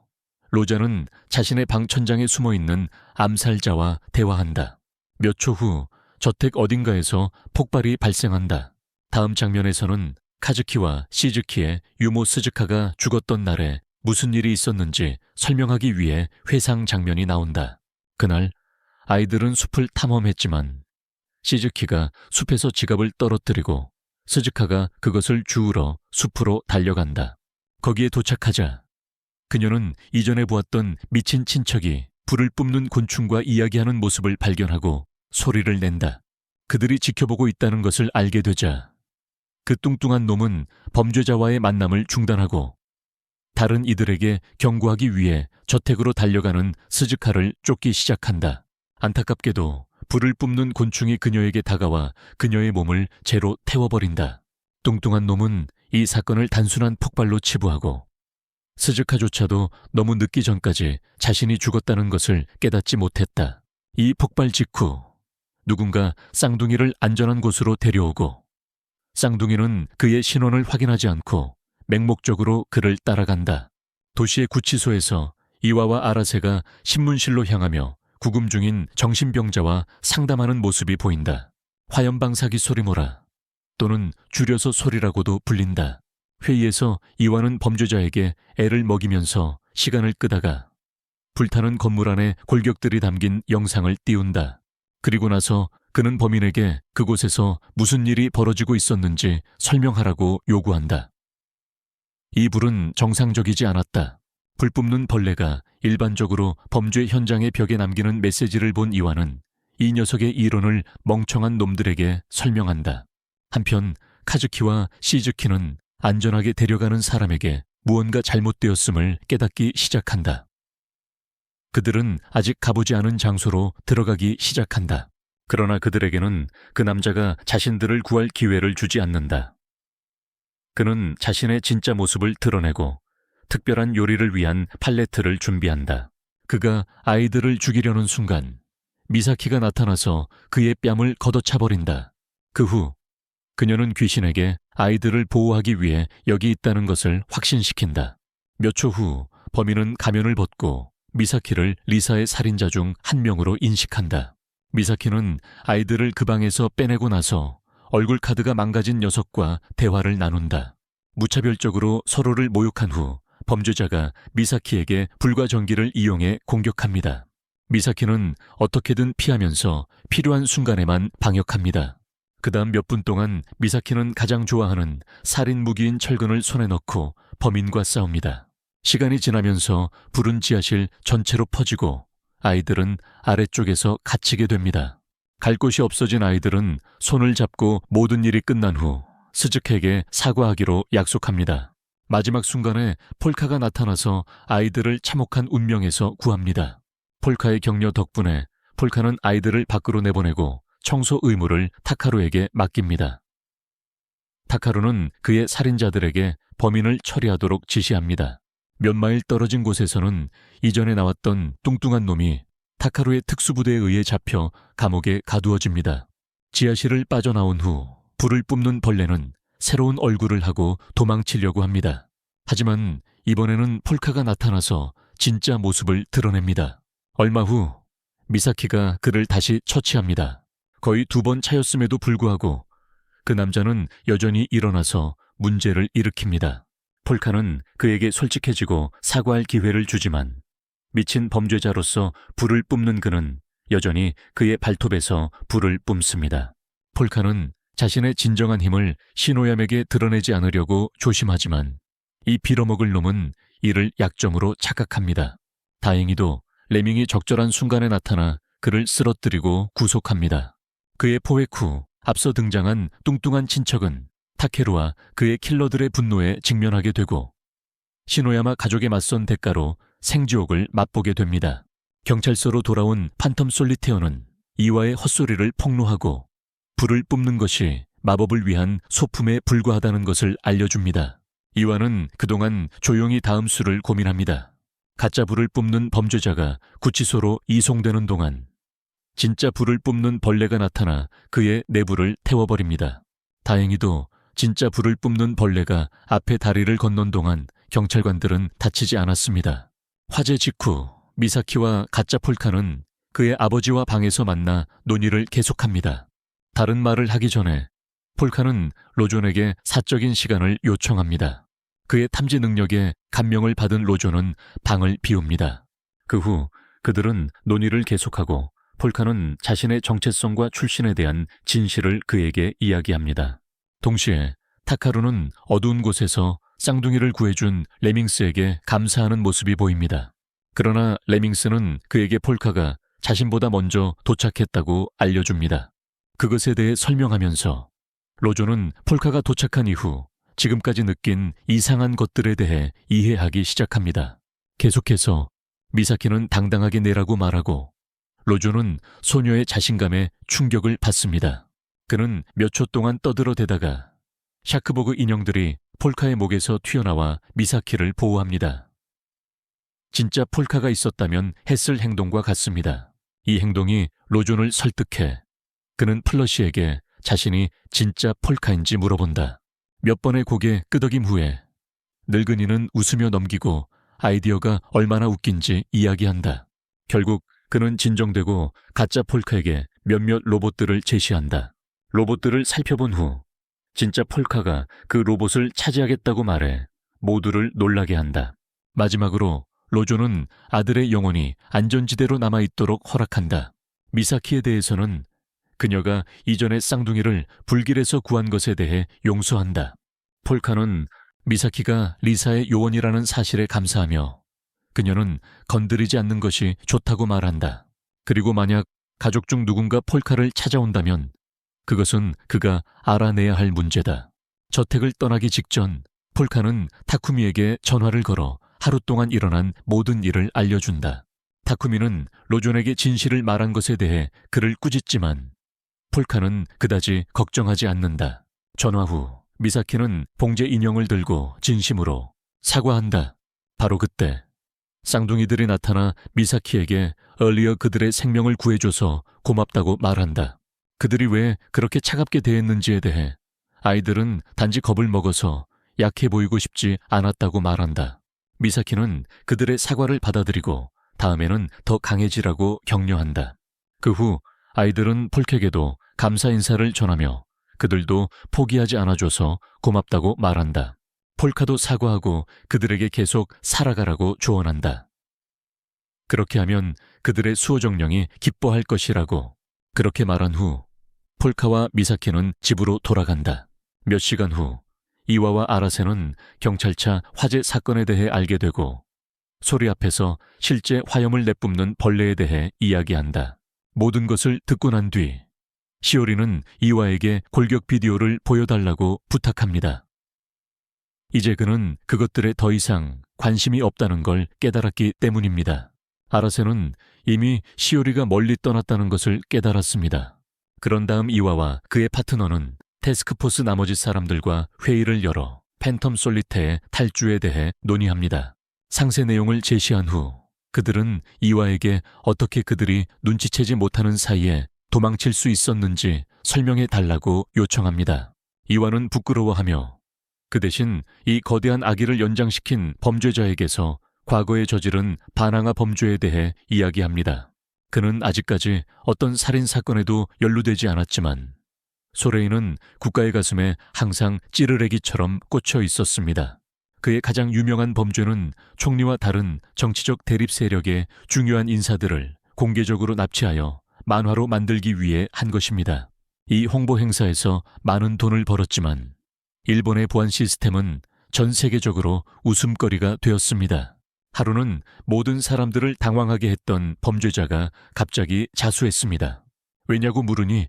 S1: 로잔은 자신의 방 천장에 숨어있는 암살자와 대화한다. 몇 초 후 저택 어딘가에서 폭발이 발생한다. 다음 장면에서는 카즈키와 시즈키의 유모 스즈카가 죽었던 날에 무슨 일이 있었는지 설명하기 위해 회상 장면이 나온다. 그날 아이들은 숲을 탐험했지만 시즈키가 숲에서 지갑을 떨어뜨리고 스즈카가 그것을 주우러 숲으로 달려간다. 거기에 도착하자 그녀는 이전에 보았던 미친 친척이 불을 뿜는 곤충과 이야기하는 모습을 발견하고 소리를 낸다. 그들이 지켜보고 있다는 것을 알게 되자 그 뚱뚱한 놈은 범죄자와의 만남을 중단하고 다른 이들에게 경고하기 위해 저택으로 달려가는 스즈카를 쫓기 시작한다. 안타깝게도 불을 뿜는 곤충이 그녀에게 다가와 그녀의 몸을 재로 태워버린다. 뚱뚱한 놈은 이 사건을 단순한 폭발로 치부하고 스즈카조차도 너무 늦기 전까지 자신이 죽었다는 것을 깨닫지 못했다. 이 폭발 직후 누군가 쌍둥이를 안전한 곳으로 데려오고 쌍둥이는 그의 신원을 확인하지 않고 맹목적으로 그를 따라간다. 도시의 구치소에서 이와와 아라세가 신문실로 향하며 구금 중인 정신병자와 상담하는 모습이 보인다. 화염방사기 소리모라 또는 줄여서 소리라고도 불린다. 회의에서 이와는 범죄자에게 애를 먹이면서 시간을 끄다가 불타는 건물 안에 골격들이 담긴 영상을 띄운다. 그리고 나서 그는 범인에게 그곳에서 무슨 일이 벌어지고 있었는지 설명하라고 요구한다. 이 불은 정상적이지 않았다. 불 뿜는 벌레가 일반적으로 범죄 현장의 벽에 남기는 메시지를 본 이와는 이 녀석의 이론을 멍청한 놈들에게 설명한다. 한편 카즈키와 시즈키는 안전하게 데려가는 사람에게 무언가 잘못되었음을 깨닫기 시작한다. 그들은 아직 가보지 않은 장소로 들어가기 시작한다. 그러나 그들에게는 그 남자가 자신들을 구할 기회를 주지 않는다. 그는 자신의 진짜 모습을 드러내고 특별한 요리를 위한 팔레트를 준비한다. 그가 아이들을 죽이려는 순간 미사키가 나타나서 그의 뺨을 걷어차버린다. 그 후 그녀는 귀신에게 아이들을 보호하기 위해 여기 있다는 것을 확신시킨다. 몇 초 후 범인은 가면을 벗고 미사키를 리사의 살인자 중 한 명으로 인식한다. 미사키는 아이들을 그 방에서 빼내고 나서 얼굴 카드가 망가진 녀석과 대화를 나눈다. 무차별적으로 서로를 모욕한 후 범죄자가 미사키에게 불과 전기를 이용해 공격합니다. 미사키는 어떻게든 피하면서 필요한 순간에만 방역합니다. 그 다음 몇 분 동안 미사키는 가장 좋아하는 살인 무기인 철근을 손에 넣고 범인과 싸웁니다. 시간이 지나면서 불은 지하실 전체로 퍼지고 아이들은 아래쪽에서 갇히게 됩니다. 갈 곳이 없어진 아이들은 손을 잡고 모든 일이 끝난 후 스즈케에게 사과하기로 약속합니다. 마지막 순간에 폴카가 나타나서 아이들을 참혹한 운명에서 구합니다. 폴카의 격려 덕분에 폴카는 아이들을 밖으로 내보내고 청소 의무를 타카루에게 맡깁니다. 타카루는 그의 살인자들에게 범인을 처리하도록 지시합니다. 몇 마일 떨어진 곳에서는 이전에 나왔던 뚱뚱한 놈이 타카루의 특수부대에 의해 잡혀 감옥에 가두어집니다. 지하실을 빠져나온 후 불을 뿜는 벌레는 새로운 얼굴을 하고 도망치려고 합니다. 하지만 이번에는 폴카가 나타나서 진짜 모습을 드러냅니다. 얼마 후 미사키가 그를 다시 처치합니다. 거의 2번 차였음에도 불구하고 그 남자는 여전히 일어나서 문제를 일으킵니다. 폴카는 그에게 솔직해지고 사과할 기회를 주지만 미친 범죄자로서 불을 뿜는 그는 여전히 그의 발톱에서 불을 뿜습니다. 폴카는 자신의 진정한 힘을 시노얌에게 드러내지 않으려고 조심하지만 이 빌어먹을 놈은 이를 약점으로 착각합니다. 다행히도 레밍이 적절한 순간에 나타나 그를 쓰러뜨리고 구속합니다. 그의 포획 후 앞서 등장한 뚱뚱한 친척은 타케루와 그의 킬러들의 분노에 직면하게 되고 시노야마 가족에 맞선 대가로 생지옥을 맛보게 됩니다. 경찰서로 돌아온 판텀 솔리테어는 이와의 헛소리를 폭로하고 불을 뿜는 것이 마법을 위한 소품에 불과하다는 것을 알려줍니다. 이와는 그동안 조용히 다음 수를 고민합니다. 가짜 불을 뿜는 범죄자가 구치소로 이송되는 동안 진짜 불을 뿜는 벌레가 나타나 그의 내부를 태워버립니다. 다행히도 진짜 불을 뿜는 벌레가 앞에 다리를 건넌 동안 경찰관들은 다치지 않았습니다. 화재 직후 미사키와 가짜 폴카는 그의 아버지와 방에서 만나 논의를 계속합니다. 다른 말을 하기 전에 폴카는 로존에게 사적인 시간을 요청합니다. 그의 탐지 능력에 감명을 받은 로존은 방을 비웁니다. 그 후 그들은 논의를 계속하고 폴카는 자신의 정체성과 출신에 대한 진실을 그에게 이야기합니다. 동시에 타카루는 어두운 곳에서 쌍둥이를 구해준 레밍스에게 감사하는 모습이 보입니다. 그러나 레밍스는 그에게 폴카가 자신보다 먼저 도착했다고 알려줍니다. 그것에 대해 설명하면서 로존은 폴카가 도착한 이후 지금까지 느낀 이상한 것들에 대해 이해하기 시작합니다. 계속해서 미사키는 당당하게 내라고 말하고 로존은 소녀의 자신감에 충격을 받습니다. 그는 몇 초 동안 떠들어대다가 샤크보그 인형들이 폴카의 목에서 튀어나와 미사키를 보호합니다. 진짜 폴카가 있었다면 했을 행동과 같습니다. 이 행동이 로존을 설득해 그는 플러시에게 자신이 진짜 폴카인지 물어본다. 몇 번의 고개 끄덕임 후에 늙은이는 웃으며 넘기고 아이디어가 얼마나 웃긴지 이야기한다. 결국 그는 진정되고 가짜 폴카에게 몇몇 로봇들을 제시한다. 로봇들을 살펴본 후 진짜 폴카가 그 로봇을 차지하겠다고 말해 모두를 놀라게 한다. 마지막으로 로존은 아들의 영혼이 안전지대로 남아있도록 허락한다. 미사키에 대해서는 그녀가 이전에 쌍둥이를 불길에서 구한 것에 대해 용서한다. 폴카는 미사키가 리사의 요원이라는 사실에 감사하며 그녀는 건드리지 않는 것이 좋다고 말한다. 그리고 만약 가족 중 누군가 폴카를 찾아온다면 그것은 그가 알아내야 할 문제다. 저택을 떠나기 직전 폴카는 타쿠미에게 전화를 걸어 하루 동안 일어난 모든 일을 알려준다. 타쿠미는 로존에게 진실을 말한 것에 대해 그를 꾸짖지만 폴카는 그다지 걱정하지 않는다. 전화 후 미사키는 봉제 인형을 들고 진심으로 사과한다. 바로 그때 쌍둥이들이 나타나 미사키에게 얼리어 그들의 생명을 구해줘서 고맙다고 말한다. 그들이 왜 그렇게 차갑게 대했는지에 대해 아이들은 단지 겁을 먹어서 약해 보이고 싶지 않았다고 말한다. 미사키는 그들의 사과를 받아들이고 다음에는 더 강해지라고 격려한다. 그 후 아이들은 폴케에게도 감사 인사를 전하며 그들도 포기하지 않아줘서 고맙다고 말한다. 폴카도 사과하고 그들에게 계속 살아가라고 조언한다. 그렇게 하면 그들의 수호정령이 기뻐할 것이라고. 그렇게 말한 후 폴카와 미사키는 집으로 돌아간다. 몇 시간 후 이와와 아라세는 경찰차 화재 사건에 대해 알게 되고 소리 앞에서 실제 화염을 내뿜는 벌레에 대해 이야기한다. 모든 것을 듣고 난 뒤 시오리는 이와에게 골격 비디오를 보여달라고 부탁합니다. 이제 그는 그것들에 더 이상 관심이 없다는 걸 깨달았기 때문입니다. 아라세는 이미 시오리가 멀리 떠났다는 것을 깨달았습니다. 그런 다음 이와와 그의 파트너는 태스크포스 나머지 사람들과 회의를 열어 팬텀 솔리테의 탈주에 대해 논의합니다. 상세 내용을 제시한 후 그들은 이와에게 어떻게 그들이 눈치채지 못하는 사이에 도망칠 수 있었는지 설명해 달라고 요청합니다. 이와는 부끄러워하며 그 대신 이 거대한 아기를 연장시킨 범죄자에게서 과거에 저지른 반항아 범죄에 대해 이야기합니다. 그는 아직까지 어떤 살인사건에도 연루되지 않았지만 소레이는 국가의 가슴에 항상 찌르레기처럼 꽂혀 있었습니다. 그의 가장 유명한 범죄는 총리와 다른 정치적 대립 세력의 중요한 인사들을 공개적으로 납치하여 만화로 만들기 위해 한 것입니다. 이 홍보 행사에서 많은 돈을 벌었지만 일본의 보안 시스템은 전 세계적으로 웃음거리가 되었습니다. 하루는 모든 사람들을 당황하게 했던 범죄자가 갑자기 자수했습니다. 왜냐고 물으니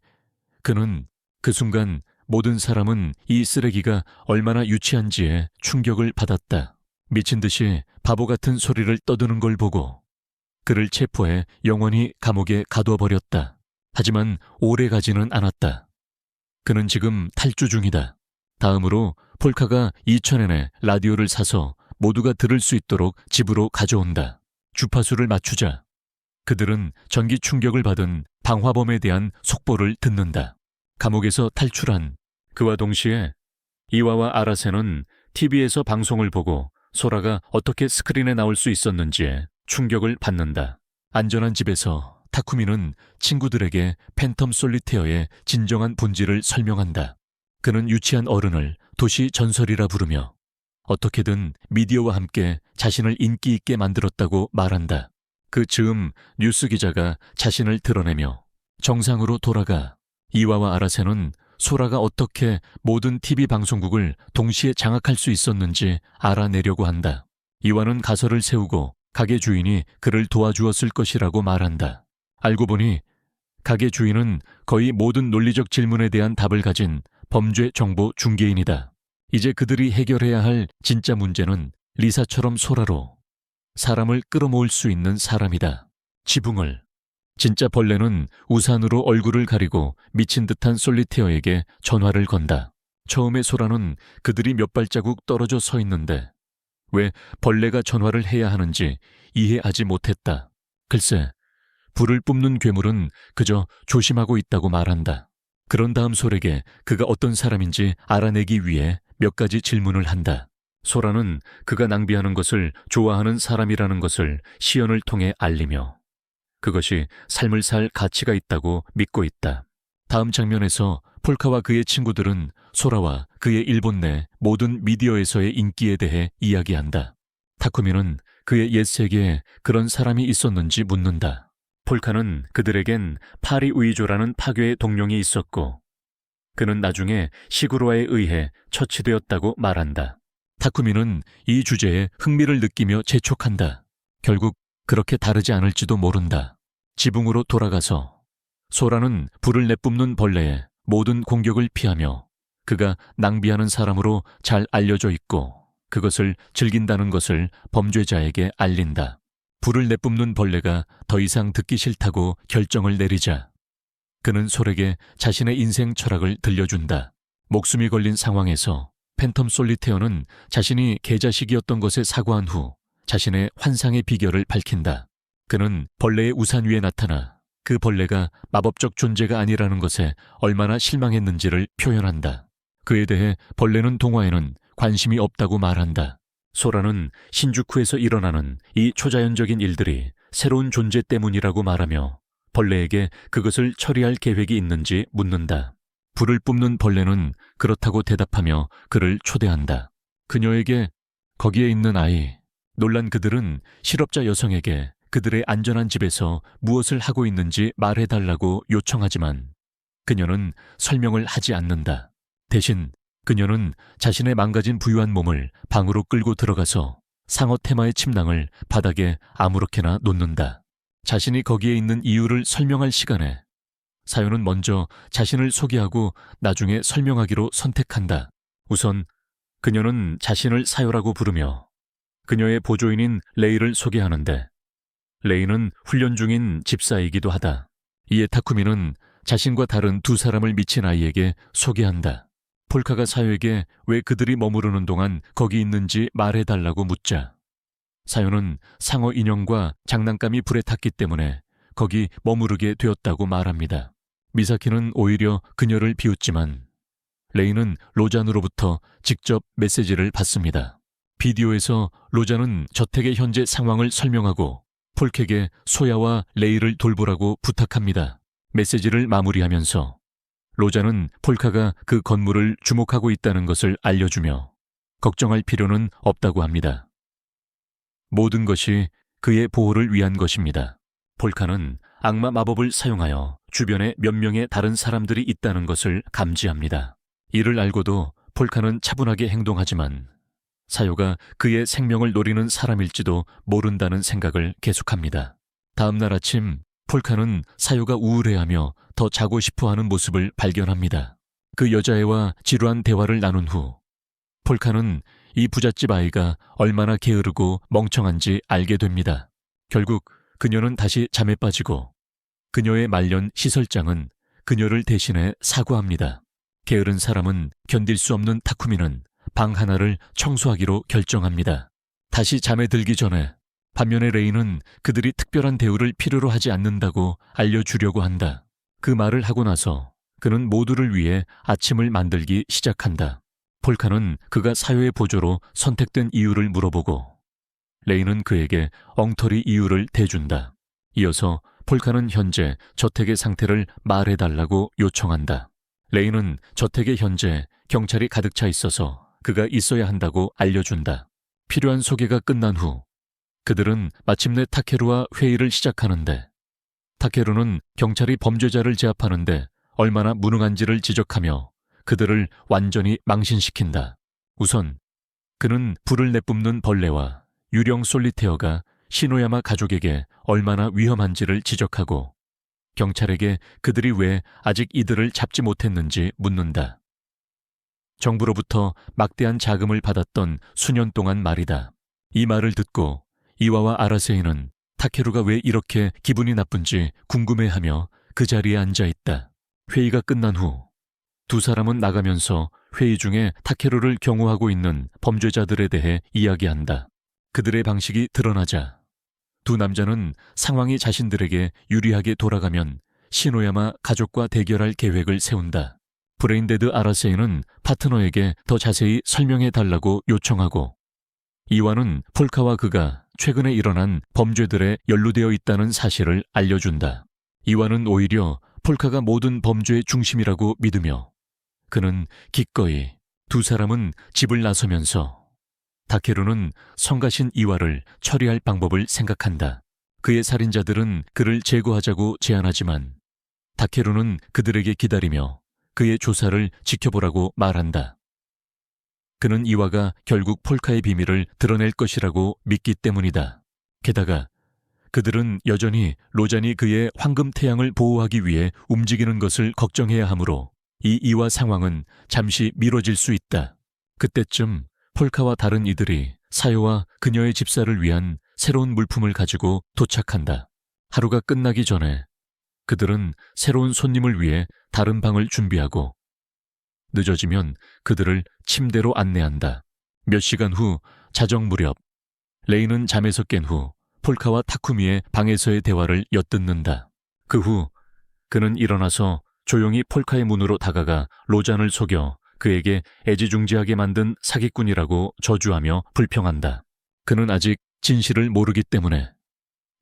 S1: 그는 그 순간 모든 사람은 이 쓰레기가 얼마나 유치한지에 충격을 받았다. 미친 듯이 바보 같은 소리를 떠드는 걸 보고 그를 체포해 영원히 감옥에 가둬버렸다. 하지만 오래 가지는 않았다. 그는 지금 탈주 중이다. 다음으로 폴카가 2,000엔에 라디오를 사서 모두가 들을 수 있도록 집으로 가져온다. 주파수를 맞추자 그들은 전기 충격을 받은 방화범에 대한 속보를 듣는다. 감옥에서 탈출한 그와 동시에 이와와 아라세는 TV에서 방송을 보고 소라가 어떻게 스크린에 나올 수 있었는지에 충격을 받는다. 안전한 집에서 타쿠미는 친구들에게 팬텀 솔리테어의 진정한 본질을 설명한다. 그는 유치한 어른을 도시 전설이라 부르며 어떻게든 미디어와 함께 자신을 인기 있게 만들었다고 말한다. 그 즈음 뉴스 기자가 자신을 드러내며 정상으로 돌아가 이와와 아라세는 소라가 어떻게 모든 TV 방송국을 동시에 장악할 수 있었는지 알아내려고 한다. 이와는 가설을 세우고 가게 주인이 그를 도와주었을 것이라고 말한다. 알고 보니 가게 주인은 거의 모든 논리적 질문에 대한 답을 가진 범죄 정보 중개인이다. 이제 그들이 해결해야 할 진짜 문제는 리사처럼 소라로 사람을 끌어모을 수 있는 사람이다. 지붕을. 진짜 벌레는 우산으로 얼굴을 가리고 미친 듯한 솔리테어에게 전화를 건다. 처음에 소라는 그들이 몇 발자국 떨어져 서 있는데 왜 벌레가 전화를 해야 하는지 이해하지 못했다. 글쎄, 불을 뿜는 괴물은 그저 조심하고 있다고 말한다. 그런 다음 솔에게 그가 어떤 사람인지 알아내기 위해 몇 가지 질문을 한다. 소라는 그가 낭비하는 것을 좋아하는 사람이라는 것을 시연을 통해 알리며 그것이 삶을 살 가치가 있다고 믿고 있다. 다음 장면에서 폴카와 그의 친구들은 소라와 그의 일본 내 모든 미디어에서의 인기에 대해 이야기한다. 타쿠미는 그의 옛 세계에 그런 사람이 있었는지 묻는다. 폴카는 그들에겐 파리 우이조라는 파괴의 동룡이 있었고 그는 나중에 시구로아에 의해 처치되었다고 말한다. 타쿠미는 이 주제에 흥미를 느끼며 재촉한다. 결국 그렇게 다르지 않을지도 모른다. 지붕으로 돌아가서 소라는 불을 내뿜는 벌레의 모든 공격을 피하며 그가 낭비하는 사람으로 잘 알려져 있고 그것을 즐긴다는 것을 범죄자에게 알린다. 불을 내뿜는 벌레가 더 이상 듣기 싫다고 결정을 내리자 그는 솔에게 자신의 인생 철학을 들려준다. 목숨이 걸린 상황에서 팬텀 솔리테어는 자신이 개자식이었던 것에 사과한 후 자신의 환상의 비결을 밝힌다. 그는 벌레의 우산 위에 나타나 그 벌레가 마법적 존재가 아니라는 것에 얼마나 실망했는지를 표현한다. 그에 대해 벌레는 동화에는 관심이 없다고 말한다. 소라는 신주쿠에서 일어나는 이 초자연적인 일들이 새로운 존재 때문이라고 말하며 벌레에게 그것을 처리할 계획이 있는지 묻는다. 불을 뿜는 벌레는 그렇다고 대답하며 그를 초대한다. 그녀에게 거기에 있는 아이, 놀란 그들은 실업자 여성에게 그들의 안전한 집에서 무엇을 하고 있는지 말해달라고 요청하지만 그녀는 설명을 하지 않는다. 대신 그녀는 자신의 망가진 부유한 몸을 방으로 끌고 들어가서 상어 테마의 침낭을 바닥에 아무렇게나 놓는다. 자신이 거기에 있는 이유를 설명할 시간에 사요는 먼저 자신을 소개하고 나중에 설명하기로 선택한다. 우선 그녀는 자신을 사요라고 부르며 그녀의 보조인인 레이를 소개하는데 레이는 훈련 중인 집사이기도 하다. 이에 타쿠미는 자신과 다른 두 사람을 미친 아이에게 소개한다. 폴카가 사요에게 왜 그들이 머무르는 동안 거기 있는지 말해달라고 묻자 사요는 상어 인형과 장난감이 불에 탔기 때문에 거기 머무르게 되었다고 말합니다. 미사키는 오히려 그녀를 비웃지만 레이는 로잔으로부터 직접 메시지를 받습니다. 비디오에서 로잔은 저택의 현재 상황을 설명하고 폴에게 소야와 레이를 돌보라고 부탁합니다. 메시지를 마무리하면서 로잔은 폴카가 그 건물을 주목하고 있다는 것을 알려주며 걱정할 필요는 없다고 합니다. 모든 것이 그의 보호를 위한 것입니다. 폴카는 악마 마법을 사용하여 주변에 몇 명의 다른 사람들이 있다는 것을 감지합니다. 이를 알고도 폴카는 차분하게 행동하지만 사요가 그의 생명을 노리는 사람일지도 모른다는 생각을 계속합니다. 다음 날 아침 폴카는 사요가 우울해하며 더 자고 싶어하는 모습을 발견합니다. 그 여자애와 지루한 대화를 나눈 후 폴카는 이 부잣집 아이가 얼마나 게으르고 멍청한지 알게 됩니다. 결국 그녀는 다시 잠에 빠지고 그녀의 말년 시설장은 그녀를 대신해 사과합니다. 게으른 사람은 견딜 수 없는 타쿠미는 방 하나를 청소하기로 결정합니다. 다시 잠에 들기 전에 반면에 레이는 그들이 특별한 대우를 필요로 하지 않는다고 알려주려고 한다. 그 말을 하고 나서 그는 모두를 위해 아침을 만들기 시작한다. 폴카는 그가 사요의 보조로 선택된 이유를 물어보고 레이는 그에게 엉터리 이유를 대준다. 이어서 폴카는 현재 저택의 상태를 말해달라고 요청한다. 레이는 저택에 현재 경찰이 가득 차 있어서 그가 있어야 한다고 알려준다. 필요한 소개가 끝난 후 그들은 마침내 타케루와 회의를 시작하는데 타케루는 경찰이 범죄자를 제압하는데 얼마나 무능한지를 지적하며 그들을 완전히 망신시킨다. 우선 그는 불을 내뿜는 벌레와 유령 솔리테어가 시노야마 가족에게 얼마나 위험한지를 지적하고 경찰에게 그들이 왜 아직 이들을 잡지 못했는지 묻는다. 정부로부터 막대한 자금을 받았던 수년 동안 말이다. 이 말을 듣고 이와와 아라세이는 타케루가 왜 이렇게 기분이 나쁜지 궁금해하며 그 자리에 앉아있다. 회의가 끝난 후 두 사람은 나가면서 회의 중에 타케루를 경호하고 있는 범죄자들에 대해 이야기한다. 그들의 방식이 드러나자 두 남자는 상황이 자신들에게 유리하게 돌아가면 시노야마 가족과 대결할 계획을 세운다. 브레인데드 아라세이는 파트너에게 더 자세히 설명해 달라고 요청하고 이와는 폴카와 그가 최근에 일어난 범죄들에 연루되어 있다는 사실을 알려준다. 이와는 오히려 폴카가 모든 범죄의 중심이라고 믿으며 그는 기꺼이 두 사람은 집을 나서면서 타케루는 성가신 이와를 처리할 방법을 생각한다. 그의 살인자들은 그를 제거하자고 제안하지만 타케루는 그들에게 기다리며 그의 조사를 지켜보라고 말한다. 그는 이와가 결국 폴카의 비밀을 드러낼 것이라고 믿기 때문이다. 게다가 그들은 여전히 로잔이 그의 황금 태양을 보호하기 위해 움직이는 것을 걱정해야 하므로 이 이와 상황은 잠시 미뤄질 수 있다. 그때쯤 폴카와 다른 이들이 사요와 그녀의 집사를 위한 새로운 물품을 가지고 도착한다. 하루가 끝나기 전에 그들은 새로운 손님을 위해 다른 방을 준비하고 늦어지면 그들을 침대로 안내한다. 몇 시간 후 자정 무렵 레이는 잠에서 깬 후 폴카와 타쿠미의 방에서의 대화를 엿듣는다. 그 후 그는 일어나서 조용히 폴카의 문으로 다가가 로잔을 속여 그에게 애지중지하게 만든 사기꾼이라고 저주하며 불평한다. 그는 아직 진실을 모르기 때문에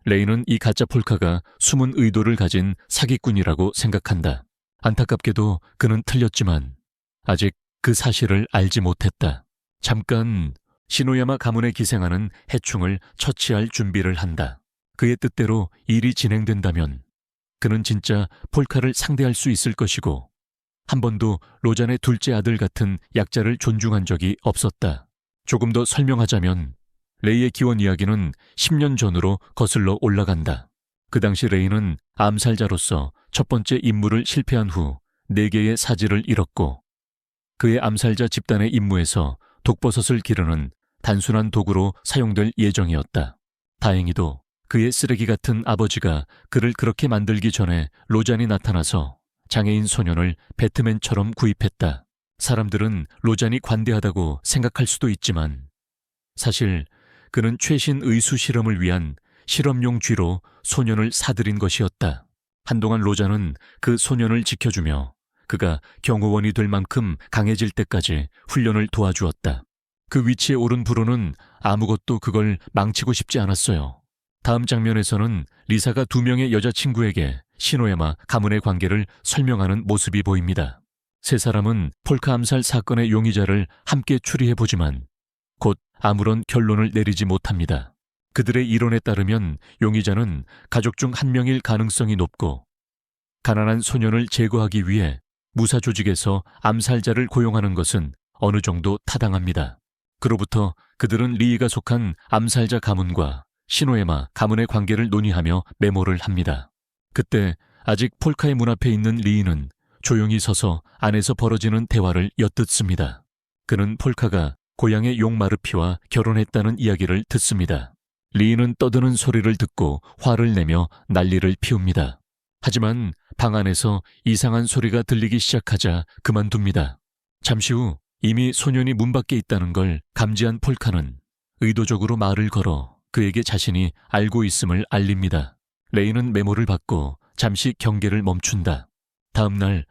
S1: 레이는 이 가짜 폴카가 숨은 의도를 가진 사기꾼이라고 생각한다. 안타깝게도 그는 틀렸지만 아직 그 사실을 알지 못했다. 잠깐 시노야마 가문에 기생하는 해충을 처치할 준비를 한다. 그의 뜻대로 일이 진행된다면 그는 진짜 폴카를 상대할 수 있을 것이고 한 번도 로잔의 둘째 아들 같은 약자를 존중한 적이 없었다. 조금 더 설명하자면 레이의 기원 이야기는 10년 전으로 거슬러 올라간다. 그 당시 레이는 암살자로서 첫 번째 임무를 실패한 후 4개의 사지를 잃었고 그의 암살자 집단의 임무에서 독버섯을 기르는 단순한 도구로 사용될 예정이었다. 다행히도 그의 쓰레기 같은 아버지가 그를 그렇게 만들기 전에 로잔이 나타나서 장애인 소년을 배트맨처럼 구입했다. 사람들은 로잔이 관대하다고 생각할 수도 있지만 사실 그는 최신 의수 실험을 위한 실험용 쥐로 소년을 사들인 것이었다. 한동안 로잔은 그 소년을 지켜주며 그가 경호원이 될 만큼 강해질 때까지 훈련을 도와주었다. 그 위치에 오른 브로는 아무것도 그걸 망치고 싶지 않았어요. 다음 장면에서는 리사가 2명의 여자친구에게 시노야마 가문의 관계를 설명하는 모습이 보입니다. 세 사람은 폴카 암살 사건의 용의자를 함께 추리해보지만 곧 아무런 결론을 내리지 못합니다. 그들의 이론에 따르면 용의자는 가족 중 한 명일 가능성이 높고 가난한 소년을 제거하기 위해 무사 조직에서 암살자를 고용하는 것은 어느 정도 타당합니다. 그로부터 그들은 리이가 속한 암살자 가문과 시노야마 가문의 관계를 논의하며 메모를 합니다. 그때 아직 폴카의 문 앞에 있는 리이는 조용히 서서 안에서 벌어지는 대화를 엿듣습니다. 그는 폴카가 고향의 용 마르피와 결혼했다는 이야기를 듣습니다. 리이는 떠드는 소리를 듣고 화를 내며 난리를 피웁니다. 하지만 방 안에서 이상한 소리가 들리기 시작하자 그만둡니다. 잠시 후 이미 소년이 문 밖에 있다는 걸 감지한 폴카는 의도적으로 말을 걸어 그에게 자신이 알고 있음을 알립니다. 레이는 메모를 받고 잠시 경계를 멈춘다. 다음 날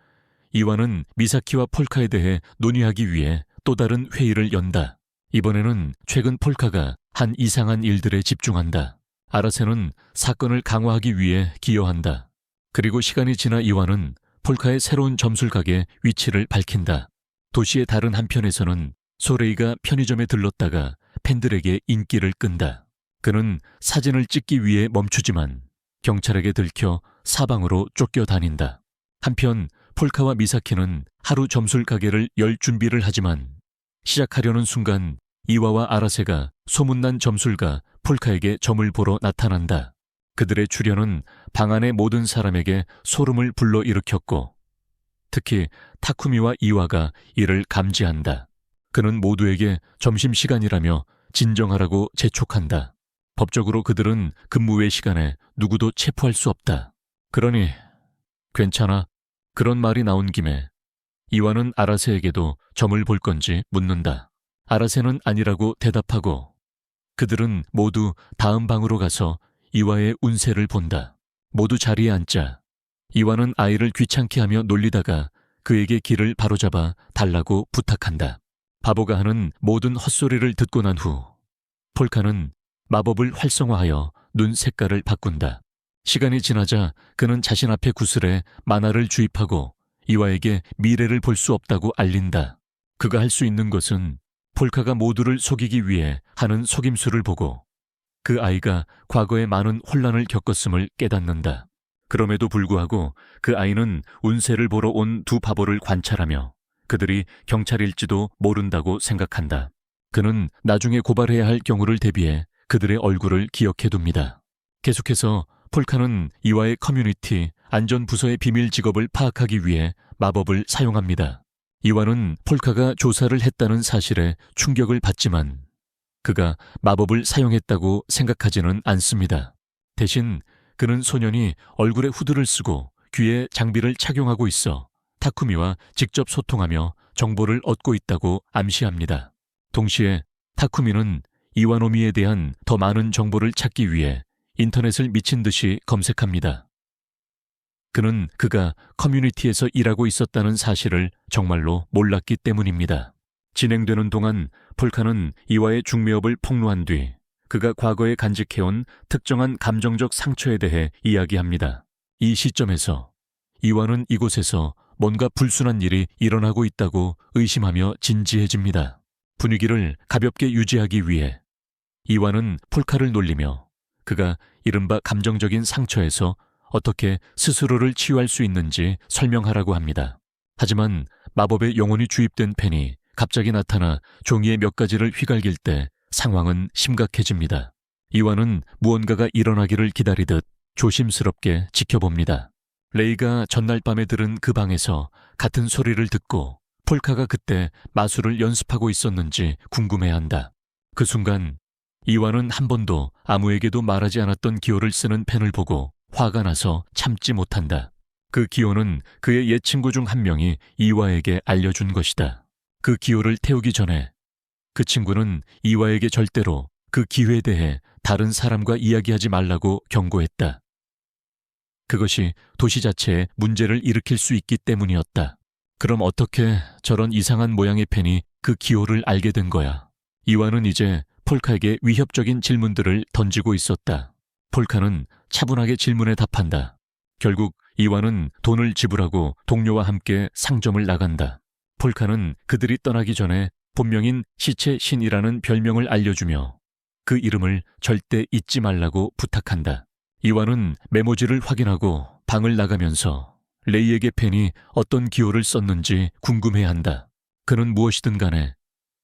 S1: 이와는 미사키와 폴카에 대해 논의하기 위해 또 다른 회의를 연다. 이번에는 최근 폴카가 한 이상한 일들에 집중한다. 아라세는 사건을 강화하기 위해 기여한다. 그리고 시간이 지나 이와는 폴카의 새로운 점술 가게 위치를 밝힌다. 도시의 다른 한편에서는 소레이가 편의점에 들렀다가 팬들에게 인기를 끈다. 그는 사진을 찍기 위해 멈추지만 경찰에게 들켜 사방으로 쫓겨다닌다. 한편 폴카와 미사키는 하루 점술 가게를 열 준비를 하지만 시작하려는 순간 이와와 아라세가 소문난 점술가 폴카에게 점을 보러 나타난다. 그들의 출현은 방 안의 모든 사람에게 소름을 불러일으켰고 특히 타쿠미와 이와가 이를 감지한다. 그는 모두에게 점심시간이라며 진정하라고 재촉한다. 법적으로 그들은 근무 외 시간에 누구도 체포할 수 없다. 그러니 괜찮아. 그런 말이 나온 김에 이와는 아라세에게도 점을 볼 건지 묻는다. 아라세는 아니라고 대답하고 그들은 모두 다음 방으로 가서 이와의 운세를 본다. 모두 자리에 앉자 이와는 아이를 귀찮게 하며 놀리다가 그에게 길을 바로잡아 달라고 부탁한다. 바보가 하는 모든 헛소리를 듣고 난 후 폴카는 마법을 활성화하여 눈 색깔을 바꾼다. 시간이 지나자 그는 자신 앞에 구슬에 만화를 주입하고 이와에게 미래를 볼 수 없다고 알린다. 그가 할 수 있는 것은 폴카가 모두를 속이기 위해 하는 속임수를 보고 그 아이가 과거에 많은 혼란을 겪었음을 깨닫는다. 그럼에도 불구하고 그 아이는 운세를 보러 온 두 바보를 관찰하며 그들이 경찰일지도 모른다고 생각한다. 그는 나중에 고발해야 할 경우를 대비해 그들의 얼굴을 기억해둡니다. 계속해서 폴카는 이와의 커뮤니티 안전부서의 비밀 직업을 파악하기 위해 마법을 사용합니다. 이와는 폴카가 조사를 했다는 사실에 충격을 받지만 그가 마법을 사용했다고 생각하지는 않습니다. 대신 그는 소년이 얼굴에 후드를 쓰고 귀에 장비를 착용하고 있어 타쿠미와 직접 소통하며 정보를 얻고 있다고 암시합니다. 동시에 타쿠미는 이와노미에 대한 더 많은 정보를 찾기 위해 인터넷을 미친 듯이 검색합니다. 그는 그가 커뮤니티에서 일하고 있었다는 사실을 정말로 몰랐기 때문입니다. 진행되는 동안 폴카는 이와의 중매업을 폭로한 뒤 그가 과거에 간직해온 특정한 감정적 상처에 대해 이야기합니다. 이 시점에서 이와는 이곳에서 뭔가 불순한 일이 일어나고 있다고 의심하며 진지해집니다. 분위기를 가볍게 유지하기 위해 이와는 폴카를 놀리며 그가 이른바 감정적인 상처에서 어떻게 스스로를 치유할 수 있는지 설명하라고 합니다. 하지만 마법의 영혼이 주입된 펜이 갑자기 나타나 종이의 몇 가지를 휘갈길 때 상황은 심각해집니다. 이와는 무언가가 일어나기를 기다리듯 조심스럽게 지켜봅니다. 레이가 전날 밤에 들은 그 방에서 같은 소리를 듣고 폴카가 그때 마술을 연습하고 있었는지 궁금해한다. 그 순간 이와는 한 번도 아무에게도 말하지 않았던 기호를 쓰는 펜을 보고 화가 나서 참지 못한다. 그 기호는 그의 옛 친구 중 한 명이 이와에게 알려준 것이다. 그 기호를 태우기 전에 그 친구는 이와에게 절대로 그 기회에 대해 다른 사람과 이야기하지 말라고 경고했다. 그것이 도시 자체에 문제를 일으킬 수 있기 때문이었다. 그럼 어떻게 저런 이상한 모양의 펜이 그 기호를 알게 된 거야? 이와는 이제 폴카에게 위협적인 질문들을 던지고 있었다. 폴카는 차분하게 질문에 답한다. 결국 이와는 돈을 지불하고 동료와 함께 상점을 나간다. 폴카는 그들이 떠나기 전에 본명인 시체 신이라는 별명을 알려주며 그 이름을 절대 잊지 말라고 부탁한다. 이와는 메모지를 확인하고 방을 나가면서 레이에게 펜이 어떤 기호를 썼는지 궁금해한다. 그는 무엇이든 간에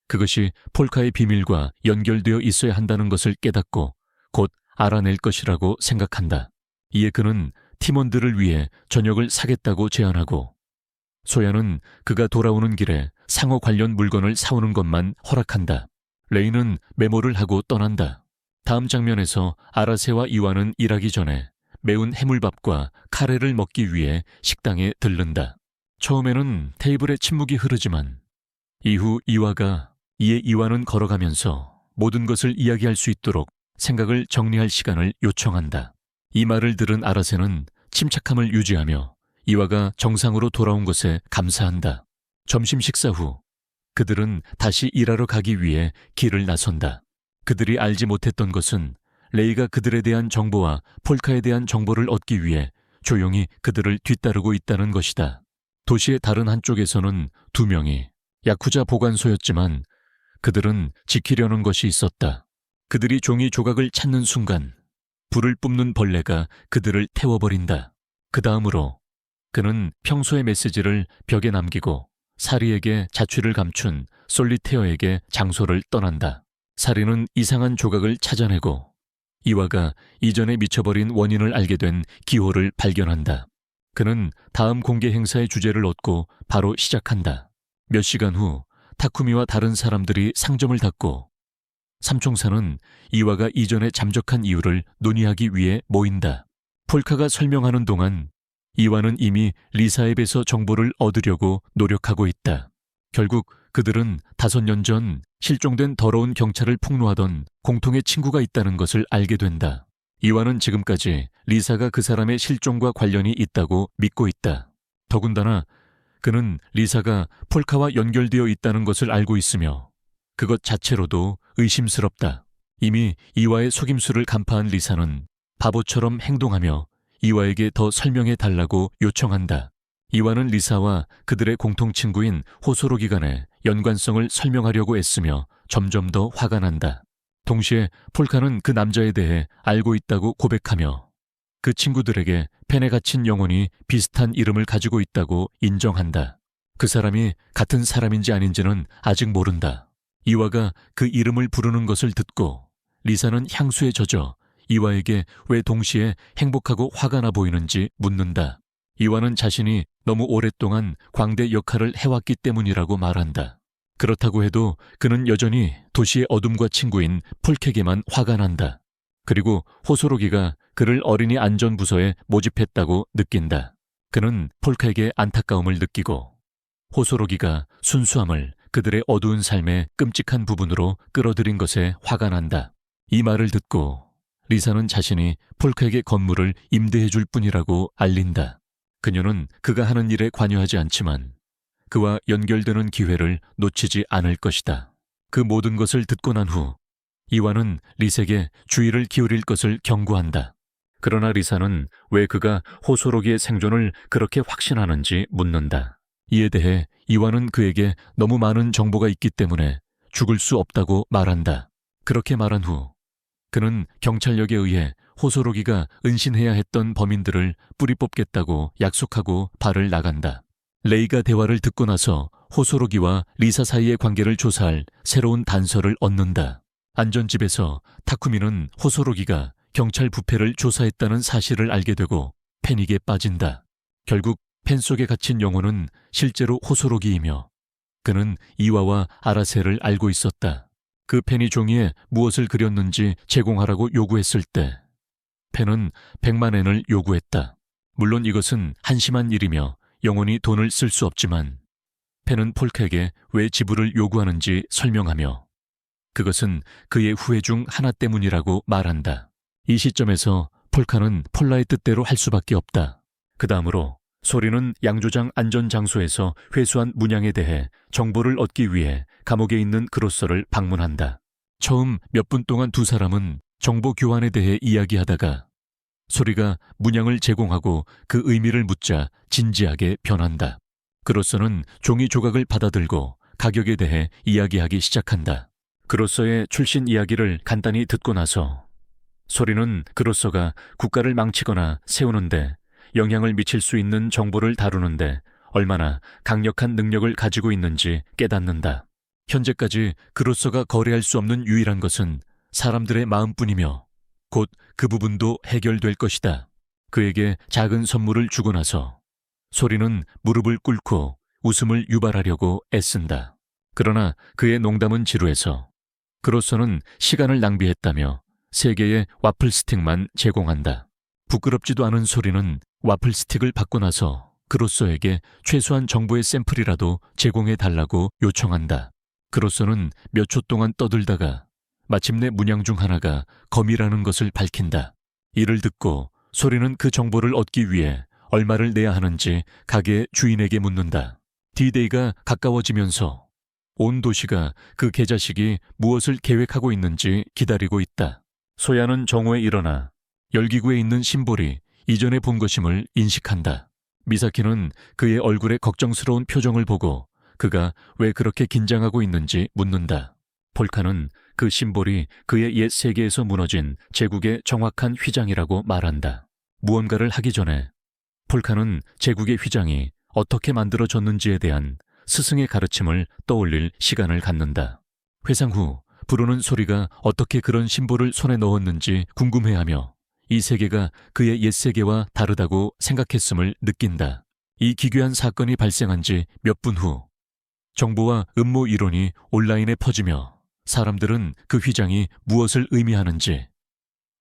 S1: 그것이 폴카의 비밀과 연결되어 있어야 한다는 것을 깨닫고 곧 알아낼 것이라고 생각한다. 이에 그는 팀원들을 위해 저녁을 사겠다고 제안하고 소야는 그가 돌아오는 길에 상어 관련 물건을 사오는 것만 허락한다. 레이는 메모를 하고 떠난다. 다음 장면에서 아라세와 이와는 일하기 전에 매운 해물밥과 카레를 먹기 위해 식당에 들른다. 처음에는 테이블에 침묵이 흐르지만 이후 이와는 걸어가면서 모든 것을 이야기할 수 있도록 생각을 정리할 시간을 요청한다. 이 말을 들은 아라세는 침착함을 유지하며 이와가 정상으로 돌아온 것에 감사한다. 점심 식사 후 그들은 다시 일하러 가기 위해 길을 나선다. 그들이 알지 못했던 것은 레이가 그들에 대한 정보와 폴카에 대한 정보를 얻기 위해 조용히 그들을 뒤따르고 있다는 것이다. 도시의 다른 한쪽에서는 두 명이 야쿠자 보관소였지만 그들은 지키려는 것이 있었다. 그들이 종이 조각을 찾는 순간 불을 뿜는 벌레가 그들을 태워버린다. 그 다음으로 그는 평소의 메시지를 벽에 남기고 사리에게 자취를 감춘 솔리테어에게 장소를 떠난다. 사리는 이상한 조각을 찾아내고 이와가 이전에 미쳐버린 원인을 알게 된 기호를 발견한다. 그는 다음 공개 행사의 주제를 얻고 바로 시작한다. 몇 시간 후 타쿠미와 다른 사람들이 상점을 닫고 삼총사는 이와가 이전에 잠적한 이유를 논의하기 위해 모인다. 폴카가 설명하는 동안 이와는 이미 리사앱에서 정보를 얻으려고 노력하고 있다. 결국 그들은 5년 전 실종된 더러운 경찰을 폭로하던 공통의 친구가 있다는 것을 알게 된다. 이와는 지금까지 리사가 그 사람의 실종과 관련이 있다고 믿고 있다. 더군다나 그는 리사가 폴카와 연결되어 있다는 것을 알고 있으며 그것 자체로도 의심스럽다. 이미 이와의 속임수를 간파한 리사는 바보처럼 행동하며 이와에게 더 설명해 달라고 요청한다. 이와는 리사와 그들의 공통 친구인 호소로 기간의 연관성을 설명하려고 애쓰며 점점 더 화가 난다. 동시에 폴카는 그 남자에 대해 알고 있다고 고백하며 그 친구들에게 펜에 갇힌 영혼이 비슷한 이름을 가지고 있다고 인정한다. 그 사람이 같은 사람인지 아닌지는 아직 모른다. 이와가 그 이름을 부르는 것을 듣고 리사는 향수에 젖어 이와에게 왜 동시에 행복하고 화가 나 보이는지 묻는다. 이와는 자신이 너무 오랫동안 광대 역할을 해왔기 때문이라고 말한다. 그렇다고 해도 그는 여전히 도시의 어둠과 친구인 폴케게만 화가 난다. 그리고 호소로기가 그를 어린이 안전부서에 모집했다고 느낀다. 그는 폴카에게 안타까움을 느끼고 호소로기가 순수함을 그들의 어두운 삶의 끔찍한 부분으로 끌어들인 것에 화가 난다. 이 말을 듣고 리사는 자신이 폴카에게 건물을 임대해 줄 뿐이라고 알린다. 그녀는 그가 하는 일에 관여하지 않지만 그와 연결되는 기회를 놓치지 않을 것이다. 그 모든 것을 듣고 난 후 이완은 리세에게 주의를 기울일 것을 경고한다. 그러나 리사는 왜 그가 호소로기의 생존을 그렇게 확신하는지 묻는다. 이에 대해 이완은 그에게 너무 많은 정보가 있기 때문에 죽을 수 없다고 말한다. 그렇게 말한 후 그는 경찰력에 의해 호소로기가 은신해야 했던 범인들을 뿌리 뽑겠다고 약속하고 발을 나간다. 레이가 대화를 듣고 나서 호소로기와 리사 사이의 관계를 조사할 새로운 단서를 얻는다. 안전집에서 타쿠미는 호소로기가 경찰 부패를 조사했다는 사실을 알게 되고 패닉에 빠진다. 결국 펜 속에 갇힌 영혼은 실제로 호소로기이며 그는 이와와 아라세를 알고 있었다. 그 펜이 종이에 무엇을 그렸는지 제공하라고 요구했을 때 펜은 100만 엔을 요구했다. 물론 이것은 한심한 일이며 영혼이 돈을 쓸 수 없지만 펜은 폴카에게 왜 지불을 요구하는지 설명하며 그것은 그의 후회 중 하나 때문이라고 말한다. 이 시점에서 폴카는 폴라의 뜻대로 할 수밖에 없다. 그 다음으로 소리는 양조장 안전장소에서 회수한 문양에 대해 정보를 얻기 위해 감옥에 있는 그로서를 방문한다. 처음 몇 분 동안 두 사람은 정보 교환에 대해 이야기하다가 소리가 문양을 제공하고 그 의미를 묻자 진지하게 변한다. 그로서는 종이 조각을 받아들고 가격에 대해 이야기하기 시작한다. 그로서의 출신 이야기를 간단히 듣고 나서 소리는 그로서가 국가를 망치거나 세우는데 영향을 미칠 수 있는 정보를 다루는데 얼마나 강력한 능력을 가지고 있는지 깨닫는다. 현재까지 그로서가 거래할 수 없는 유일한 것은 사람들의 마음뿐이며 곧 그 부분도 해결될 것이다. 그에게 작은 선물을 주고 나서 소리는 무릎을 꿇고 웃음을 유발하려고 애쓴다. 그러나 그의 농담은 지루해서 그로서는 시간을 낭비했다며 3개의 와플 스틱만 제공한다. 부끄럽지도 않은 소리는 와플 스틱을 받고 나서 그로서에게 최소한 정보의 샘플이라도 제공해달라고 요청한다. 그로서는 몇 초 동안 떠들다가 마침내 문양 중 하나가 검이라는 것을 밝힌다. 이를 듣고 소리는 그 정보를 얻기 위해 얼마를 내야 하는지 가게 주인에게 묻는다. D-Day가 가까워지면서 온 도시가 그 계자식이 무엇을 계획하고 있는지 기다리고 있다. 소야는 정오에 일어나 열기구에 있는 심볼이 이전에 본 것임을 인식한다. 미사키는 그의 얼굴에 걱정스러운 표정을 보고 그가 왜 그렇게 긴장하고 있는지 묻는다. 폴카는 그 심볼이 그의 옛 세계에서 무너진 제국의 정확한 휘장이라고 말한다. 무언가를 하기 전에 폴카는 제국의 휘장이 어떻게 만들어졌는지에 대한 스승의 가르침을 떠올릴 시간을 갖는다. 회상 후 부르는 소리가 어떻게 그런 심볼을 손에 넣었는지 궁금해하며 이 세계가 그의 옛 세계와 다르다고 생각했음을 느낀다. 이 기괴한 사건이 발생한 지 몇 분 후 정보와 음모 이론이 온라인에 퍼지며 사람들은 그 휘장이 무엇을 의미하는지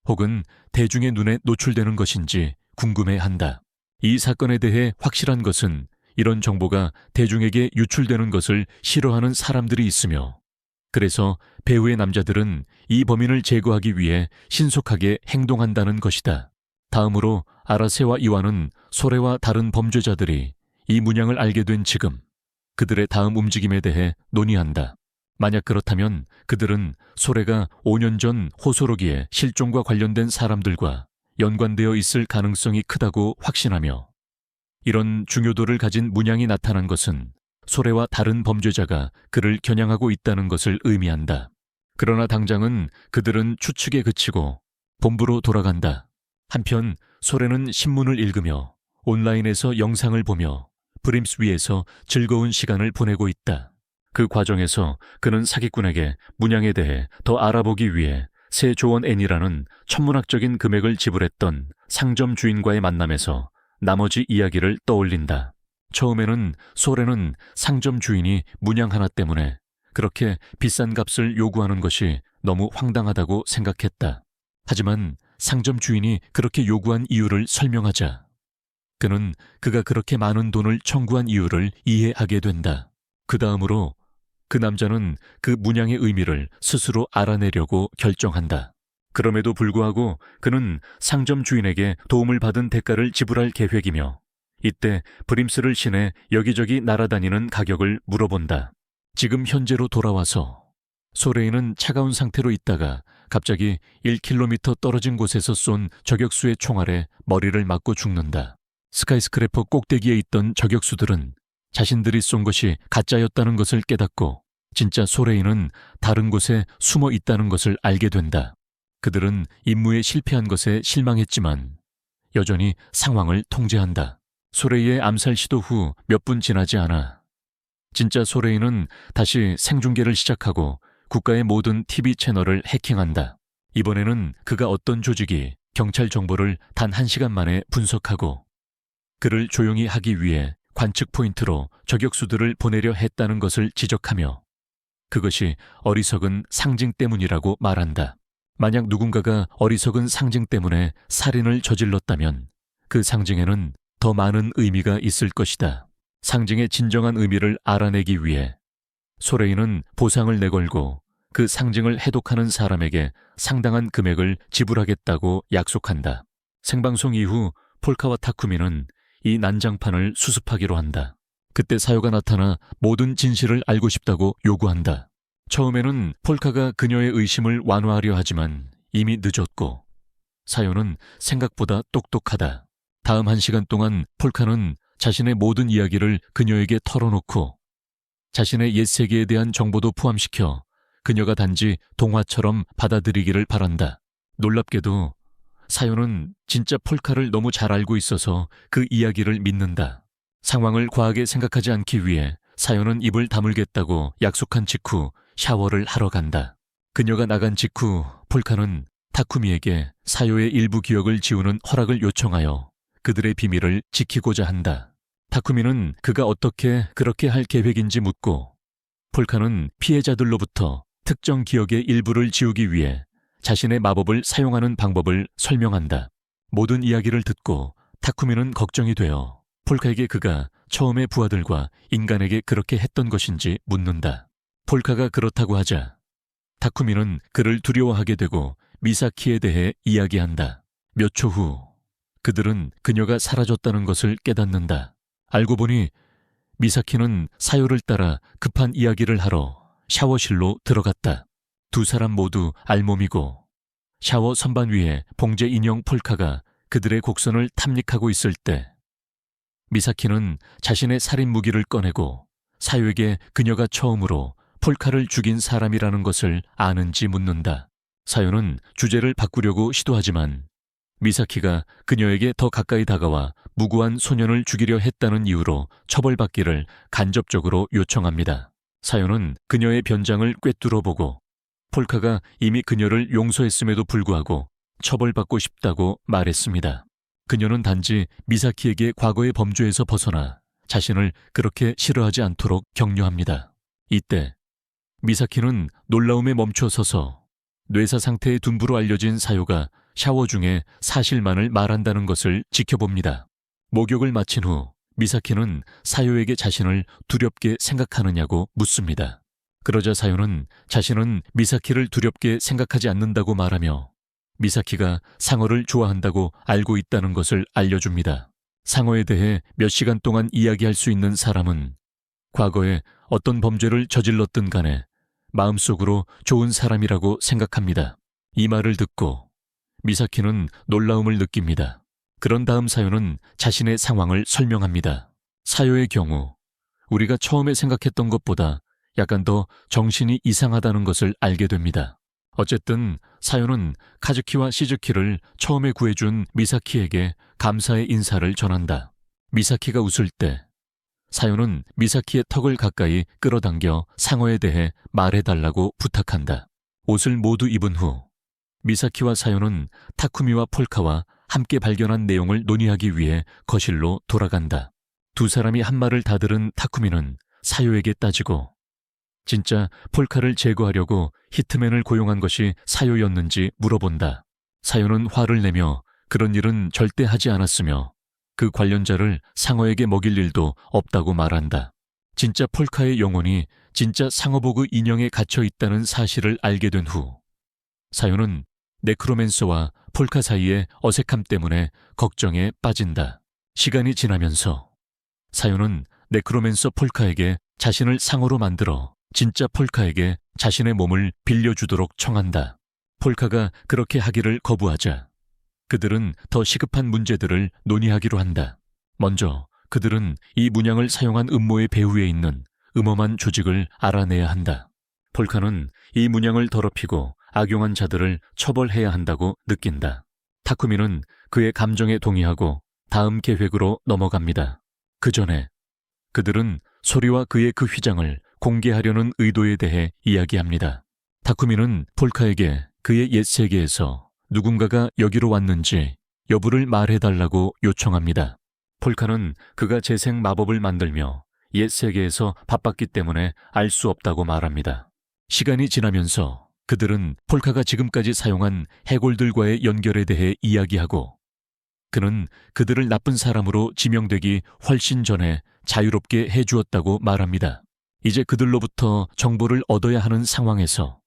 S1: 혹은 대중의 눈에 노출되는 것인지 궁금해한다. 이 사건에 대해 확실한 것은 이런 정보가 대중에게 유출되는 것을 싫어하는 사람들이 있으며 그래서 배후의 남자들은 이 범인을 제거하기 위해 신속하게 행동한다는 것이다. 다음으로 아라세와 이완은 소레와 다른 범죄자들이 이 문양을 알게 된 지금 그들의 다음 움직임에 대해 논의한다. 만약 그렇다면 그들은 소레가 5년 전 호소로기의 실종과 관련된 사람들과 연관되어 있을 가능성이 크다고 확신하며 이런 중요도를 가진 문양이 나타난 것은 소레와 다른 범죄자가 그를 겨냥하고 있다는 것을 의미한다. 그러나 당장은 그들은 추측에 그치고 본부로 돌아간다. 한편 소레는 신문을 읽으며 온라인에서 영상을 보며 브림스 위에서 즐거운 시간을 보내고 있다. 그 과정에서 그는 사기꾼에게 문양에 대해 더 알아보기 위해 세 조원 엔이라는 천문학적인 금액을 지불했던 상점 주인과의 만남에서 나머지 이야기를 떠올린다. 처음에는 소레는 상점 주인이 문양 하나 때문에 그렇게 비싼 값을 요구하는 것이 너무 황당하다고 생각했다. 하지만 상점 주인이 그렇게 요구한 이유를 설명하자 그는 그가 그렇게 많은 돈을 청구한 이유를 이해하게 된다. 그 다음으로 그 남자는 그 문양의 의미를 스스로 알아내려고 결정한다. 그럼에도 불구하고 그는 상점 주인에게 도움을 받은 대가를 지불할 계획이며 이때 브림스를 신에 여기저기 날아다니는 가격을 물어본다. 지금 현재로 돌아와서 소레이는 차가운 상태로 있다가 갑자기 1km 떨어진 곳에서 쏜 저격수의 총알에 머리를 맞고 죽는다. 스카이스크래퍼 꼭대기에 있던 저격수들은 자신들이 쏜 것이 가짜였다는 것을 깨닫고 진짜 소레이는 다른 곳에 숨어 있다는 것을 알게 된다. 그들은 임무에 실패한 것에 실망했지만 여전히 상황을 통제한다. 소레이의 암살 시도 후 몇 분 지나지 않아 진짜 소레이는 다시 생중계를 시작하고 국가의 모든 TV 채널을 해킹한다. 이번에는 그가 어떤 조직이 경찰 정보를 단 1시간 만에 분석하고 그를 조용히 하기 위해 관측 포인트로 저격수들을 보내려 했다는 것을 지적하며 그것이 어리석은 상징 때문이라고 말한다. 만약 누군가가 어리석은 상징 때문에 살인을 저질렀다면 그 상징에는 더 많은 의미가 있을 것이다. 상징의 진정한 의미를 알아내기 위해 소레이는 보상을 내걸고 그 상징을 해독하는 사람에게 상당한 금액을 지불하겠다고 약속한다. 생방송 이후 폴카와 타쿠미는 이 난장판을 수습하기로 한다. 그때 사요가 나타나 모든 진실을 알고 싶다고 요구한다. 처음에는 폴카가 그녀의 의심을 완화하려 하지만 이미 늦었고 사요는 생각보다 똑똑하다. 다음 1시간 동안 폴카는 자신의 모든 이야기를 그녀에게 털어놓고 자신의 옛 세계에 대한 정보도 포함시켜 그녀가 단지 동화처럼 받아들이기를 바란다. 놀랍게도 사요는 진짜 폴카를 너무 잘 알고 있어서 그 이야기를 믿는다. 상황을 과하게 생각하지 않기 위해 사요는 입을 다물겠다고 약속한 직후 샤워를 하러 간다. 그녀가 나간 직후 폴카는 타쿠미에게 사요의 일부 기억을 지우는 허락을 요청하여 그들의 비밀을 지키고자 한다. 타쿠미는 그가 어떻게 그렇게 할 계획인지 묻고 폴카는 피해자들로부터 특정 기억의 일부를 지우기 위해 자신의 마법을 사용하는 방법을 설명한다. 모든 이야기를 듣고 타쿠미는 걱정이 되어 폴카에게 그가 처음에 부하들과 인간에게 그렇게 했던 것인지 묻는다. 폴카가 그렇다고 하자 타쿠미는 그를 두려워하게 되고 미사키에 대해 이야기한다. 몇 초 후 그들은 그녀가 사라졌다는 것을 깨닫는다. 알고 보니 미사키는 사요를 따라 급한 이야기를 하러 샤워실로 들어갔다. 두 사람 모두 알몸이고 샤워 선반 위에 봉제 인형 폴카가 그들의 곡선을 탐닉하고 있을 때 미사키는 자신의 살인 무기를 꺼내고 사요에게 그녀가 처음으로 폴카를 죽인 사람이라는 것을 아는지 묻는다. 사요는 주제를 바꾸려고 시도하지만 미사키가 그녀에게 더 가까이 다가와 무고한 소년을 죽이려 했다는 이유로 처벌받기를 간접적으로 요청합니다. 사요는 그녀의 변장을 꿰뚫어보고 폴카가 이미 그녀를 용서했음에도 불구하고 처벌받고 싶다고 말했습니다. 그녀는 단지 미사키에게 과거의 범죄에서 벗어나 자신을 그렇게 싫어하지 않도록 격려합니다. 이때 미사키는 놀라움에 멈춰서서 뇌사 상태의 둔부로 알려진 사요가 샤워 중에 사실만을 말한다는 것을 지켜봅니다. 목욕을 마친 후 미사키는 사요에게 자신을 두렵게 생각하느냐고 묻습니다. 그러자 사요는 자신은 미사키를 두렵게 생각하지 않는다고 말하며 미사키가 상어를 좋아한다고 알고 있다는 것을 알려줍니다. 상어에 대해 몇 시간 동안 이야기할 수 있는 사람은 과거에 어떤 범죄를 저질렀든 간에 마음속으로 좋은 사람이라고 생각합니다. 이 말을 듣고 미사키는 놀라움을 느낍니다. 그런 다음 사요는 자신의 상황을 설명합니다. 사요의 경우 우리가 처음에 생각했던 것보다 약간 더 정신이 이상하다는 것을 알게 됩니다. 어쨌든 사요는 카즈키와 시즈키를 처음에 구해준 미사키에게 감사의 인사를 전한다. 미사키가 웃을 때 사요는 미사키의 턱을 가까이 끌어당겨 상어에 대해 말해달라고 부탁한다. 옷을 모두 입은 후 미사키와 사요는 타쿠미와 폴카와 함께 발견한 내용을 논의하기 위해 거실로 돌아간다. 두 사람이 한 말을 다 들은 타쿠미는 사요에게 따지고 진짜 폴카를 제거하려고 히트맨을 고용한 것이 사요였는지 물어본다. 사요는 화를 내며 그런 일은 절대 하지 않았으며 그 관련자를 상어에게 먹일 일도 없다고 말한다. 진짜 폴카의 영혼이 진짜 상어보그 인형에 갇혀 있다는 사실을 알게 된 후 사요는 네크로맨서와 폴카 사이의 어색함 때문에 걱정에 빠진다. 시간이 지나면서 사요는 네크로맨서 폴카에게 자신을 상어로 만들어 진짜 폴카에게 자신의 몸을 빌려주도록 청한다. 폴카가 그렇게 하기를 거부하자 그들은 더 시급한 문제들을 논의하기로 한다. 먼저 그들은 이 문양을 사용한 음모의 배후에 있는 음험한 조직을 알아내야 한다. 폴카는 이 문양을 더럽히고 악용한 자들을 처벌해야 한다고 느낀다. 타쿠미는 그의 감정에 동의하고 다음 계획으로 넘어갑니다. 그 전에 그들은 소리와 그의 그 휘장을 공개하려는 의도에 대해 이야기합니다. 타쿠미는 폴카에게 그의 옛 세계에서 누군가가 여기로 왔는지 여부를 말해달라고 요청합니다. 폴카는 그가 재생 마법을 만들며 옛 세계에서 바빴기 때문에 알 수 없다고 말합니다. 시간이 지나면서 그들은 폴카가 지금까지 사용한 해골들과의 연결에 대해 이야기하고 그는 그들을 나쁜 사람으로 지명되기 훨씬 전에 자유롭게 해주었다고 말합니다. 이제 그들로부터 정보를 얻어야 하는 상황에서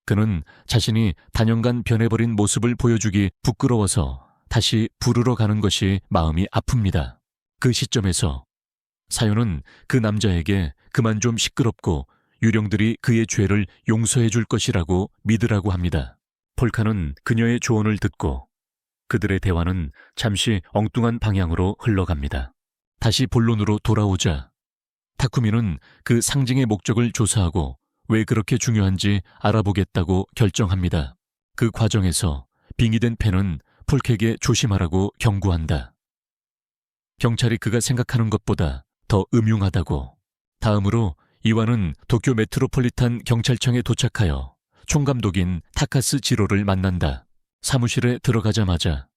S1: 그는 자신이 단연간 변해버린 모습을 보여주기 부끄러워서 다시 부르러 가는 것이 마음이 아픕니다. 그 시점에서 사요는 그 남자에게 그만 좀 시끄럽고 유령들이 그의 죄를 용서해 줄 것이라고 믿으라고 합니다. 폴카는 그녀의 조언을 듣고 그들의 대화는 잠시 엉뚱한 방향으로 흘러갑니다. 다시 본론으로 돌아오자 타쿠미는 그 상징의 목적을 조사하고 왜 그렇게 중요한지 알아보겠다고 결정합니다. 그 과정에서 빙의된 펜은 폴카에게 조심하라고 경고한다. 경찰이 그가 생각하는 것보다 더 음흉하다고. 다음으로 이와는 도쿄 메트로폴리탄 경찰청에 도착하여 총감독인 타카스 지로를 만난다. 사무실에 들어가자마자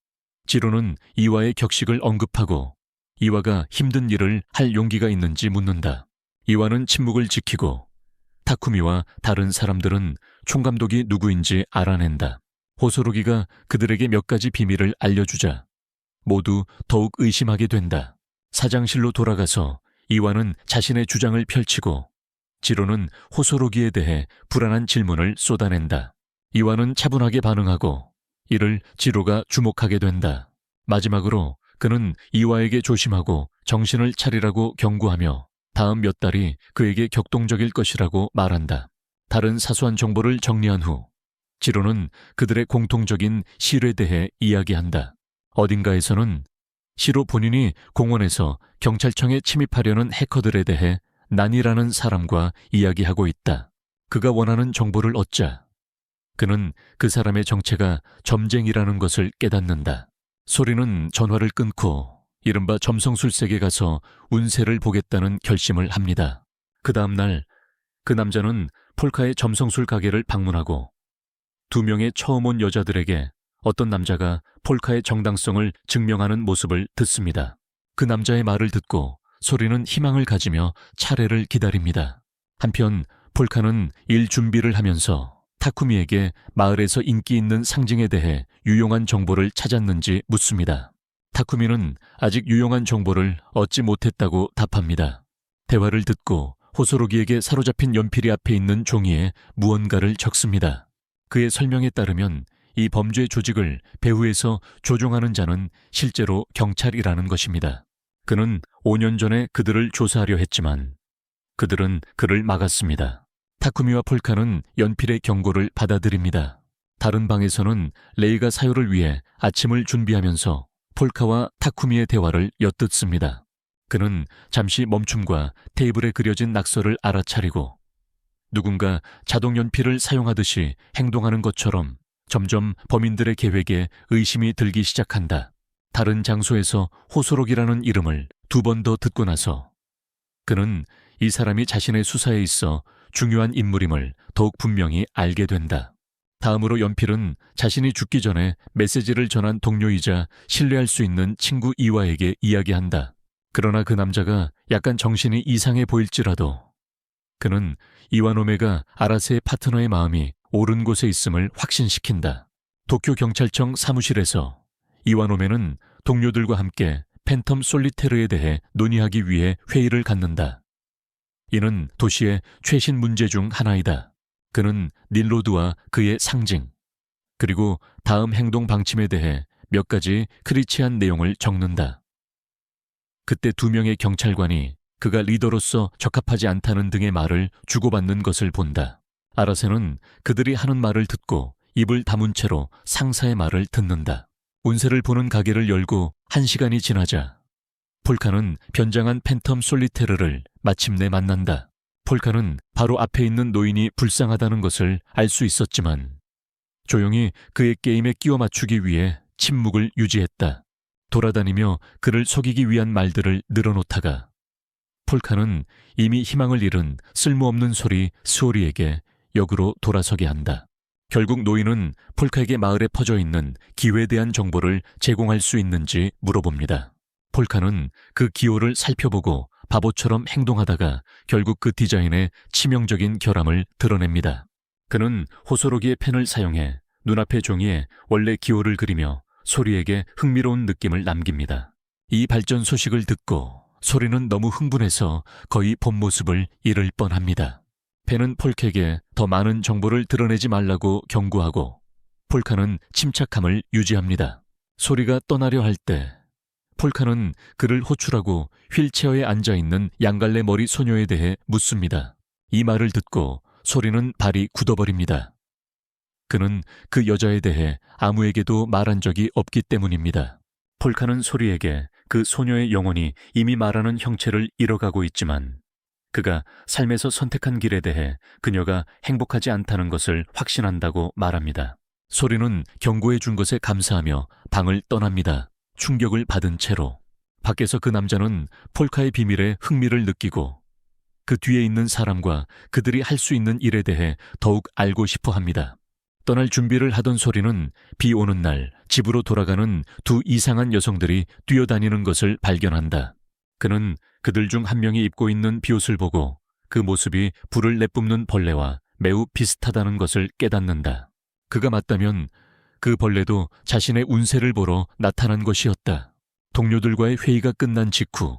S1: 지로는 이와의 격식을 언급하고 이와가 힘든 일을 할 용기가 있는지 묻는다. 이와는 침묵을 지키고 타쿠미와 다른 사람들은 총감독이 누구인지 알아낸다. 호소로기가 그들에게 몇 가지 비밀을 알려주자 모두 더욱 의심하게 된다. 사장실로 돌아가서 이와는 자신의 주장을 펼치고 지로는 호소로기에 대해 불안한 질문을 쏟아낸다. 이와는 차분하게 반응하고 이를 지로가 주목하게 된다. 마지막으로 그는 이와에게 조심하고 정신을 차리라고 경고하며 다음 몇 달이 그에게 격동적일 것이라고 말한다. 다른 사소한 정보를 정리한 후 지로는 그들의 공통적인 실에 대해 이야기한다. 어딘가에서는 시로 본인이 공원에서 경찰청에 침입하려는 해커들에 대해 난이라는 사람과 이야기하고 있다. 그가 원하는 정보를 얻자 그는 그 사람의 정체가 점쟁이라는 것을 깨닫는다. 소리는 전화를 끊고 이른바 점성술색에 가서 운세를 보겠다는 결심을 합니다. 그 다음 날 그 남자는 폴카의 점성술 가게를 방문하고 2명의 처음 온 여자들에게 어떤 남자가 폴카의 정당성을 증명하는 모습을 듣습니다. 그 남자의 말을 듣고 소리는 희망을 가지며 차례를 기다립니다. 한편 폴카는 일 준비를 하면서 타쿠미에게 마을에서 인기 있는 상징에 대해 유용한 정보를 찾았는지 묻습니다. 타쿠미는 아직 유용한 정보를 얻지 못했다고 답합니다. 대화를 듣고 호소로기에게 사로잡힌 연필이 앞에 있는 종이에 무언가를 적습니다. 그의 설명에 따르면 이 범죄 조직을 배후에서 조종하는 자는 실제로 경찰이라는 것입니다. 그는 5년 전에 그들을 조사하려 했지만 그들은 그를 막았습니다. 타쿠미와 폴카는 연필의 경고를 받아들입니다. 다른 방에서는 레이가 사요를 위해 아침을 준비하면서 폴카와 타쿠미의 대화를 엿듣습니다. 그는 잠시 멈춤과 테이블에 그려진 낙서를 알아차리고 누군가 자동 연필을 사용하듯이 행동하는 것처럼 점점 범인들의 계획에 의심이 들기 시작한다. 다른 장소에서 호소록이라는 이름을 2번 더 듣고 나서 그는 이 사람이 자신의 수사에 있어 중요한 인물임을 더욱 분명히 알게 된다. 다음으로 연필은 자신이 죽기 전에 메시지를 전한 동료이자 신뢰할 수 있는 친구 이와에게 이야기한다. 그러나 그 남자가 약간 정신이 이상해 보일지라도 그는 이와노메가 아라세의 파트너의 마음이 옳은 곳에 있음을 확신시킨다. 도쿄 경찰청 사무실에서 이와노메는 동료들과 함께 팬텀 솔리테르에 대해 논의하기 위해 회의를 갖는다. 이는 도시의 최신 문제 중 하나이다. 그는 닐로드와 그의 상징, 그리고 다음 행동 방침에 대해 몇 가지 크리치한 내용을 적는다. 그때 두 명의 경찰관이 그가 리더로서 적합하지 않다는 등의 말을 주고받는 것을 본다. 아라세는 그들이 하는 말을 듣고 입을 다문 채로 상사의 말을 듣는다. 운세를 보는 가게를 열고 1시간이 지나자 폴카는 변장한 팬텀 솔리테르를 마침내 만난다. 폴카는 바로 앞에 있는 노인이 불쌍하다는 것을 알 수 있었지만 조용히 그의 게임에 끼워 맞추기 위해 침묵을 유지했다. 돌아다니며 그를 속이기 위한 말들을 늘어놓다가 폴카는 이미 희망을 잃은 쓸모없는 소리 스오리에게 역으로 돌아서게 한다. 결국 노인은 폴카에게 마을에 퍼져 있는 기호에 대한 정보를 제공할 수 있는지 물어봅니다. 폴카는 그 기호를 살펴보고 바보처럼 행동하다가 결국 그 디자인의 치명적인 결함을 드러냅니다. 그는 호소로기의 펜을 사용해 눈앞의 종이에 원래 기호를 그리며 소리에게 흥미로운 느낌을 남깁니다. 이 발전 소식을 듣고 소리는 너무 흥분해서 거의 본 모습을 잃을 뻔합니다. 펜은 폴카에게 더 많은 정보를 드러내지 말라고 경고하고 폴카는 침착함을 유지합니다. 소리가 떠나려 할 때 폴카는 그를 호출하고 휠체어에 앉아있는 양갈래 머리 소녀에 대해 묻습니다. 이 말을 듣고 소리는 발이 굳어버립니다. 그는 그 여자에 대해 아무에게도 말한 적이 없기 때문입니다. 폴카는 소리에게 그 소녀의 영혼이 이미 말하는 형체를 잃어가고 있지만 그가 삶에서 선택한 길에 대해 그녀가 행복하지 않다는 것을 확신한다고 말합니다. 소리는 경고해 준 것에 감사하며 방을 떠납니다. 충격을 받은 채로 밖에서 그 남자는 폴카의 비밀에 흥미를 느끼고 그 뒤에 있는 사람과 그들이 할 수 있는 일에 대해 더욱 알고 싶어 합니다. 떠날 준비를 하던 소리는 비 오는 날 집으로 돌아가는 두 이상한 여성들이 뛰어다니는 것을 발견한다. 그는 그들 중 한 명이 입고 있는 비옷을 보고 그 모습이 불을 내뿜는 벌레와 매우 비슷하다는 것을 깨닫는다. 그가 맞다면 그 벌레도 자신의 운세를 보러 나타난 것이었다. 동료들과의 회의가 끝난 직후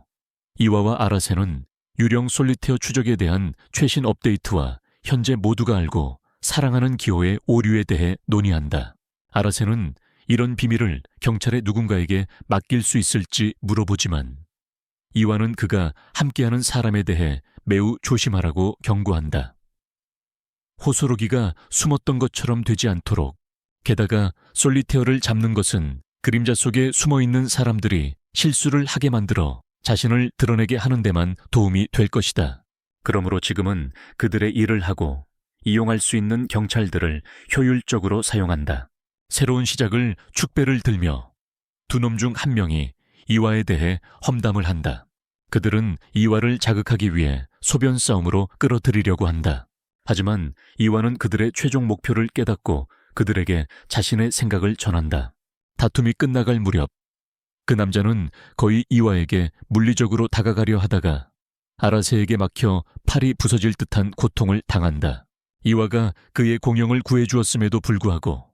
S1: 이와와 아라세는 유령 솔리테어 추적에 대한 최신 업데이트와 현재 모두가 알고 사랑하는 기호의 오류에 대해 논의한다. 아라세는 이런 비밀을 경찰의 누군가에게 맡길 수 있을지 물어보지만 이와는 그가 함께하는 사람에 대해 매우 조심하라고 경고한다. 호소로기가 숨었던 것처럼 되지 않도록, 게다가 솔리테어를 잡는 것은 그림자 속에 숨어있는 사람들이 실수를 하게 만들어 자신을 드러내게 하는 데만 도움이 될 것이다. 그러므로 지금은 그들의 일을 하고 이용할 수 있는 경찰들을 효율적으로 사용한다. 새로운 시작을 축배를 들며 두 놈 중 한 명이 이와에 대해 험담을 한다. 그들은 이와를 자극하기 위해 소변 싸움으로 끌어들이려고 한다. 하지만 이와는 그들의 최종 목표를 깨닫고 그들에게 자신의 생각을 전한다. 다툼이 끝나갈 무렵 그 남자는 거의 이와에게 물리적으로 다가가려 하다가 아라세에게 막혀 팔이 부서질 듯한 고통을 당한다. 이와가 그의 공영을 구해주었음에도 불구하고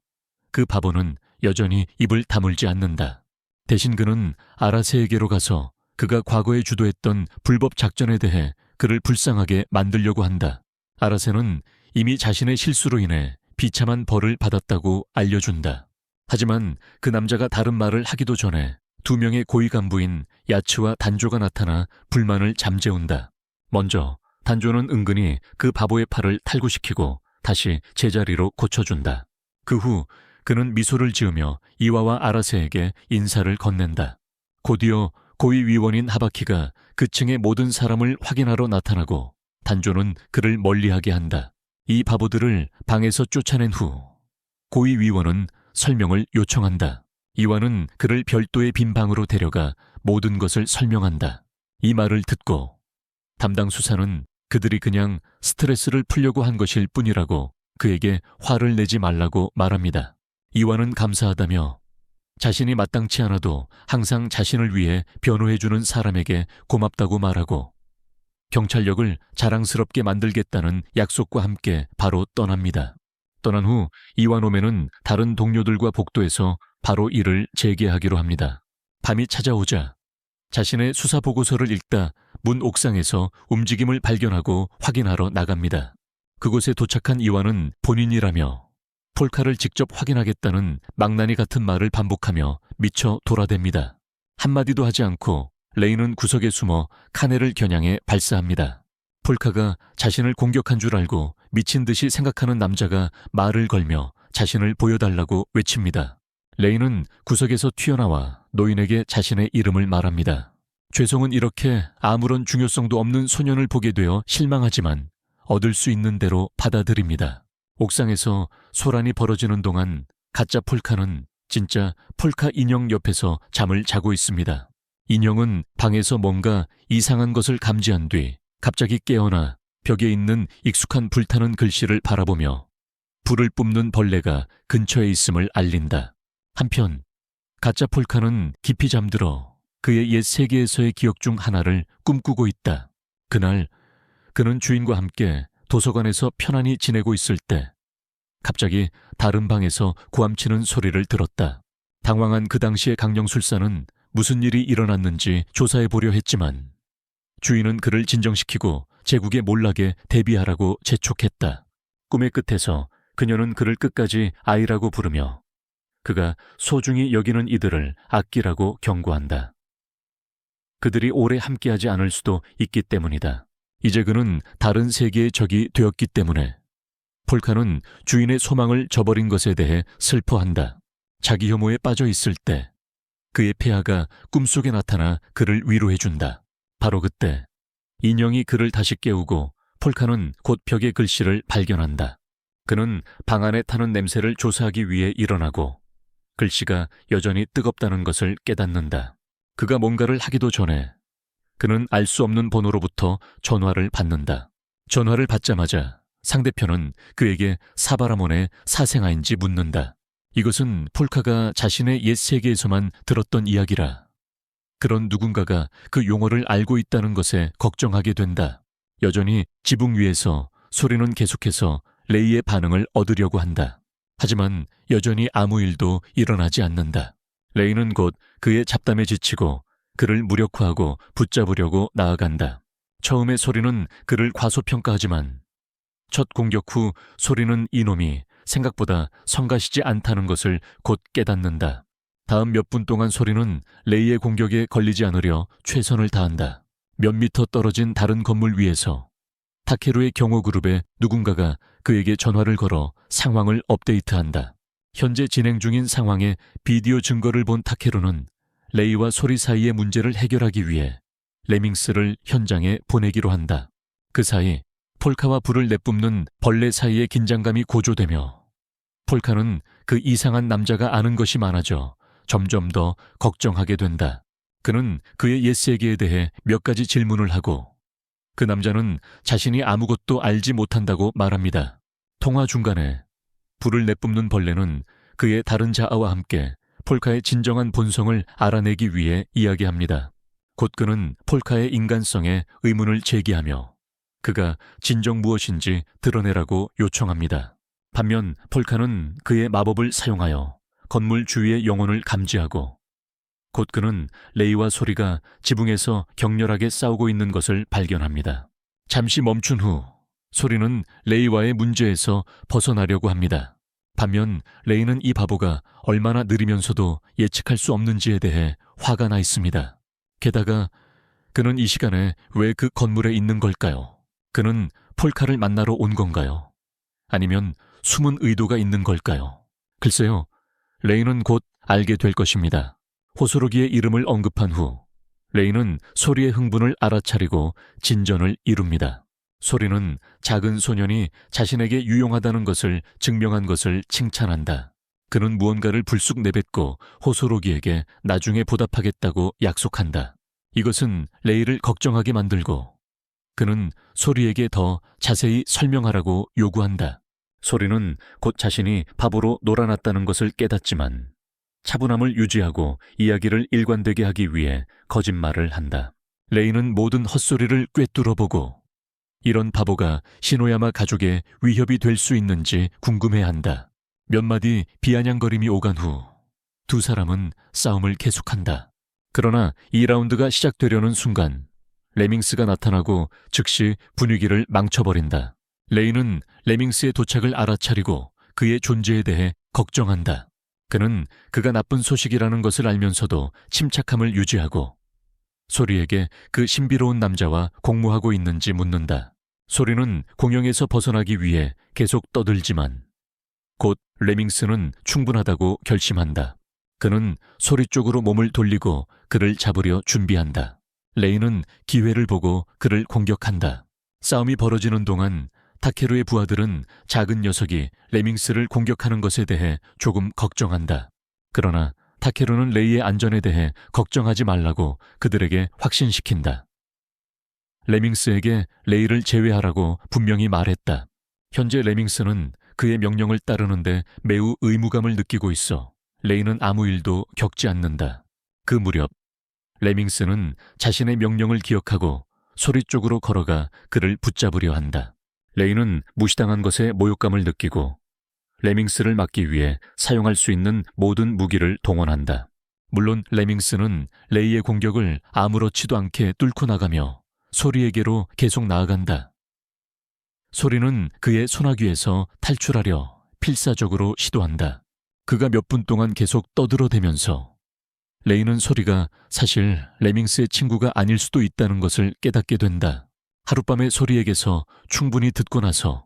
S1: 그 바보는 여전히 입을 다물지 않는다. 대신 그는 아라세에게로 가서 그가 과거에 주도했던 불법 작전에 대해 그를 불쌍하게 만들려고 한다. 아라세는 이미 자신의 실수로 인해 비참한 벌을 받았다고 알려준다. 하지만 그 남자가 다른 말을 하기도 전에 두 명의 고위 간부인 야츠와 단조가 나타나 불만을 잠재운다. 먼저 단조는 은근히 그 바보의 팔을 탈구시키고 다시 제자리로 고쳐준다. 그 후 그는 미소를 지으며 이와와 아라세에게 인사를 건넨다. 곧이어 고위 위원인 하바키가 그 층의 모든 사람을 확인하러 나타나고 단조는 그를 멀리하게 한다. 이 바보들을 방에서 쫓아낸 후 고위 위원은 설명을 요청한다. 이와는 그를 별도의 빈 방으로 데려가 모든 것을 설명한다. 이 말을 듣고 담당 수사는 그들이 그냥 스트레스를 풀려고 한 것일 뿐이라고 그에게 화를 내지 말라고 말합니다. 이와는 감사하다며 자신이 마땅치 않아도 항상 자신을 위해 변호해주는 사람에게 고맙다고 말하고 경찰력을 자랑스럽게 만들겠다는 약속과 함께 바로 떠납니다. 떠난 후 이완호매는 다른 동료들과 복도에서 바로 일을 재개하기로 합니다. 밤이 찾아오자 자신의 수사 보고서를 읽다 문 옥상에서 움직임을 발견하고 확인하러 나갑니다. 그곳에 도착한 이완은 본인이라며 폴카를 직접 확인하겠다는 망나니 같은 말을 반복하며 미쳐 돌아댑니다. 한마디도 하지 않고 레이는 구석에 숨어 카네를 겨냥해 발사합니다. 폴카가 자신을 공격한 줄 알고 미친 듯이 생각하는 남자가 말을 걸며 자신을 보여달라고 외칩니다. 레이는 구석에서 튀어나와 노인에게 자신의 이름을 말합니다. 죄송은 이렇게 아무런 중요성도 없는 소년을 보게 되어 실망하지만 얻을 수 있는 대로 받아들입니다. 옥상에서 소란이 벌어지는 동안 가짜 폴카는 진짜 폴카 인형 옆에서 잠을 자고 있습니다. 인형은 방에서 뭔가 이상한 것을 감지한 뒤 갑자기 깨어나 벽에 있는 익숙한 불타는 글씨를 바라보며 불을 뿜는 벌레가 근처에 있음을 알린다. 한편 가짜 폴카는 깊이 잠들어 그의 옛 세계에서의 기억 중 하나를 꿈꾸고 있다. 그날 그는 주인과 함께 도서관에서 편안히 지내고 있을 때 갑자기 다른 방에서 고함치는 소리를 들었다. 당황한 그 당시의 강령술사는 무슨 일이 일어났는지 조사해 보려 했지만 주인은 그를 진정시키고 제국의 몰락에 대비하라고 재촉했다. 꿈의 끝에서 그녀는 그를 끝까지 아이라고 부르며 그가 소중히 여기는 이들을 아끼라고 경고한다. 그들이 오래 함께하지 않을 수도 있기 때문이다. 이제 그는 다른 세계의 적이 되었기 때문에 폴카는 주인의 소망을 저버린 것에 대해 슬퍼한다. 자기 혐오에 빠져 있을 때 그의 폐하가 꿈속에 나타나 그를 위로해준다. 바로 그때 인형이 그를 다시 깨우고 폴카는 곧 벽의 글씨를 발견한다. 그는 방 안에 타는 냄새를 조사하기 위해 일어나고 글씨가 여전히 뜨겁다는 것을 깨닫는다. 그가 뭔가를 하기도 전에 그는 알 수 없는 번호로부터 전화를 받는다. 전화를 받자마자 상대편은 그에게 사바라몬의 사생아인지 묻는다. 이것은 폴카가 자신의 옛 세계에서만 들었던 이야기라 그런 누군가가 그 용어를 알고 있다는 것에 걱정하게 된다. 여전히 지붕 위에서 소리는 계속해서 레이의 반응을 얻으려고 한다. 하지만 여전히 아무 일도 일어나지 않는다. 레이는 곧 그의 잡담에 지치고 그를 무력화하고 붙잡으려고 나아간다. 처음에 소리는 그를 과소평가하지만 첫 공격 후 소리는 이놈이 생각보다 성가시지 않다는 것을 곧 깨닫는다. 다음 몇 분 동안 소리는 레이의 공격에 걸리지 않으려 최선을 다한다. 몇 미터 떨어진 다른 건물 위에서 타케루의 경호그룹에 누군가가 그에게 전화를 걸어 상황을 업데이트한다. 현재 진행 중인 상황의 비디오 증거를 본 타케루는 레이와 소리 사이의 문제를 해결하기 위해 레밍스를 현장에 보내기로 한다. 그 사이 폴카와 불을 내뿜는 벌레 사이의 긴장감이 고조되며 폴카는 그 이상한 남자가 아는 것이 많아져 점점 더 걱정하게 된다. 그는 그의 옛 세계에 대해 몇 가지 질문을 하고 그 남자는 자신이 아무것도 알지 못한다고 말합니다. 통화 중간에 불을 내뿜는 벌레는 그의 다른 자아와 함께 폴카의 진정한 본성을 알아내기 위해 이야기합니다. 곧 그는 폴카의 인간성에 의문을 제기하며 그가 진정 무엇인지 드러내라고 요청합니다. 반면 폴카는 그의 마법을 사용하여 건물 주위의 영혼을 감지하고 곧 그는 레이와 소리가 지붕에서 격렬하게 싸우고 있는 것을 발견합니다. 잠시 멈춘 후 소리는 레이와의 문제에서 벗어나려고 합니다. 반면 레이는 이 바보가 얼마나 느리면서도 예측할 수 없는지에 대해 화가 나 있습니다. 게다가 그는 이 시간에 왜 그 건물에 있는 걸까요? 그는 폴카를 만나러 온 건가요? 아니면 숨은 의도가 있는 걸까요? 글쎄요, 레이는 곧 알게 될 것입니다. 호소로기의 이름을 언급한 후 레이는 소리의 흥분을 알아차리고 진전을 이룹니다. 소리는 작은 소년이 자신에게 유용하다는 것을 증명한 것을 칭찬한다. 그는 무언가를 불쑥 내뱉고 호소로기에게 나중에 보답하겠다고 약속한다. 이것은 레이를 걱정하게 만들고 그는 소리에게 더 자세히 설명하라고 요구한다. 소리는 곧 자신이 바보로 놀아났다는 것을 깨닫지만 차분함을 유지하고 이야기를 일관되게 하기 위해 거짓말을 한다. 레이는 모든 헛소리를 꿰뚫어보고 이런 바보가 시노야마 가족에 위협이 될 수 있는지 궁금해한다. 몇 마디 비아냥거림이 오간 후 두 사람은 싸움을 계속한다. 그러나 2라운드가 시작되려는 순간 레밍스가 나타나고 즉시 분위기를 망쳐버린다. 레이는 레밍스의 도착을 알아차리고 그의 존재에 대해 걱정한다. 그는 그가 나쁜 소식이라는 것을 알면서도 침착함을 유지하고 소리에게 그 신비로운 남자와 공모하고 있는지 묻는다. 소리는 공영에서 벗어나기 위해 계속 떠들지만 곧 레밍스는 충분하다고 결심한다. 그는 소리 쪽으로 몸을 돌리고 그를 잡으려 준비한다. 레이는 기회를 보고 그를 공격한다. 싸움이 벌어지는 동안 타케루의 부하들은 작은 녀석이 레밍스를 공격하는 것에 대해 조금 걱정한다. 그러나 타케루는 레이의 안전에 대해 걱정하지 말라고 그들에게 확신시킨다. 레밍스에게 레이를 제외하라고 분명히 말했다. 현재 레밍스는 그의 명령을 따르는데 매우 의무감을 느끼고 있어 레이는 아무 일도 겪지 않는다. 그 무렵 레밍스는 자신의 명령을 기억하고 소리 쪽으로 걸어가 그를 붙잡으려 한다. 레이는 무시당한 것에 모욕감을 느끼고 레밍스를 막기 위해 사용할 수 있는 모든 무기를 동원한다. 물론 레밍스는 레이의 공격을 아무렇지도 않게 뚫고 나가며 소리에게로 계속 나아간다. 소리는 그의 소나귀에서 탈출하려 필사적으로 시도한다. 그가 몇 분 동안 계속 떠들어대면서 레이는 소리가 사실 레밍스의 친구가 아닐 수도 있다는 것을 깨닫게 된다. 하룻밤에 소리에게서 충분히 듣고 나서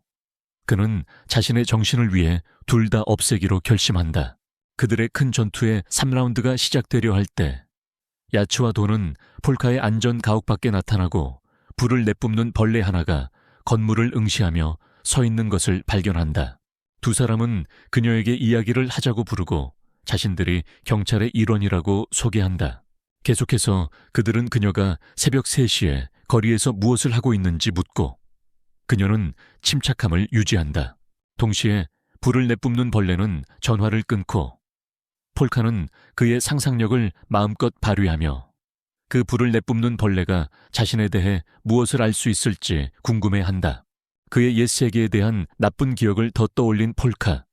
S1: 그는 자신의 정신을 위해 둘 다 없애기로 결심한다. 그들의 큰 전투의 3라운드가 시작되려 할 때 야츠와 도는 폴카의 안전 가옥 밖에 나타나고 불을 내뿜는 벌레 하나가 건물을 응시하며 서 있는 것을 발견한다. 두 사람은 그녀에게 이야기를 하자고 부르고 자신들이 경찰의 일원이라고 소개한다. 계속해서 그들은 그녀가 새벽 3시에 거리에서 무엇을 하고 있는지 묻고 그녀는 침착함을 유지한다. 동시에 불을 내뿜는 벌레는 전화를 끊고 폴카는 그의 상상력을 마음껏 발휘하며 그 불을 내뿜는 벌레가 자신에 대해 무엇을 알 수 있을지 궁금해한다. 그의 옛 세계에 대한 나쁜 기억을 더 떠올린 폴카.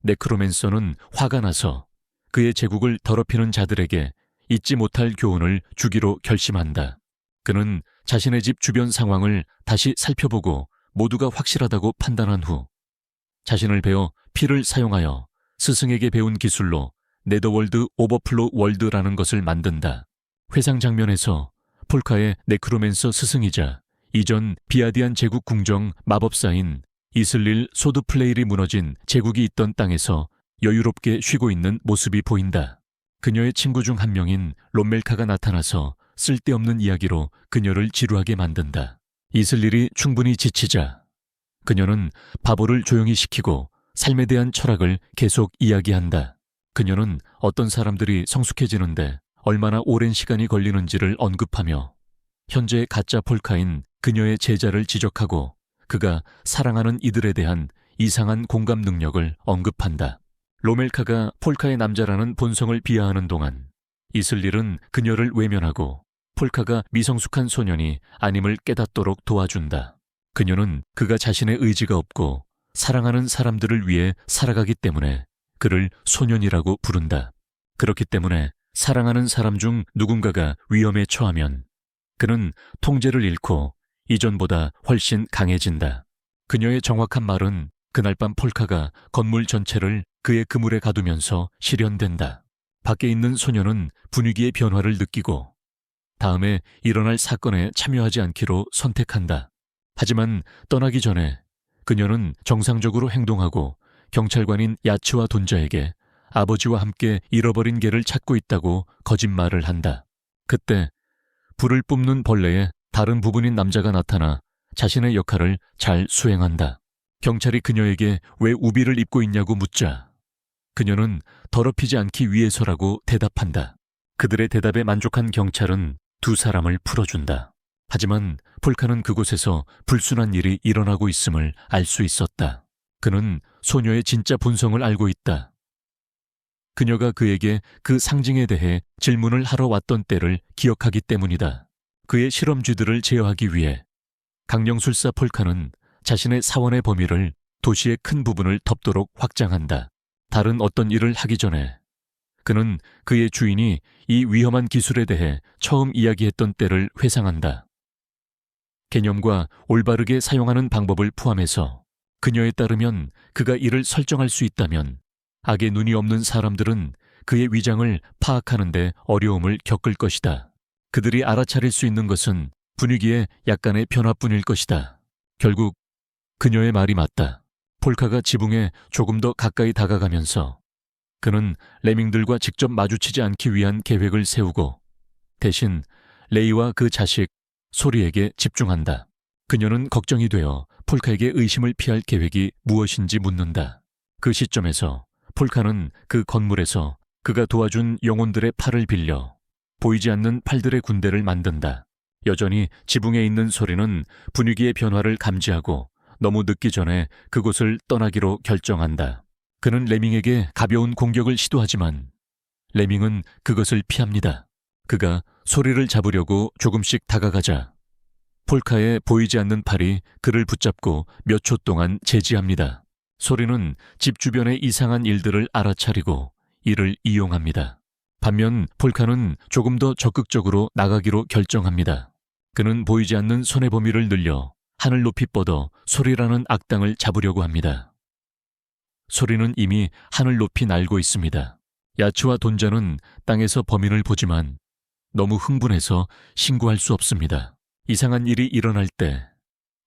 S1: 네크로맨서는 화가 나서 그의 제국을 더럽히는 자들에게 잊지 못할 교훈을 주기로 결심한다. 그는 자신의 집 주변 상황을 다시 살펴보고 모두가 확실하다고 판단한 후 자신을 베어 피를 사용하여 스승에게 배운 기술로 네더월드 오버플로 월드라는 것을 만든다. 회상 장면에서 폴카의 네크로맨서 스승이자 이전 비아디안 제국 궁정 마법사인 이슬릴 소드플레일이 무너진 제국이 있던 땅에서 여유롭게 쉬고 있는 모습이 보인다. 그녀의 친구 중 한 명인 롬멜카가 나타나서 쓸데없는 이야기로 그녀를 지루하게 만든다. 이슬릴이 충분히 지치자 그녀는 바보를 조용히 시키고 삶에 대한 철학을 계속 이야기한다. 그녀는 어떤 사람들이 성숙해지는데 얼마나 오랜 시간이 걸리는지를 언급하며 현재의 가짜 폴카인 그녀의 제자를 지적하고 그가 사랑하는 이들에 대한 이상한 공감 능력을 언급한다. 로멜카가 폴카의 남자라는 본성을 비하하는 동안 이슬릴은 그녀를 외면하고 폴카가 미성숙한 소년이 아님을 깨닫도록 도와준다. 그녀는 그가 자신의 의지가 없고 사랑하는 사람들을 위해 살아가기 때문에 그를 소년이라고 부른다. 그렇기 때문에 사랑하는 사람 중 누군가가 위험에 처하면 그는 통제를 잃고 이전보다 훨씬 강해진다. 그녀의 정확한 말은 그날 밤 폴카가 건물 전체를 그의 그물에 가두면서 실현된다. 밖에 있는 소녀는 분위기의 변화를 느끼고 다음에 일어날 사건에 참여하지 않기로 선택한다. 하지만 떠나기 전에 그녀는 정상적으로 행동하고 경찰관인 야츠와 돈자에게 아버지와 함께 잃어버린 개를 찾고 있다고 거짓말을 한다. 그때 불을 뿜는 벌레의 다른 부분인 남자가 나타나 자신의 역할을 잘 수행한다. 경찰이 그녀에게 왜 우비를 입고 있냐고 묻자 그녀는 더럽히지 않기 위해서라고 대답한다. 그들의 대답에 만족한 경찰은 두 사람을 풀어준다. 하지만 폴카는 그곳에서 불순한 일이 일어나고 있음을 알 수 있었다. 그는 소녀의 진짜 본성을 알고 있다. 그녀가 그에게 그 상징에 대해 질문을 하러 왔던 때를 기억하기 때문이다. 그의 실험쥐들을 제어하기 위해 강령술사 폴카는 자신의 사원의 범위를 도시의 큰 부분을 덮도록 확장한다. 다른 어떤 일을 하기 전에 그는 그의 주인이 이 위험한 기술에 대해 처음 이야기했던 때를 회상한다. 개념과 올바르게 사용하는 방법을 포함해서 그녀에 따르면 그가 이를 설정할 수 있다면 악의 눈이 없는 사람들은 그의 위장을 파악하는 데 어려움을 겪을 것이다. 그들이 알아차릴 수 있는 것은 분위기의 약간의 변화뿐일 것이다. 결국 그녀의 말이 맞다. 폴카가 지붕에 조금 더 가까이 다가가면서 그는 레밍들과 직접 마주치지 않기 위한 계획을 세우고 대신 레이와 그 자식 소리에게 집중한다. 그녀는 걱정이 되어 폴카에게 의심을 피할 계획이 무엇인지 묻는다. 그 시점에서 폴카는 그 건물에서 그가 도와준 영혼들의 팔을 빌려 보이지 않는 팔들의 군대를 만든다. 여전히 지붕에 있는 소리는 분위기의 변화를 감지하고 너무 늦기 전에 그곳을 떠나기로 결정한다. 그는 레밍에게 가벼운 공격을 시도하지만 레밍은 그것을 피합니다. 그가 소리를 잡으려고 조금씩 다가가자 폴카의 보이지 않는 팔이 그를 붙잡고 몇 초 동안 제지합니다. 소리는 집 주변의 이상한 일들을 알아차리고 이를 이용합니다. 반면 폴카는 조금 더 적극적으로 나가기로 결정합니다. 그는 보이지 않는 손의 범위를 늘려 하늘 높이 뻗어 소리라는 악당을 잡으려고 합니다. 소리는 이미 하늘 높이 날고 있습니다. 야츠와 돈자는 땅에서 범인을 보지만 너무 흥분해서 신고할 수 없습니다. 이상한 일이 일어날 때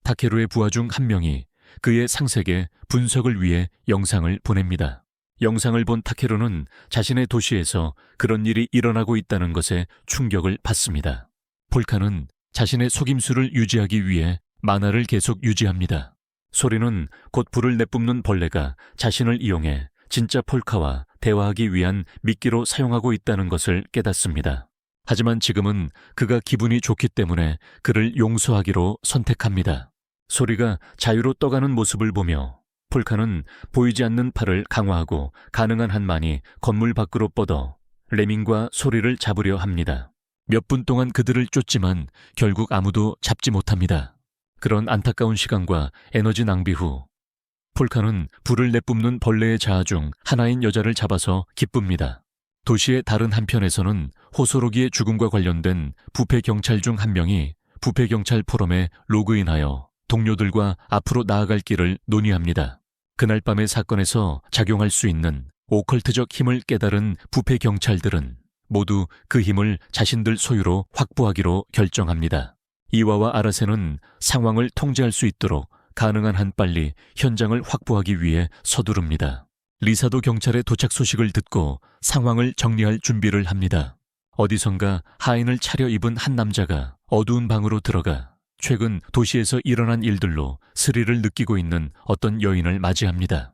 S1: 타케루의 부하 중 한 명이 그의 상색에 분석을 위해 영상을 보냅니다. 영상을 본 타케루는 자신의 도시에서 그런 일이 일어나고 있다는 것에 충격을 받습니다. 폴카는 자신의 속임수를 유지하기 위해 만화를 계속 유지합니다. 소리는 곧 불을 내뿜는 벌레가 자신을 이용해 진짜 폴카와 대화하기 위한 미끼로 사용하고 있다는 것을 깨닫습니다. 하지만 지금은 그가 기분이 좋기 때문에 그를 용서하기로 선택합니다. 소리가 자유로 떠가는 모습을 보며 폴카는 보이지 않는 팔을 강화하고 가능한 한 많이 건물 밖으로 뻗어 레밍과 소리를 잡으려 합니다. 몇 분 동안 그들을 쫓지만 결국 아무도 잡지 못합니다. 그런 안타까운 시간과 에너지 낭비 후 폴카는 불을 내뿜는 벌레의 자아 중 하나인 여자를 잡아서 기쁩니다. 도시의 다른 한편에서는 호소로기의 죽음과 관련된 부패 경찰 중 한 명이 부패 경찰 포럼에 로그인하여 동료들과 앞으로 나아갈 길을 논의합니다. 그날 밤의 사건에서 작용할 수 있는 오컬트적 힘을 깨달은 부패 경찰들은 모두 그 힘을 자신들 소유로 확보하기로 결정합니다. 이와와 아라세는 상황을 통제할 수 있도록 가능한 한 빨리 현장을 확보하기 위해 서두릅니다. 리사도 경찰의 도착 소식을 듣고 상황을 정리할 준비를 합니다. 어디선가 하인을 차려입은 한 남자가 어두운 방으로 들어가 최근 도시에서 일어난 일들로 스릴을 느끼고 있는 어떤 여인을 맞이합니다.